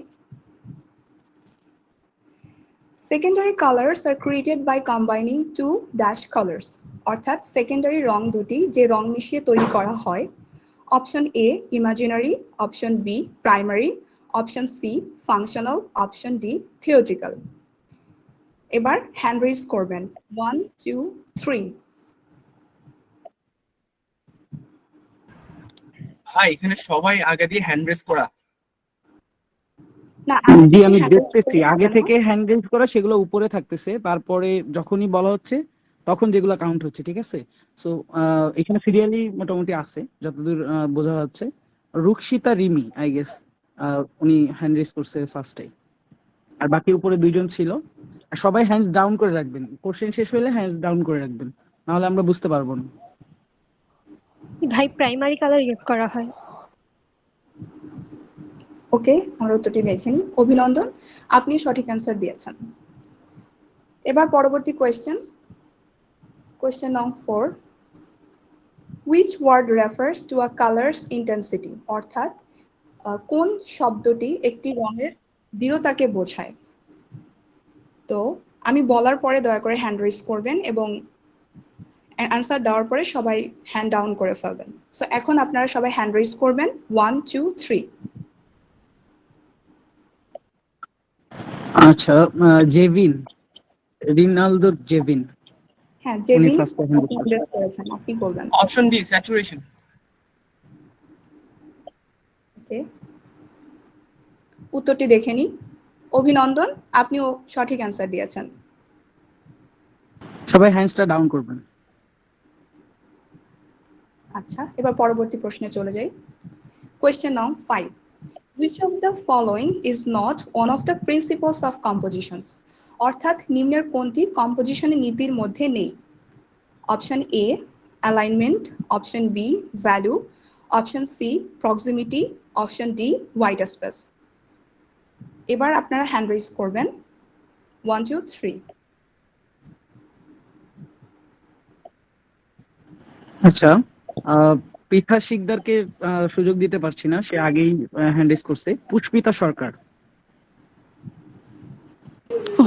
Secondary colors are created by combining two dash colors, অর্থাৎ সেকেন্ডারি রং দুটি যে রং মিশিয়ে তৈরি করা হয়। Option A imaginary, option B primary, option C functional, option D theoretical. এবার হ্যান্ড রেজ করবেন 1 2 3। ভাই এখানে সবাই আগে দিয়ে হ্যান্ড রেজ করা। না, জি আমি দেখতেছি আগে থেকে হ্যান্ড রেজ করা, সেগুলো উপরে থাকতেছে, তারপরে যখনই বলা হচ্ছে তখন যেগুলো কাউন্ট হচ্ছে, ঠিক আছে? সো এখানে সিরিয়ালি মোটামুটি আছে যতদূর বোঝা যাচ্ছে। রুকসিতা রিমি আই গেস উনি হ্যান্ড রেজ করছে ফার্স্টে, আর বাকি উপরে দুইজন ছিল। আর সবাই হ্যান্ডস ডাউন করে রাখবেন, কোশ্চেন শেষ হলে হ্যান্ডস ডাউন করে রাখবেন, নাহলে আমরা বুঝতে পারবো না। ভাই প্রাইমারি কালার ইউজ করা হয়। ওকে, আমরা উত্তরটি দেখেন। অভিনন্দন, আপনি সঠিক অ্যান্সার দিয়েছেন। এবার পরবর্তী কোয়েশ্চেন, কোয়েশ্চেন নং 4। Which word refers to a color's intensity? অর্থাৎ কোন শব্দটি একটি রঙের দৃঢ়তাকে বোঝায়? তো আমি বলার পরে দয়া করে হ্যান্ড রেজ করবেন এবং অ্যান্সার দেওয়ার পরে সবাই হ্যান্ড ডাউন করে ফেলবেন। সো এখন আপনারা সবাই হ্যান্ড রেজ করবেন 1 2 3। আচ্ছা, জেভিন, রিনালদো জেভিন। হ্যাঁ, জেভিন ফার্স্ট হ্যান্ড করেছেন, আপনি বলবেন। Option D saturation. ওকে, উত্তরটি দেখে নিই। অভিনন্দন, আপনিও সঠিক অ্যান্সার দিয়েছেন। সবাই হ্যান্ডসটা ডাউন করবেন। আচ্ছা, এবার পরবর্তী প্রশ্নে চলে যাই। কোয়েশ্চেন নং 5. Which of the following is not one of the principles of compositions? অর্থাৎ নিম্নের কোনটি কম্পোজিশনের নীতির মধ্যে নেই? Option A alignment, option B value, option C proximity, option D white space. এবার আপনারা হ্যান্ড রেজ করবেন 1 2 3। আচ্ছা, পিঠা শিকদারকে সুযোগ দিতে পারছি না, সে আগেই হ্যান্ড রেজ করছে। Pushpita Sarkar.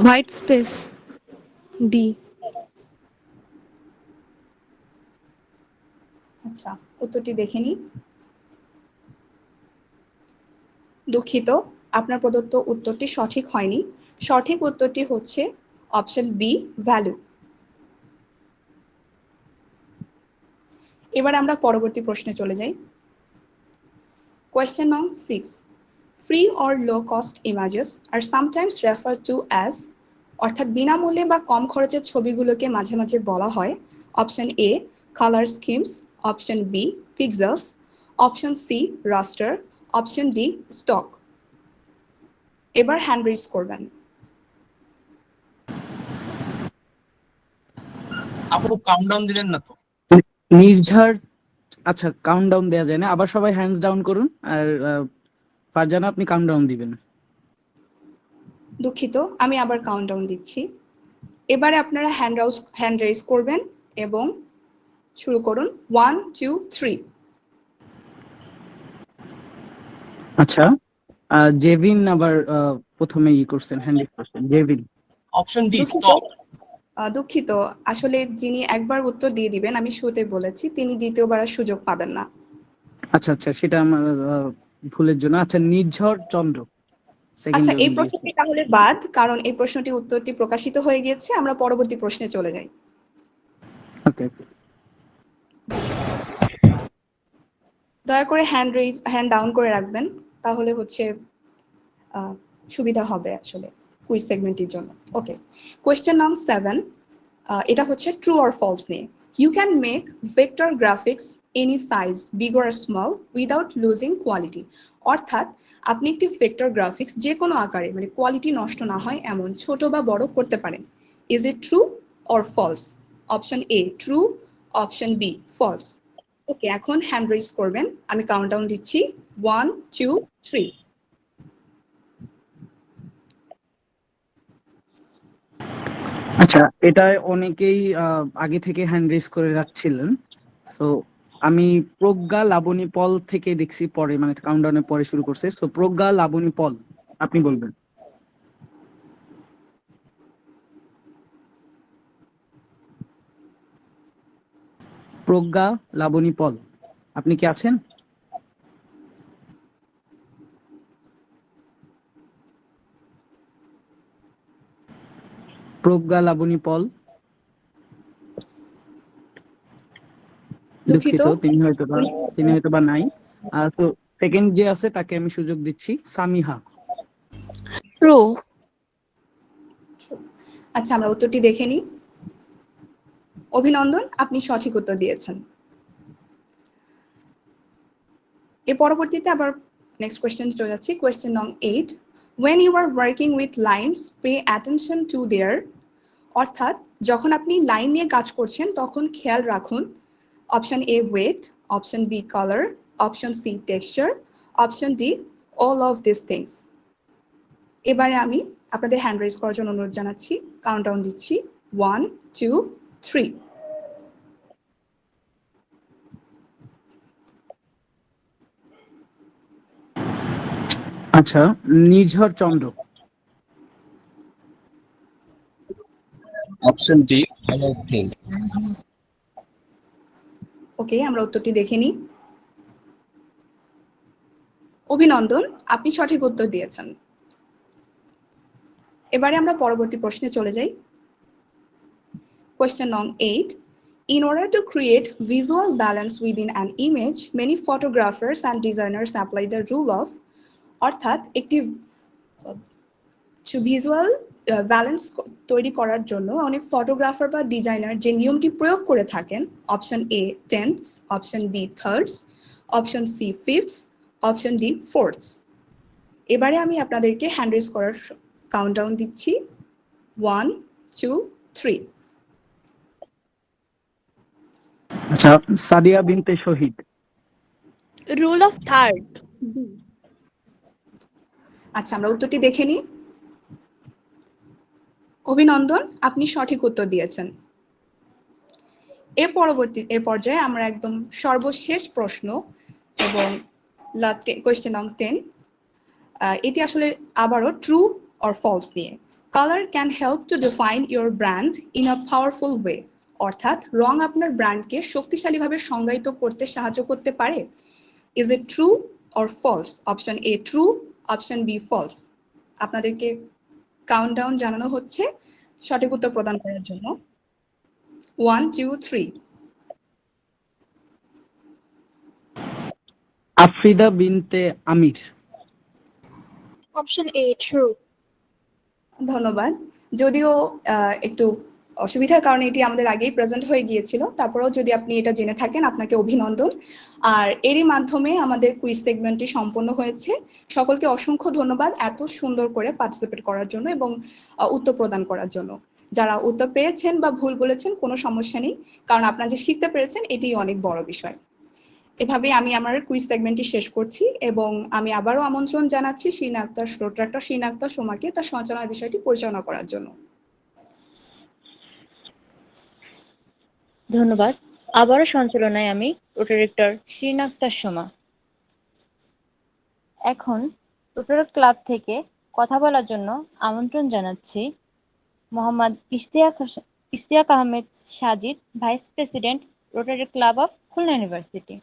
White space D. আচ্ছা, উত্তরটি দেখে নিই। দুঃখিত, আপনার প্রদত্ত উত্তরটি সঠিক হয়নি। সঠিক উত্তরটি হচ্ছে অপশন বি ভ্যালু। এবার আমরা পরবর্তী প্রশ্নে চলে যাই। কোয়েশ্চেন নং 6. Free or low cost images are sometimes referred to as, অর্থাৎ বিনামূল্যে বা কম খরচের ছবিগুলোকে মাঝে মাঝে বলা হয়। Option A colour schemes, option B pixels, option C raster, option D stock. এবার হ্যান্ড রেজ করবেন। আপু কাউন্টডাউন দিলেন না তো? নির্ঝর, আচ্ছা কাউন্টডাউন দেওয়া যায় না, আবার সবাই হ্যান্ডস ডাউন করুন। আর ফারজানা আপনি কাউন্টডাউন দিবেন। দুঃখিত, আমি আবার কাউন্টডাউন দিচ্ছি। এবারে আপনারা হ্যান্ড রেজ করবেন এবং শুরু করুন 1 2 3। আচ্ছা, জেভিন আবার প্রথমে করছেন, হ্যান্ড রেজ করছেন জেভিন। Option D stock. দুঃখিত, আসলে যিনি একবার উত্তর দিয়ে দিবেন আমি শুরুতে বলেছি তিনি দ্বিতীয়বার আর সুযোগ পাবেন না। আচ্ছা আচ্ছা, সেটা আমার ভুলের জন্য। আচ্ছা, নির্ঝর চন্দ্র সেকেন্ড আচ্ছা, এই জন দিয়েছে। প্রশ্নটি তাহলে বাদ, কারণ এই প্রশ্নটি উত্তরটি প্রকাশিত হয়ে গিয়েছে। আমরা পরবর্তী প্রশ্নে চলে যাই। ওকে, দয়া করে হ্যান্ড ডাউন করে রাখবেন, তাহলে হচ্ছে সুবিধা হবে আসলে কুইজ সেগমেন্টের জন্য। ওকে, কোয়েশ্চেন নাম্বার 7, এটা হচ্ছে ট্রু অর ফলস নিয়ে। You can make vector graphics any size big or small without losing quality. অর্থাৎ আপনি একটি ভেক্টর গ্রাফিক্স যে কোনো আকারে, মানে কোয়ালিটি নষ্ট না হয় এমন, ছোট বা বড় করতে পারেন। Is it true or false? Option A true, option B false. Okay, এখন হ্যান্ড রেজ করবেন, আমি কাউন্টডাউন দিচ্ছি 1 2 3। আচ্ছা, এটা অনেকেই আগে থেকে হ্যান্ড রেজ করে রাখছিলেন। সো আমি প্রজ্ঞা লাবণী পল থেকে দেখছি পরে, মানে কাউন্টডাউনের পরে শুরু করছে। সো প্রজ্ঞা লাবণী পল, আপনি বলবেন। প্রজ্ঞা লাবণী পল, আপনি কি আছেন? প্রজ্ঞা লাবণী পল, দুঃখিত, তিনি হয়তো বা নাই। তো সেকেন্ড যে আছে তাকে আমি সুযোগ দিচ্ছি, সামিহা। ট্রু। আচ্ছা, আমরা উত্তরটি দেখে নিই। অভিনন্দন, আপনি সঠিক উত্তর দিয়েছেন। এর পরবর্তীতে আবার নেক্সট কোয়েশ্চেন চলে যাচ্ছি। কোয়েশ্চেন নং 8, when you are working with lines pay attention to their। অর্থাৎ যখন আপনি লাইন নিয়ে কাজ করছেন তখন খেয়াল রাখুন। Option A weight, option B colour, option C texture, option D all of this things. এবারে আমি আপনাদের হ্যান্ড রেজ করার জন্য অনুরোধ জানাচ্ছি, কাউন্টডাউন দিচ্ছি 1 2 3। আচ্ছা, Nirjhar Chandra. Option D all of things. Okay, আমরা উত্তরটি দেখে নিই। অভিনন্দন, আপনি সঠিক উত্তর দিয়েছেন। এবারে আমরা পরবর্তী প্রশ্নে চলে যাই। Question nong 8, in order to create visual balance within an image, many photographers and designers apply the rule of। অর্থাৎ একটি ভিজুয়াল ব্যালেন্স তৈরি করার জন্য অনেক ফটোগ্রাফার বা ডিজাইনার যে নিয়মটি প্রয়োগ করে থাকেন। Option A tenths, option B thirds, option C fifths, option D fourths. এবারে আমি আপনাদেরকে হ্যান্ড রেজ করার কাউন্টডাউন দিচ্ছি 1 2 3। আচ্ছা, সাদিয়া বিনতে শহীদ। Rule of third. আচ্ছা, আমরা উত্তরটি দেখে নিই। অভিনন্দন, আপনি সঠিক উত্তর দিয়েছেন। এর পর্যায়ে আমরা একদম সর্বশেষ প্রশ্ন এবং কোয়েশ্চেন নং 10, এটি আসলে আবারও ট্রু অর ফলস নিয়ে। Colour can help to define your brand in a powerful way. অর্থাৎ রং আপনার ব্র্যান্ডকে শক্তিশালীভাবে সংজ্ঞায়িত করতে সাহায্য করতে পারে। Is it true or false? Option A true, option B false. আপনাদেরকে কাউন্টডাউন জানানো হচ্ছে সঠিক উত্তর প্রদান করার জন্য 1 2 3। আফ্রিদা বিনতে আমির। Option A true. ধন্যবাদ। যদিও একটু অসুবিধার কারণে এটি আমাদের আগেই প্রেজেন্ট হয়ে গিয়েছিল, তারপরেও যদি আপনি এটা জেনে থাকেন আপনাকে অভিনন্দন। আর এরই মাধ্যমে আমাদের কুইজ সেগমেন্টটি সম্পন্ন হয়েছে। সকলকে অসংখ্য ধন্যবাদ এত সুন্দর করে পার্টিসিপেট করার জন্য এবং উত্তর প্রদান করার জন্য। যারা উত্তর পেয়েছেন বা ভুল বলেছেন কোনো সমস্যা নেই, কারণ আপনারা যে শিখতে পেরেছেন এটিই অনেক বড় বিষয়। এভাবে আমি আমার কুইজ সেগমেন্টটি শেষ করছি এবং আমি আবারও আমন্ত্রণ জানাচ্ছি শিন আক্তার, রোট্রাক্টর শিন আক্তার সোমাকে তার সঞ্চালনার বিষয়টি পরিচালনা করার জন্য। ধন্যবাদ। আবারও সঞ্চালনায় আমি রোটারেক্টর শিরিন আক্তার সোমা। এখন রোটারি ক্লাব থেকে কথা বলার জন্য আমন্ত্রণ জানাচ্ছি Mohammad Ishtiaq Ahmed Sajid, vice president, Rotary club of Khulna University.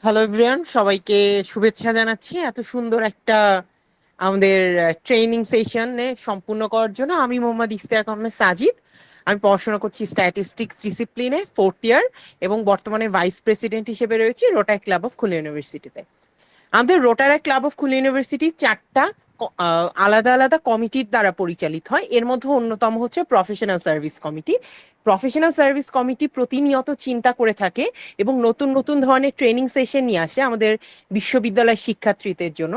Hello everyone, সবাইকে শুভেচ্ছা জানাচ্ছি এত সুন্দর একটা আমাদের ট্রেনিং সেশনে সম্পূর্ণ করার জন্য। আমি মোহাম্মদ ইশতিয়াক আহমেদ সাজিদ। আমি পড়াশোনা করছি স্ট্যাটিস্টিক্স ডিসিপ্লিনে 4th ইয়ার এবং বর্তমানে ভাইস প্রেসিডেন্ট হিসেবে রয়েছি রোটারি ক্লাব অফ খুলনা ইউনিভার্সিটিতে। আমাদের rotary club of Khulna university 4টা আলাদা আলাদা কমিটির দ্বারা পরিচালিত হয়। এর মধ্যে অন্যতম হচ্ছে professional service committee. Professional service committee প্রতিনিয়ত চিন্তা করে থাকে এবং নতুন নতুন ধরনের ট্রেনিং সেশন নিয়ে আসে আমাদের বিশ্ববিদ্যালয়ের শিক্ষার্থীদের জন্য,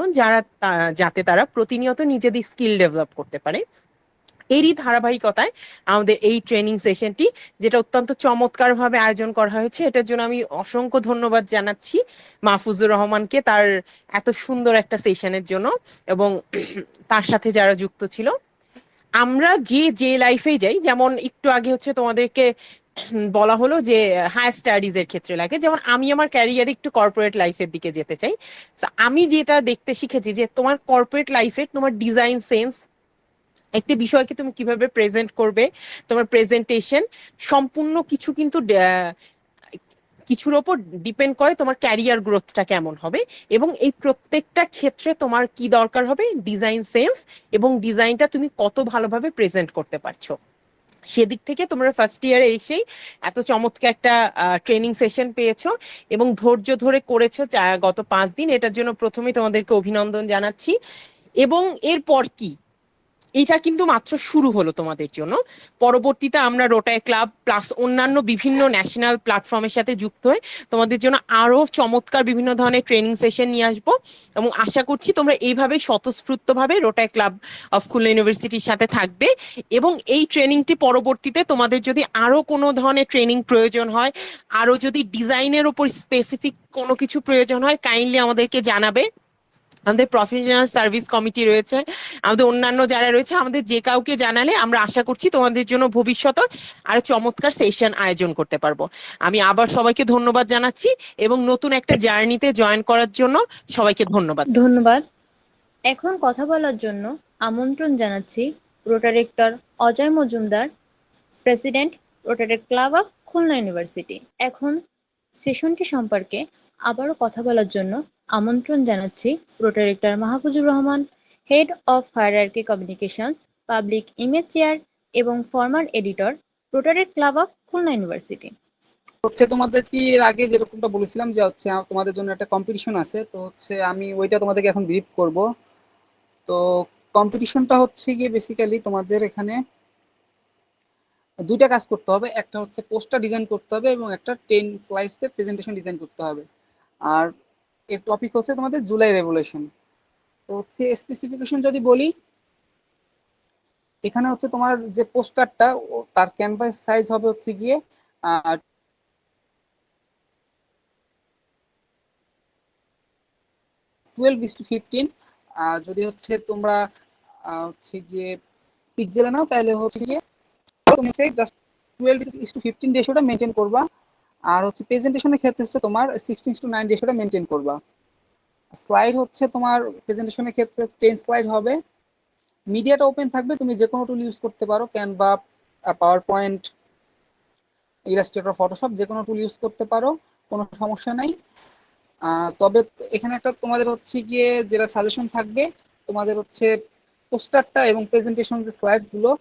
যাতে তারা প্রতিনিয়ত নিজেদের স্কিল ডেভেলপ করতে পারে। এরই ধারাবাহিকতায় আমাদের এই ট্রেনিং সেশনটি, যেটা অত্যন্ত চমৎকারভাবে আয়োজন করা হয়েছে, এটার জন্য আমি অসংখ্য ধন্যবাদ জানাচ্ছি মাহফুজুর রহমানকে তার এত সুন্দর একটা সেশনের জন্য এবং তার সাথে যারা যুক্ত ছিল। আমরা যে লাইফেই যাই, যেমন একটু আগে হচ্ছে তোমাদেরকে বলা হলো যে হায়ার স্টাডিজ এর ক্ষেত্রে লাগে, যেমন আমি আমার ক্যারিয়ারে একটু কর্পোরেট লাইফের দিকে যেতে চাই। আমি যেটা দেখতে শিখেছি যে তোমার কর্পোরেট লাইফে তোমার ডিজাইন সেন্স, একটি বিষয়কে তুমি কিভাবে প্রেজেন্ট করবে, তোমার প্রেজেন্টেশন, সম্পূর্ণ কিছু কিন্তু কিছুর ওপর ডিপেন্ড করে তোমার ক্যারিয়ার গ্রোথটা কেমন হবে। এবং এই প্রত্যেকটা ক্ষেত্রে তোমার কি দরকার হবে, ডিজাইন সেন্স, এবং ডিজাইনটা তুমি কত ভালোভাবে প্রেজেন্ট করতে পারছো। সেদিক থেকে তোমরা ফার্স্ট ইয়ারে এসেই এত চমৎকার একটা ট্রেনিং সেশন পেয়েছো এবং ধৈর্য ধরে করেছো গত 5 দিন। এটার জন্য প্রথমেই তোমাদেরকে অভিনন্দন জানাচ্ছি। এবং এরপর কি, এটা কিন্তু মাত্র শুরু হলো তোমাদের জন্য। পরবর্তীতে আমরা রোটারি ক্লাব প্লাস অন্যান্য বিভিন্ন ন্যাশনাল প্ল্যাটফর্মের সাথে যুক্ত হয়ে তোমাদের জন্য আরো চমৎকার বিভিন্ন ধরনের ট্রেনিং সেশন নিয়ে আসবো এবং আশা করছি তোমরা এইভাবে স্বতঃস্ফূর্তভাবে রোটারি ক্লাব অফ খুলনা ইউনিভার্সিটির সাথে থাকবে। এবং এই ট্রেনিংটি পরবর্তীতে তোমাদের যদি আরো কোনো ধরনের ট্রেনিং প্রয়োজন হয়, আরো যদি ডিজাইনের উপর স্পেসিফিক কোনো কিছু প্রয়োজন হয়, কাইন্ডলি আমাদেরকে জানাবে। আমাদের প্রফেশনাল সার্ভিস কমিটি রয়েছে, আমাদের অন্যান্য যারা রয়েছে, আমাদের যে কাউকে জানালে আমরা আশা করছি তোমাদের জন্য ভবিষ্যতে আরো চমৎকার সেশন আয়োজন করতে পারবো। আমি আবার সবাইকে ধন্যবাদ জানাচ্ছি এবং নতুন একটা জার্নিতে জয়েন করার জন্য সবাইকে ধন্যবাদ। ধন্যবাদ। এখন কথা বলার জন্য আমন্ত্রণ জানাচ্ছি rotaractor Ajay Majumdar, president Rotary club of Khulna University. এখন সেশনটি সম্পর্কে আবারও কথা বলার জন্য আমন্ত্রণ জানাচ্ছি rotaractor Mahfuzur Rahman, head of hierarchy communications, public image chair এবং former editor, Rotary club of Khulna University. হচ্ছে তোমাদের কি এর আগে যেরকমটা বলেছিলাম যে হচ্ছে তোমাদের জন্য একটা কম্পিটিশন আছে, তো হচ্ছে আমি ওইটা তোমাদেরকে এখন ব্রিফ করব। তো কম্পিটিশনটা হচ্ছে গিয়ে বেসিক্যালি তোমাদের এখানে দুইটা কাজ করতে হবে, একটা হচ্ছে পোস্টার ডিজাইন করতে হবে এবং একটা 10 স্লাইডসের প্রেজেন্টেশন ডিজাইন করতে হবে। আর এর টপিক হচ্ছে তোমাদের জুলাই রেভলিউশন। তো হচ্ছে স্পেসিফিকেশন যদি বলি, এখানে হচ্ছে তোমার যে পোস্টারটা তার ক্যানভাস সাইজ হবে হচ্ছে গিয়ে 12:15। যদি হচ্ছে তোমরা হচ্ছে গিয়ে পিক্সেলে নাও তাহলে হচ্ছে গিয়ে তুমি জাস্ট 12:15 রেশিওটা মেনটেন করবা। আর হচ্ছে প্রেজেন্টেশনের ক্ষেত্রে হচ্ছে তোমার 16:9 রেশিওটা মেনটেন করবা। স্লাইড হচ্ছে তোমার প্রেজেন্টেশনের ক্ষেত্রে 10 স্লাইড হবে। মিডিয়াটা ওপেন থাকবে, তুমি যে কোনো টুল ইউজ করতে পারো, Canva, power point, Illustrator, Photoshop, যে কোনো টুল ইউজ করতে পারো, কোনো সমস্যা নাই। তবে এখানে একটা তোমাদের হচ্ছে গিয়ে যেটা সাজেশন থাকবে, তোমাদের হচ্ছে পোস্টারটা এবং প্রেজেন্টেশন যে স্লাইডগুলো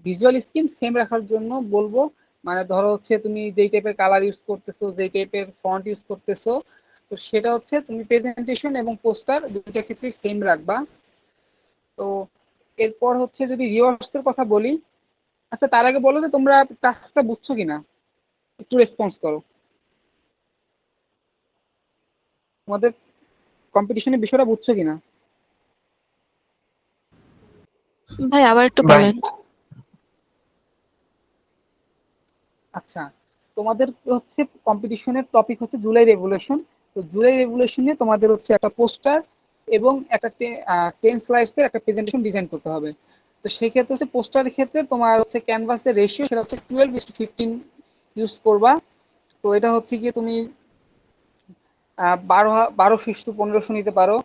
ভিজুয়াল স্কিল সেম রাখার জন্য বলবো। মানে ধরো হচ্ছে তুমি যেই টাইপের কালার ইউজ করতেছো, যেই টাইপের ফন্ট ইউজ করতেছো, তো সেটা হচ্ছে তুমি প্রেজেন্টেশন এবং পোস্টার দুইটা ক্ষেত্রে সেম রাখবা। তো এরপর হচ্ছে যদি রিওয়ার্ডসের কথা বলি, আচ্ছা তার আগে বলো যে তোমরা টাস্কটা বুঝছো কিনা, একটু রেসপন্স করো। তোমাদের কম্পিটিশনের বিষয়টা বুঝছো কিনা? ভাই আবার একটু বলেন। আচ্ছা, তোমাদের হচ্ছে কম্পিটিশনের টপিক হচ্ছে জুলাই রেভলিউশন। তো জুলাই রেভলিউশনে তোমাদের হচ্ছে একটা পোস্টার এবং একটা 10 স্লাইডসের একটা প্রেজেন্টেশন ডিজাইন করতে হবে। তো সেই ক্ষেত্রে হচ্ছে পোস্টারের ক্ষেত্রে তোমার হচ্ছে ক্যানভাসের রেশিও সেটা হচ্ছে 12:15 ইউজ করবা। তো এটা হচ্ছে গিয়ে তুমি 1200:1500 নিতে পারো,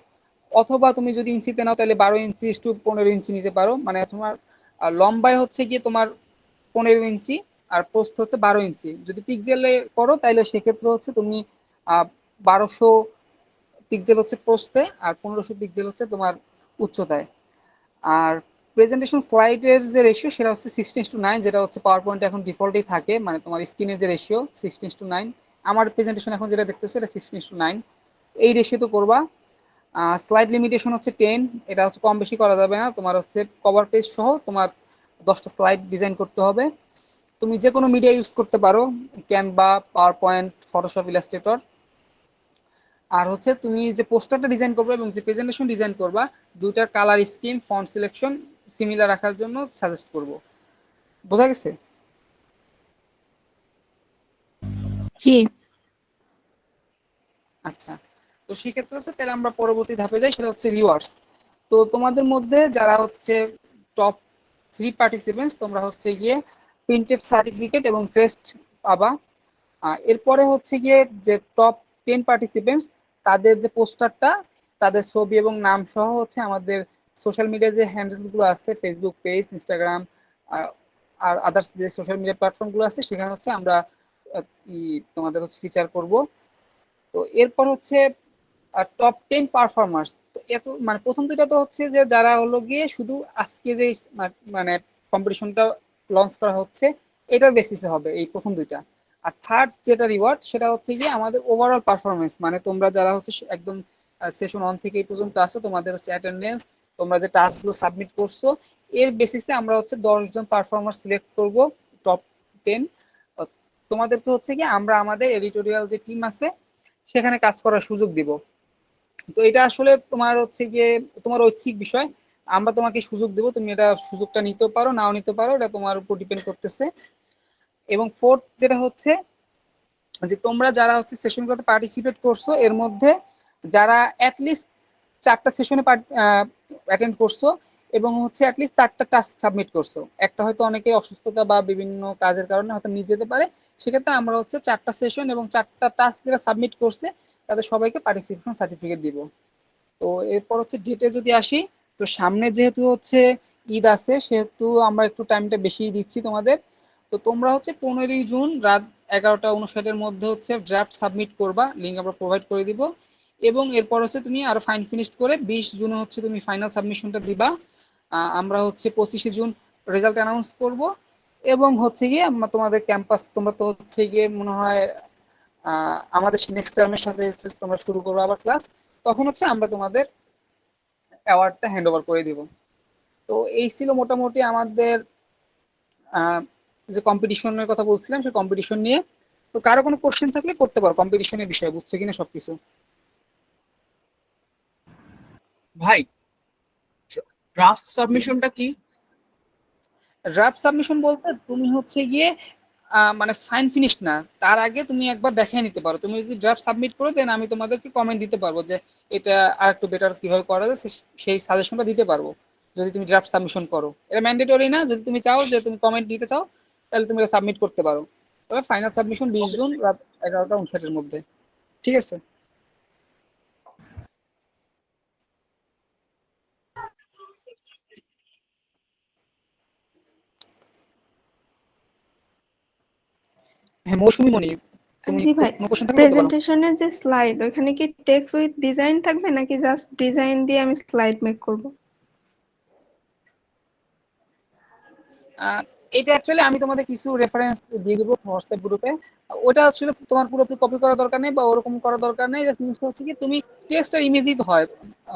অথবা তুমি যদি ইঞ্চিতে নাও তাহলে 12 ইঞ্চি টু 15 ইঞ্চি নিতে পারো, মানে তোমার লম্বায় হচ্ছে গিয়ে তোমার 15 ইঞ্চি আর প্রস্থ হচ্ছে 12 ইঞ্চি। যদি পিক্সেলে করো তাহলে সেক্ষেত্রে হচ্ছে তুমি 1200 পিক্সেল হচ্ছে প্রস্থে আর 1500 পিক্সেল হচ্ছে তোমার উচ্চতায়। আর প্রেজেন্টেশন স্লাইডের যে রেশিও সেটা হচ্ছে 16:9, যেটা হচ্ছে পাওয়ার পয়েন্টে এখন ডিফল্টেই থাকে, মানে তোমার স্ক্রিনের যে রেশিও 16:9। আমার প্রেজেন্টেশন এখন যেটা দেখতেছো এটা 16:9, এই রেশিওতে করবা। স্লাইড লিমিটেশন হচ্ছে 10, এটা হচ্ছে কম বেশি করা যাবে না। তোমার হচ্ছে কভার পেজ সহ তোমার 10টা স্লাইড ডিজাইন করতে হবে। তুমি যে কোনো মিডিয়া ইউজ করতে পারো, Canva, PowerPoint, Photoshop, Illustrator. আর হচ্ছে তুমি যে পোস্টারটা ডিজাইন করবে এবং যে প্রেজেন্টেশন ডিজাইন করবা, দুইটার colour scheme, font selection similar রাখার জন্য সাজেস্ট করব। বোঝা গেছে? জি। আচ্ছা, তো সেক্ষেত্রে হচ্ছে তাহলে আমরা পরবর্তী ধাপে যাই, সেটা হচ্ছে রিওয়ার্ডস। তো তোমাদের মধ্যে যারা হচ্ছে টপ 3 পার্টিসিপেন্টস, তোমরা হচ্ছে গিয়ে প্রিন্টেড সার্টিফিকেট এবং ক্রেস্ট পাবা। এরপরে হচ্ছে গিয়ে যে টপ 10 পার্টিসিপেন্টস, তাদের যে পোস্টারটা, তাদের ছবি এবং নাম সহ হচ্ছে আমাদের সোশ্যাল মিডিয়া যে হ্যান্ডেলস গুলো আছে, ফেসবুক পেজ, ইনস্টাগ্রাম আর আদার্স যে সোশ্যাল মিডিয়া প্ল্যাটফর্ম গুলো আছে, সেখানে হচ্ছে আমরা তোমাদের হচ্ছে ফিচার করব। তো এরপর হচ্ছে টপ 10 পারফরমার্স। তো এত মানে প্রথম দুইটা তো হচ্ছে যে যারা হলো গিয়ে শুধু আজকে যে মানে কম্পিটিশনটা লঞ্চ করা হচ্ছে এটার বেসিসে হবে এই প্রথম দুইটা। আর থার্ড যেটা রিওয়ার্ড সেটা হচ্ছে গিয়ে আমাদের ওভারঅল পারফরমেন্স, মানে তোমরা যারা হচ্ছে একদম সেশন 1 থেকে এই পর্যন্ত আসো, তোমাদের হচ্ছে অ্যাটেন্ডেন্স, তোমরা যে টাস্কগুলো সাবমিট করছো, এর বেসিসে আমরা হচ্ছে 10 জন পারফরমার সিলেক্ট করব টপ 10। তোমাদেরকে হচ্ছে কি আমরা আমাদের এডিটোরিয়াল যে টিম আছে সেখানে কাজ করার সুযোগ দিব। তো এটা আসলে তোমার হচ্ছে গিয়ে তোমার ঐচ্ছিক বিষয়, আমরা তোমাকে সুযোগ দেবো, তুমি এটা সুযোগটা নিতেও পারো নাও নিতে পারো, এটা তোমার উপর ডিপেন্ড করতেছে। এবং ফোর্থ যেটা হচ্ছে যে তোমরা যারা হচ্ছে সেশনগুলোতে পার্টিসিপেট করছো এর মধ্যে যারা অ্যাটলিস্ট 4টা সেশনে অ্যাটেন্ড করছো এবং হচ্ছে অ্যাটলিস্ট 4টা টাস্ক সাবমিট করছো, একটা হয়তো অনেকে অসুস্থতা বা বিভিন্ন কাজের কারণে হয়তো মিস যেতে পারে, সেক্ষেত্রে আমরা হচ্ছে 4টা সেশন এবং 4টা টাস্ক যারা সাবমিট করছে তাদের সবাইকে পার্টিসিপেশন সার্টিফিকেট দিব। তো এরপর হচ্ছে ডেটে যদি আসি, তো সামনে যেহেতু হচ্ছে ঈদ আছে সেহেতু আমরা একটু টাইমটা বেশি দিচ্ছি তোমাদের। তো তোমরা হচ্ছে 15ই জুন রাত 11টা 59-এর মধ্যে হচ্ছে ড্রাফট সাবমিট করবা, লিঙ্ক আমরা প্রোভাইড করে দিব। এবং এরপর হচ্ছে তুমি আরো ফাইন ফিনিশ করে 20 জুনে হচ্ছে তুমি ফাইনাল সাবমিশনটা দিবা। আমরা হচ্ছে 25শে জুন রেজাল্ট অ্যানাউন্স করব। এবং হচ্ছে গিয়ে আমরা তোমাদের ক্যাম্পাস, তোমরা তো হচ্ছে গিয়ে মনে হয় আমাদের নেক্সট টার্মের সাথে তোমরা শুরু করবো আবার ক্লাস, তখন হচ্ছে আমরা তোমাদের অ্যাওয়ার্ডটা হ্যান্ড ওভার করে দিব। তো এই ছিল মোটামুটি আমাদের যে কম্পিটিশনের কথা বলছিলাম সেই কম্পিটিশন নিয়ে। তো কারো কোনো কোশ্চেন থাকলে করতে পারো কম্পিটিশনের বিষয়ে, বুঝছো কিনা সবকিছু? ভাই, ড্রাফট সাবমিশনটা কি? ড্রাফট সাবমিশন বলতে তুমি হচ্ছে গিয়ে মানে ফাইন ফিনিশ না, তার আগে তুমি একবার দেখে নিতে পারো। তুমি যদি ড্রাফট সাবমিট করো দেন আমি তোমাদেরকে কমেন্ট দিতে পারবো যে এটা আর একটু বেটার কিভাবে করা যায়, সেই সাজেশনটা দিতে পারবো যদি তুমি ড্রাফট সাবমিশন করো। এটা ম্যান্ডেটরি না, যদি তুমি চাও যে তুমি কমেন্ট দিতে চাও তাহলে তুমি এটা সাবমিট করতে পারো। তবে ফাইনাল সাবমিশন 20 জুন রাত 11টা 59-এর মধ্যে। ঠিক আছে? হ্যাঁ মৌসুমী মনি, তুমি জি ভাই, কোনো কোশ্চেন থাকলে করতে পারো। প্রেজেন্টেশনের যে স্লাইড ওখানে কি টেক্সট উইথ ডিজাইন থাকবে নাকি জাস্ট ডিজাইন দিয়ে আমি স্লাইড মেক করব? এটা অ্যাকচুয়ালি আমি তোমাদের কিছু রেফারেন্স দিয়ে দিব হোয়াটসঅ্যাপ গ্রুপে। ওটা আসলে তোমার পুরোপুরি কপি করার দরকার নেই বা ওরকম করার দরকার নেই, জাস্ট জিনিসটা হচ্ছে কি তুমি টেক্সট আর ইমেজই তো হয়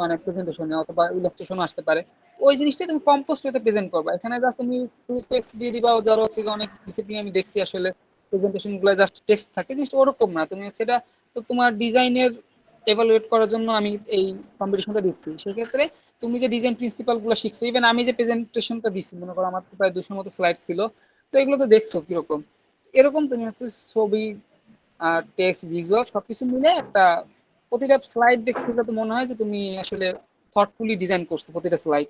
মানে প্রেজেন্টেশনে অথবা ইলাস্ট্রেশনও আসতে পারে, ওই জিনিসটাই তুমি কম্পোস্ট ওয়েতে প্রেজেন্ট করবা। এখানে জাস্ট তুমি শুধু টেক্সট দিয়ে দিবা, ধরো হচ্ছে অনেক ডিসিপ্লিন আমি দেখছি আসলে প্রেজেন্টেশন গুলো জাস্ট টেক্সট থাকে, জিনিসটা ওরকম না। তুমি হচ্ছে এটা তো তোমার ডিজাইনের এভালুয়েট করার জন্য আমি এই কম্পিটিশনটা দিচ্ছি। সেক্ষেত্রে তুমি যে ডিজাইন প্রিন্সিপাল গুলো শিখছো, ইভেন আমি যে প্রেজেন্টেশনটা দিচ্ছি মনে করো আমার প্রায় 200 মতো স্লাইড ছিল, তো এগুলো তো দেখছো কিরকম, এরকম তুমি হচ্ছে ছবি, টেক্সট, ভিজুয়াল সবকিছু মিলে একটা প্রতিটা স্লাইড দেখতে তো মনে হয় যে তুমি আসলে থটফুলি ডিজাইন করছো প্রতিটা স্লাইড।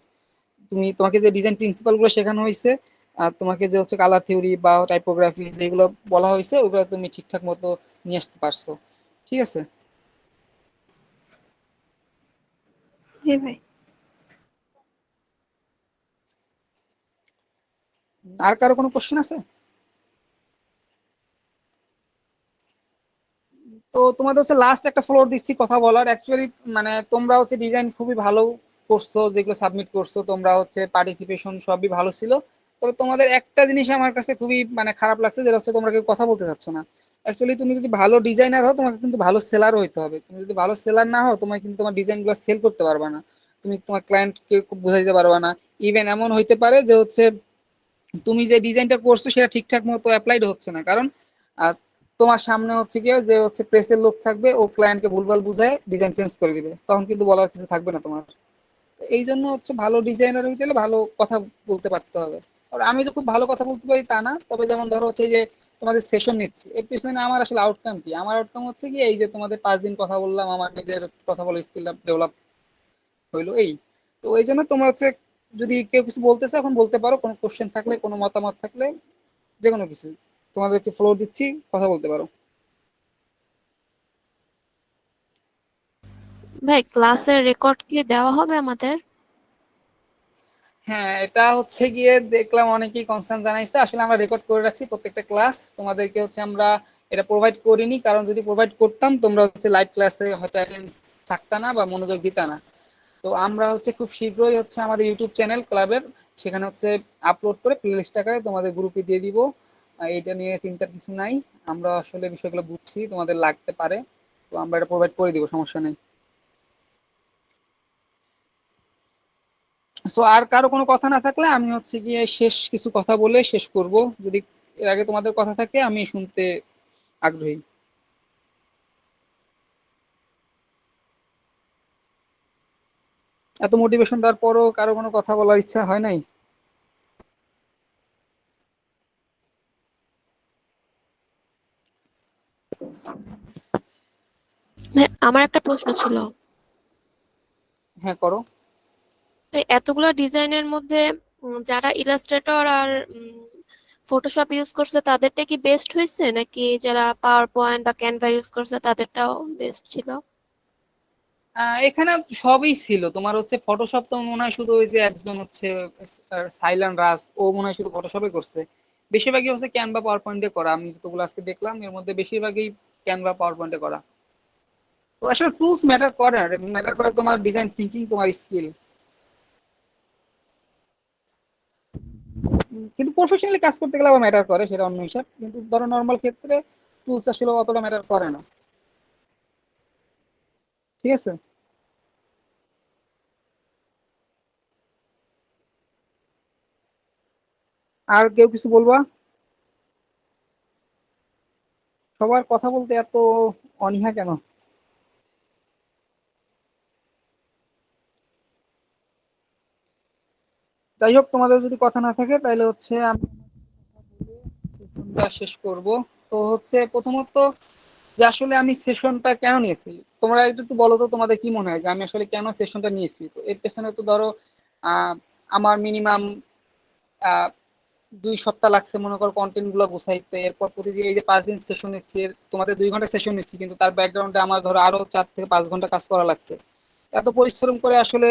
তোমাকে যে ডিজাইন প্রিন্সিপাল গুলো শেখানো হয়েছে আর তোমাকে যে হচ্ছে কালার থিওরি বা টাইপোগ্রাফি যেগুলো বলা হয়েছে ওগুলো তুমি ঠিকঠাক মতো নিয়ে আসতে পারছো। ঠিক আছে? জি ভাই। আর কারো কোনো কোশ্চেন আছে? তো তোমাদের হচ্ছে লাস্ট একটা ফ্লোর দিচ্ছি কথা বলার। অ্যাকচুয়ালি মানে তোমরা হচ্ছে ডিজাইন খুবই ভালো করছো, যেগুলো সাবমিট করছো তোমরা হচ্ছে পার্টিসিপেশন সবই ভালো ছিল। তবে তোমাদের একটা জিনিস আমার কাছে খুবই মানে খারাপ লাগছে, যেটা হচ্ছে তোমরা কেউ কথা বলতে চাচ্ছ না। অ্যাকচুয়ালি তুমি যদি ভালো ডিজাইনার হও তোমাকে কিন্তু ভালো সেলারও হইতে হবে। তুমি যদি ভালো সেলার না হও তোমার কিন্তু তোমার ডিজাইনগুলো সেল করতে পারবা না, তুমি তোমার ক্লায়েন্টকে বোঝাই দিতে পারবা না। ইভেন এমন হইতে পারে যে হচ্ছে তুমি যে ডিজাইনটা করছো সেটা ঠিকঠাক মতো অ্যাপ্লাইড হচ্ছে না, কারণ আহ, তোমার সামনে হচ্ছে গিয়ে যে হচ্ছে প্রেসের লোক থাকবে, ও ক্লায়েন্টকে ভুলভাল বুঝায় ডিজাইন চেঞ্জ করে দিবে, তখন কিন্তু বলার কিছু থাকবে না তোমার। তো এই জন্য হচ্ছে ভালো ডিজাইনার হইতে গেলে ভালো কথা বলতে পারতে হবে। আর আমি তো খুব ভালো কথা বলতে পারি তা না, তবে যেমন ধরো হচ্ছে যে তোমাদের সেশন নিচ্ছি, এর পিছনে আমার আসলে আউটকাম কি? আমার আউটকাম হচ্ছে কি, এই যে তোমাদের 5 দিন কথা বললাম, আমার নিজের কথা বলে স্কিল ডেভেলপ হইলো এই। তো এই জন্য তোমরা হচ্ছে যদি কেউ কিছু বলতে চাও এখন বলতে পারো, কোনো কোশ্চেন থাকলে কোনো মতামত থাকলে যে কোনো কিছু, তোমাদেরকে ফ্লোর দিচ্ছি, কথা বলতে পারো। ভাই ক্লাসের রেকর্ড কি দেওয়া হবে আমাদের? হ্যাঁ, এটা হচ্ছে গিয়ে দেখলাম অনেকেই কনসার্ন জানাইছে। আসলে আমরা রেকর্ড করে রাখছি প্রত্যেকটা ক্লাস, তোমাদেরকে হচ্ছে আমরা এটা প্রোভাইড করিনি, কারণ যদি প্রোভাইড করতাম তোমরা হচ্ছে লাইভ ক্লাসে হয়তো অ্যাটেন্ড থাকতা না বা মনোযোগ দিতা না। তো আমরা হচ্ছে খুব শীঘ্রই হচ্ছে আমাদের ইউটিউব চ্যানেল ক্লাবের, সেখানে হচ্ছে আপলোড করে প্লে লিস্ট আকারে তোমাদের গ্রুপে দিয়ে দিব। এটা নিয়ে চিন্তার কিছু নাই, আমরা আসলে বিষয়গুলো বুঝছি তোমাদের লাগতে পারে, তো আমরা এটা প্রোভাইড করে দিব, সমস্যা নেই। সো আর কারো কোনো কথা না থাকলে আমি হচ্ছে গিয়ে শেষ কিছু কথা বলে শেষ করব। যদি এর আগে তোমাদের কথা থাকে আমি শুনতে আগ্রহী। এত মোটিভেশন দেওয়ার পরও কারো কোনো কথা বলার ইচ্ছা হয় নাই? ভাই, আমার একটা প্রশ্ন ছিল। হ্যাঁ, করো। এই এতগুলা ডিজাইনের মধ্যে যারা ইলাস্ট্রেটর আর ফটোশপ ইউজ করছে তাদেরটা কি বেস্ট হয়েছে, নাকি যারা পাওয়ার পয়েন্ট বা ক্যানভা ইউজ করছে তাদেরটাও বেস্ট ছিল? এখানে সবই ছিল। তোমার হচ্ছে ফটোশপ তো মনে হয় শুধু ওই যে একজন হচ্ছে সাইলান রাজ, ও মনে হয় শুধু ফটোশপে করছে। বেশিরভাগই হচ্ছে ক্যানভা পাওয়ার পয়েন্টে করা। আমি যতগুলো আজকে দেখলাম এর মধ্যে বেশিরভাগই ক্যানভা পাওয়ার পয়েন্টে করা। তো আসলে টুলস ম্যাটার করে, আর ম্যাটার করে তোমার ডিজাইন থিঙ্কিং, তোমার স্কিল। কিন্তু প্রফেশনালি কাজ করতে গেলে আবার ম্যাটার করে, সেটা অন্য হিসাব। কিন্তু ধরো নর্মাল ক্ষেত্রে টুলস আসলে অতটা ম্যাটার করে না। ঠিক আছে। আর কেউ কিছু বলবা? সবার কথা বলতে এত অনীহা কেন? যাই হোক, তোমাদের যদি কথা না থাকে তাহলে হচ্ছে আমি সেশনটা শেষ করব। তো হচ্ছে প্রথমত যে আসলে আমি সেশনটা কেন নিয়েছি, তোমরা একটু একটু বলো তো তোমাদের কি মনে হয় যে আমি আসলে কেন সেশনটা নিয়েছি। তো এর পেছনে তো ধরো আহ, আমার মিনিমাম 2 সপ্তাহ লাগছে মনে করো কন্টেন্ট গুলো গুছাইতে। এরপর প্রতি যে এই যে 5 দিন সেশন নিচ্ছি, তোমাদের 2 ঘন্টা সেশন নিচ্ছি, কিন্তু তার ব্যাকগ্রাউন্ডে আমার ধরো আরো 4 থেকে 5 ঘন্টা কাজ করা লাগছে। এত পরিশ্রম করে আসলে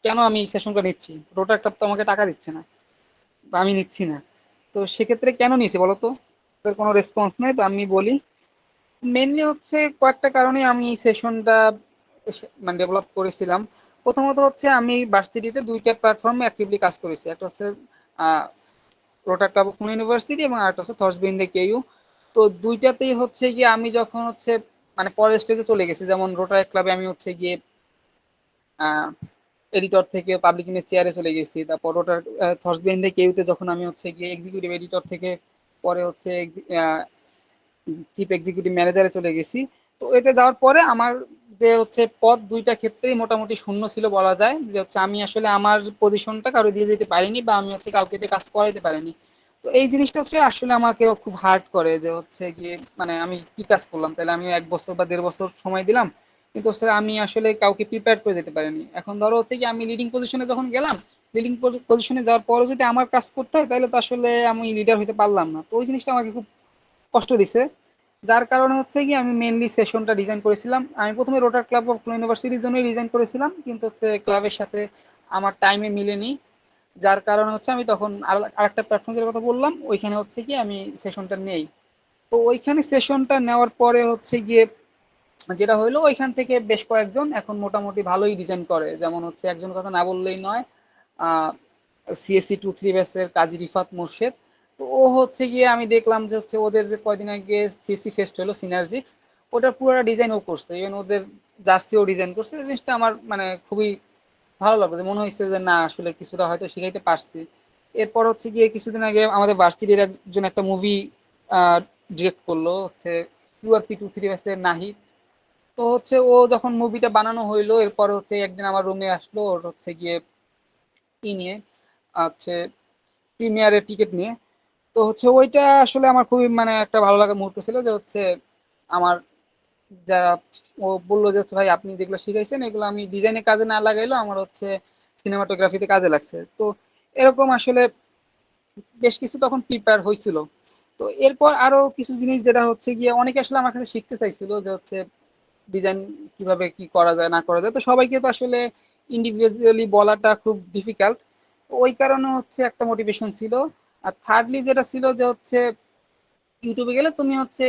কেন আমি সেশনটা নিচ্ছি? রোটার ক্লাব তো আমাকে টাকা দিচ্ছে না, বা আমি নিচ্ছি না। তো সেক্ষেত্রে কেন নিয়েছি বলো তো? এর কোনো রেসপন্স নেই, তো আমি বলি। মেনলি হচ্ছে কয়েকটা কারণে আমি সেশনটা মানে ডেভেলপ করেছিলাম। প্রথমত হচ্ছে আমি ভার্সিটিতে 2টা প্ল্যাটফর্মে অ্যাক্টিভলি কাজ করেছি। একটা হচ্ছে রোটার ক্লাব অফ ইউনিভার্সিটি, এবং আরেকটা হচ্ছে থটস বিন দ্য কেইউ। তো দুইটাতেই হচ্ছে গিয়ে আমি যখন হচ্ছে মানে পরের স্টেজে চলে গেছি, যেমন রোটার ক্লাবে আমি হচ্ছে গিয়ে এডিটর থেকে পাবলিক ইমেজ চেয়ারে চলে গেছি। তারপর ওটার থটস বিন দ্য কেইউতে যখন আমি হচ্ছে গিয়ে এক্সিকিউটিভ এডিটর থেকে পরে হচ্ছে চিফ এক্সিকিউটিভ ম্যানেজারে চলে গেছি। তো এতে যাওয়ার পরে আমার যে হচ্ছে পদ, 2টা ক্ষেত্রেই মোটামুটি শূন্য ছিল বলা যায়। যে হচ্ছে আমি আসলে আমার পজিশনটা কারো দিয়ে যেতে পারিনি, বা আমি হচ্ছে কাউকে দিয়ে কাজ করাইতে পারিনি। তো এই জিনিসটা হচ্ছে আসলে আমাকে খুব হার্ড করে, যে হচ্ছে গিয়ে মানে আমি কি কাজ করলাম, তাহলে আমি 1 বছর বা 1.5 বছর সময় দিলাম, কিন্তু হচ্ছে আমি আসলে কাউকে প্রিপেয়ার করে যেতে পারিনি। এখন ধরো হচ্ছে কি আমি লিডিং পজিশনে যখন গেলাম, লিডিং পজিশনে যাওয়ার পরও যদি আমার কাজ করতে হয় তাহলে তো আসলে আমি লিডার হতে পারলাম না। তো ওই জিনিসটা আমাকে খুব কষ্ট দিছে। যার কারণে হচ্ছে কি আমি মেনলি সেশনটা ডিজাইন করেছিলাম। আমি প্রথমে রোটার ক্লাব অফ খুলনা ইউনিভার্সিটির জন্যই ডিজাইন করেছিলাম, কিন্তু হচ্ছে ক্লাবের সাথে আমার টাইমে মিলেনি। যার কারণে হচ্ছে আমি তখন আরেকটা প্ল্যাটফর্মের কথা বললাম, ওইখানে হচ্ছে কি আমি সেশনটা নেই। তো ওইখানে সেশনটা নেওয়ার পরে হচ্ছে গিয়ে যেটা হইলো, ওইখান থেকে বেশ কয়েকজন এখন মোটামুটি ভালোই ডিজাইন করে। যেমন হচ্ছে একজন কথা না বললেই নয়, সিএসসি 2-3 ব্যাচের কাজী রিফাত মোর্শেদ। তো ও হচ্ছে গিয়ে আমি দেখলাম যে হচ্ছে ওদের যে কয়দিন আগে সিএসসি ফেস্ট হলো সিনার্জিক্স, ওটার পুরো ডিজাইন ও করছে, ইভেন ওদের জার্সিও ডিজাইন করছে। এই জিনিসটা আমার মানে খুবই ভালো লাগলো, যে মনে হয়েছে যে না আসলে কিছুটা হয়তো শিখাইতে পারছি। এরপর হচ্ছে গিয়ে কিছুদিন আগে আমাদের ভার্সিটির একজন একটা মুভি ডিরেক্ট করলো, হচ্ছে ইউআরপি 2-3 ব্যাচের নাহিদ। তো হচ্ছে ও যখন মুভিটা বানানো হইলো, এরপর হচ্ছে একদিন আমার রুমে আসলো, ওর হচ্ছে গিয়ে ই নিয়ে, হচ্ছে প্রিমিয়ারের টিকিট নিয়ে। তো হচ্ছে ওইটা আসলে আমার খুবই মানে একটা ভালো লাগার মুহূর্ত ছিল, যে হচ্ছে আমার যারা, ও বললো যে হচ্ছে ভাই আপনি যেগুলো শিখাইছেন এগুলো আমি ডিজাইনে কাজে না লাগাইলো আমার হচ্ছে সিনেমাটোগ্রাফিতে কাজে লাগছে। তো এরকম আসলে বেশ কিছু তখন প্রিপেয়ার হয়েছিল। তো এরপর আরো কিছু জিনিস যেটা হচ্ছে গিয়ে অনেকে আসলে আমার কাছে শিখতে চাইছিল, যে হচ্ছে ডিজাইন কিভাবে কি করা যায় না করা যায়। তো সবাইকে তো আসলে ইন্ডিভিজুয়ালি বলাটা খুব ডিফিকাল্ট, ওই কারণে হচ্ছে একটা মোটিভেশন ছিল। আর থার্ডলি যেটা ছিল যে হচ্ছে ইউটিউবে গেলে তুমি হচ্ছে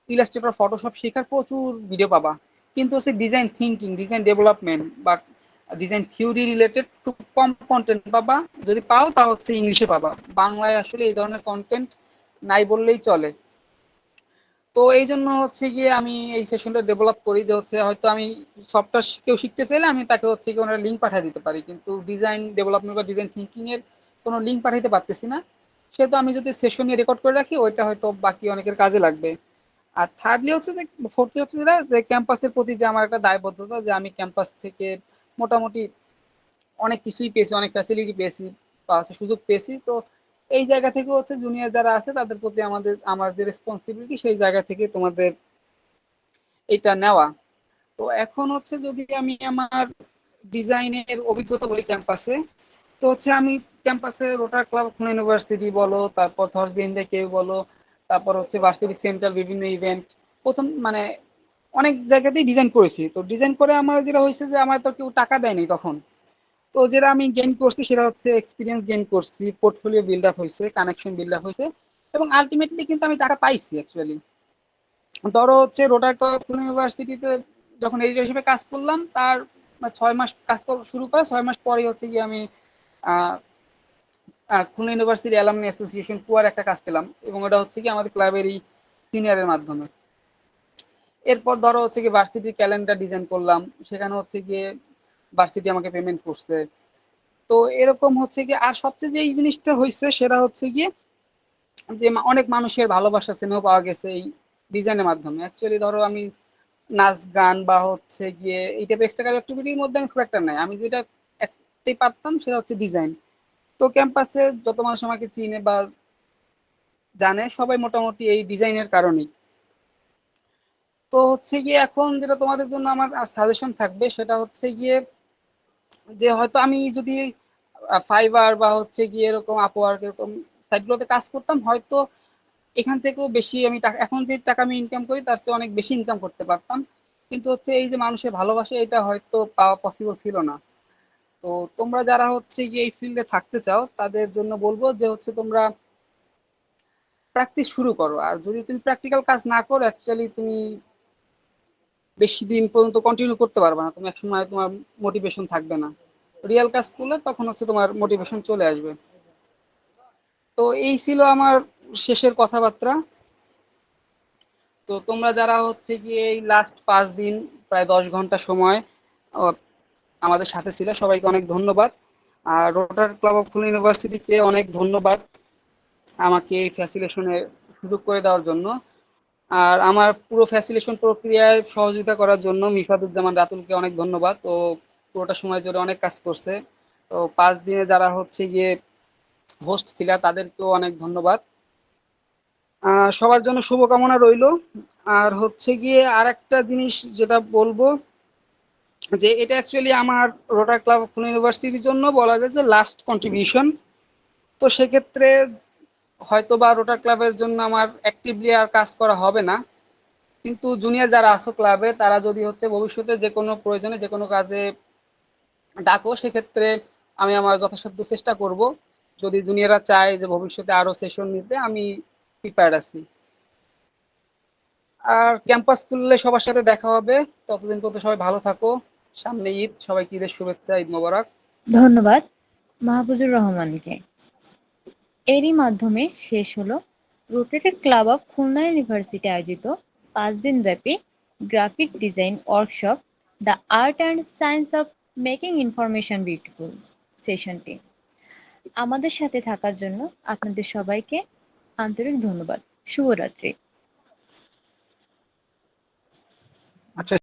ইলাস্ট্রেটর ফটোশপ শেখার প্রচুর ভিডিও পাবা, কিন্তু হচ্ছে ডিজাইন থিঙ্কিং, ডিজাইন ডেভেলপমেন্ট বা ডিজাইন থিওরি রিলেটেড খুব কম কন্টেন্ট পাবা। যদি পাও তা হচ্ছে ইংলিশে পাবা, বাংলায় আসলে এই ধরনের কন্টেন্ট নাই বললেই চলে। তো এই জন্য হচ্ছে গিয়ে আমি এই সেশনটা ডেভেলপ করি, যে হচ্ছে হয়তো আমি সফটওয়্যার কেউ শিখতে চাইলে আমি তাকে হচ্ছে কি ওনার লিঙ্ক পাঠিয়ে দিতে পারি, কিন্তু ডিজাইন ডেভেলপমেন্ট বা ডিজাইন থিঙ্কিং এর কোনো লিঙ্ক পাঠাইতে পারতেছি না। সেহেতু আমি যদি সেশনে রেকর্ড করে রাখি, ওইটা হয়তো বাকি অনেকের কাজে লাগবে। আর থার্ডলি হচ্ছে যে, ফোর্থলি হচ্ছে যেটা, যে ক্যাম্পাসের প্রতি যে আমার একটা দায়বদ্ধতা, যে আমি ক্যাম্পাস থেকে মোটামুটি অনেক কিছুই পেয়েছি, অনেক ফ্যাসিলিটি পেয়েছি বা হচ্ছে সুযোগ পেয়েছি। তো এই জায়গা থেকে হচ্ছে জুনিয়র যারা আছে তাদের প্রতি আমার যে রেসপন্সিবিলিটি, সেই জায়গা থেকে তোমাদের এটা নেওয়া। তো এখন হচ্ছে যদি আমি আমার ডিজাইনের অভিজ্ঞতা বলি ক্যাম্পাসে, তো হচ্ছে আমি ক্যাম্পাসে রোটার ক্লাব খুলনা ইউনিভার্সিটি বলো, তারপর থর্সডে ইন দ্য কেউ বলো, তারপর হচ্ছে ভার্সিটি সেন্টার বিভিন্ন ইভেন্ট, প্রথম মানে অনেক জায়গাতেই ডিজাইন করেছি। তো ডিজাইন করে আমার যেটা হয়েছে যে আমার তো কেউ টাকা দেয়নি তখন। তো যেটা আমি গেইন করছি সেটা হচ্ছে এক্সপিরিয়েন্স গেইন করছি, পোর্টফোলিও বিল্ড আপ হয়েছে, কানেকশন বিল্ড আপ হয়েছে, এবং আলটিমেটলি কিন্তু আমি টাকা পাইছি অ্যাকচুয়ালি। ধরো হচ্ছে রোটার ক্লাব খুলনা ইউনিভার্সিটিতে যখন এডিটর হিসেবে কাজ করলাম, তার 6 মাস কাজ শুরু করে 6 মাস পরে হচ্ছে কি আমি আহ, খুলনা ইউনিভার্সিটি অ্যালামনি অ্যাসোসিয়েশন কুয়ার একটা কাজ পেলাম, এবং ওটা হচ্ছে কি আমাদের ক্লাবেরই সিনিয়রের মাধ্যমে। এরপর ধরো হচ্ছে কি ভার্সিটির ক্যালেন্ডার ডিজাইন করলাম, সেখানে হচ্ছে গিয়ে ভার্সিটি আমাকে পেমেন্ট করছে। তো এরকম হচ্ছে কি, আর সবচেয়ে যে এই জিনিসটা হয়েছে সেটা হচ্ছে গিয়ে যে অনেক মানুষের ভালোবাসা স্নেহ পাওয়া গেছে এই ডিজাইনের মাধ্যমে। অ্যাকচুয়ালি ধরো আমি নাচ গান বা হচ্ছে গিয়ে এই টাইপের এক্সট্রা কারিকুলার অ্যাক্টিভিটির মধ্যে আমি খুব একটা নাই, আমি যেটা একটাই পারতাম সেটা হচ্ছে ডিজাইন। তো ক্যাম্পাসে যত মানুষ আমাকে চিনে বা জানে সবাই মোটামুটি এই ডিজাইনের কারণেই। তো হচ্ছে গিয়ে এখন যেটা তোমাদের জন্য আমার সাজেশন থাকবে সেটা হচ্ছে গিয়ে, যে হয়তো আমি যদি ফাইবার বা হচ্ছে গিয়ে এরকম আপওয়ার্ক এরকম সাইটগুলোতে কাজ করতাম, হয়তো এখান থেকেও বেশি আমি টাকা, এখন যে টাকা আমি ইনকাম করি তার চেয়ে অনেক বেশি ইনকাম করতে পারতাম। কিন্তু হচ্ছে এই যে মানুষের ভালোবাসা, এটা হয়তো পাওয়া পসিবল ছিল না। তো তোমরা যারা হচ্ছে গিয়ে এই ফিল্ডে থাকতে চাও তাদের জন্য বলবো যে হচ্ছে তোমরা প্র্যাকটিস শুরু করো। আর যদি তুমি প্র্যাকটিক্যাল কাজ না করো, অ্যাকচুয়ালি তুমি বেশি দিন পর্যন্ত কন্টিনিউ করতে পারবে না, তুমি একসময় তোমার মোটিভেশন থাকবে না। রিয়েল কাজ করলে তখন হচ্ছে তোমার মোটিভেশন চলে আসবে। তো এই ছিল আমার শেষের কথাবার্তা। তো তোমরা যারা হচ্ছে গিয়ে এই লাস্ট 5 দিন প্রায় 10 ঘন্টা সময় আমাদের সাথে ছিল, সবাইকে অনেক ধন্যবাদ। আর রোটার ক্লাব অফ খুলনা ইউনিভার্সিটিকে অনেক ধন্যবাদ আমাকে এই ফ্যাসিলিটেশনের সুযোগ করে দেওয়ার জন্য। আর আমার পুরো ফ্যাসিলিটেশন প্রক্রিয়ায় সহযোগিতা করার জন্য মিফাদুজ্জামান রাতুলকে অনেক ধন্যবাদ। ও পুরোটা সময় জুড়ে অনেক কাজ করছে। তো 5 দিনে যারা হচ্ছে গিয়ে হোস্ট ছিল তাদেরকেও অনেক ধন্যবাদ। সবার জন্য শুভকামনা রইল। আর হচ্ছে গিয়ে আর একটা জিনিস যেটা বলবো, যে এটা অ্যাকচুয়ালি আমার রোটার ক্লাব খুলনা ইউনিভার্সিটির জন্য বলা যায় যে লাস্ট কন্ট্রিবিউশন। তো সেক্ষেত্রে হয়তো বা রোটার ক্লাবের জন্য আমার অ্যাক্টিভলি আর কাজ করা হবে না, কিন্তু জুনিয়র যারা আছো ক্লাবে তারা যদি হচ্ছে ভবিষ্যতে যে কোনো প্রয়োজনে যে কোনো কাজে ডাকো, সেক্ষেত্রে আমি আমার যথাসাধ্য চেষ্টা করব। যদি জুনিয়ররা চায় যে ভবিষ্যতে আরো সেশন নিতে, আমি প্রিপেয়ার্ড আছি। আর ক্যাম্পাস খুললে সবার সাথে দেখা হবে। ততদিন পর্যন্ত সবাই ভালো থাকো। সামনে ঈদ, সবাইকে ঈদের শুভেচ্ছা, ঈদ মোবারক। ধন্যবাদ মাহফুজুর রহমানকে। এরই মাধ্যমে শেষ হলো রোটেটেড ক্লাব অফ খুলনা ইউনিভার্সিটি আয়োজিত 5 দিন ব্যাপী graphic design workshop the art and science of making information beautiful সেশনটি। আমাদের সাথে থাকার জন্য আপনাদের সবাইকে আন্তরিক ধন্যবাদ। শুভরাত্রি। আচ্ছা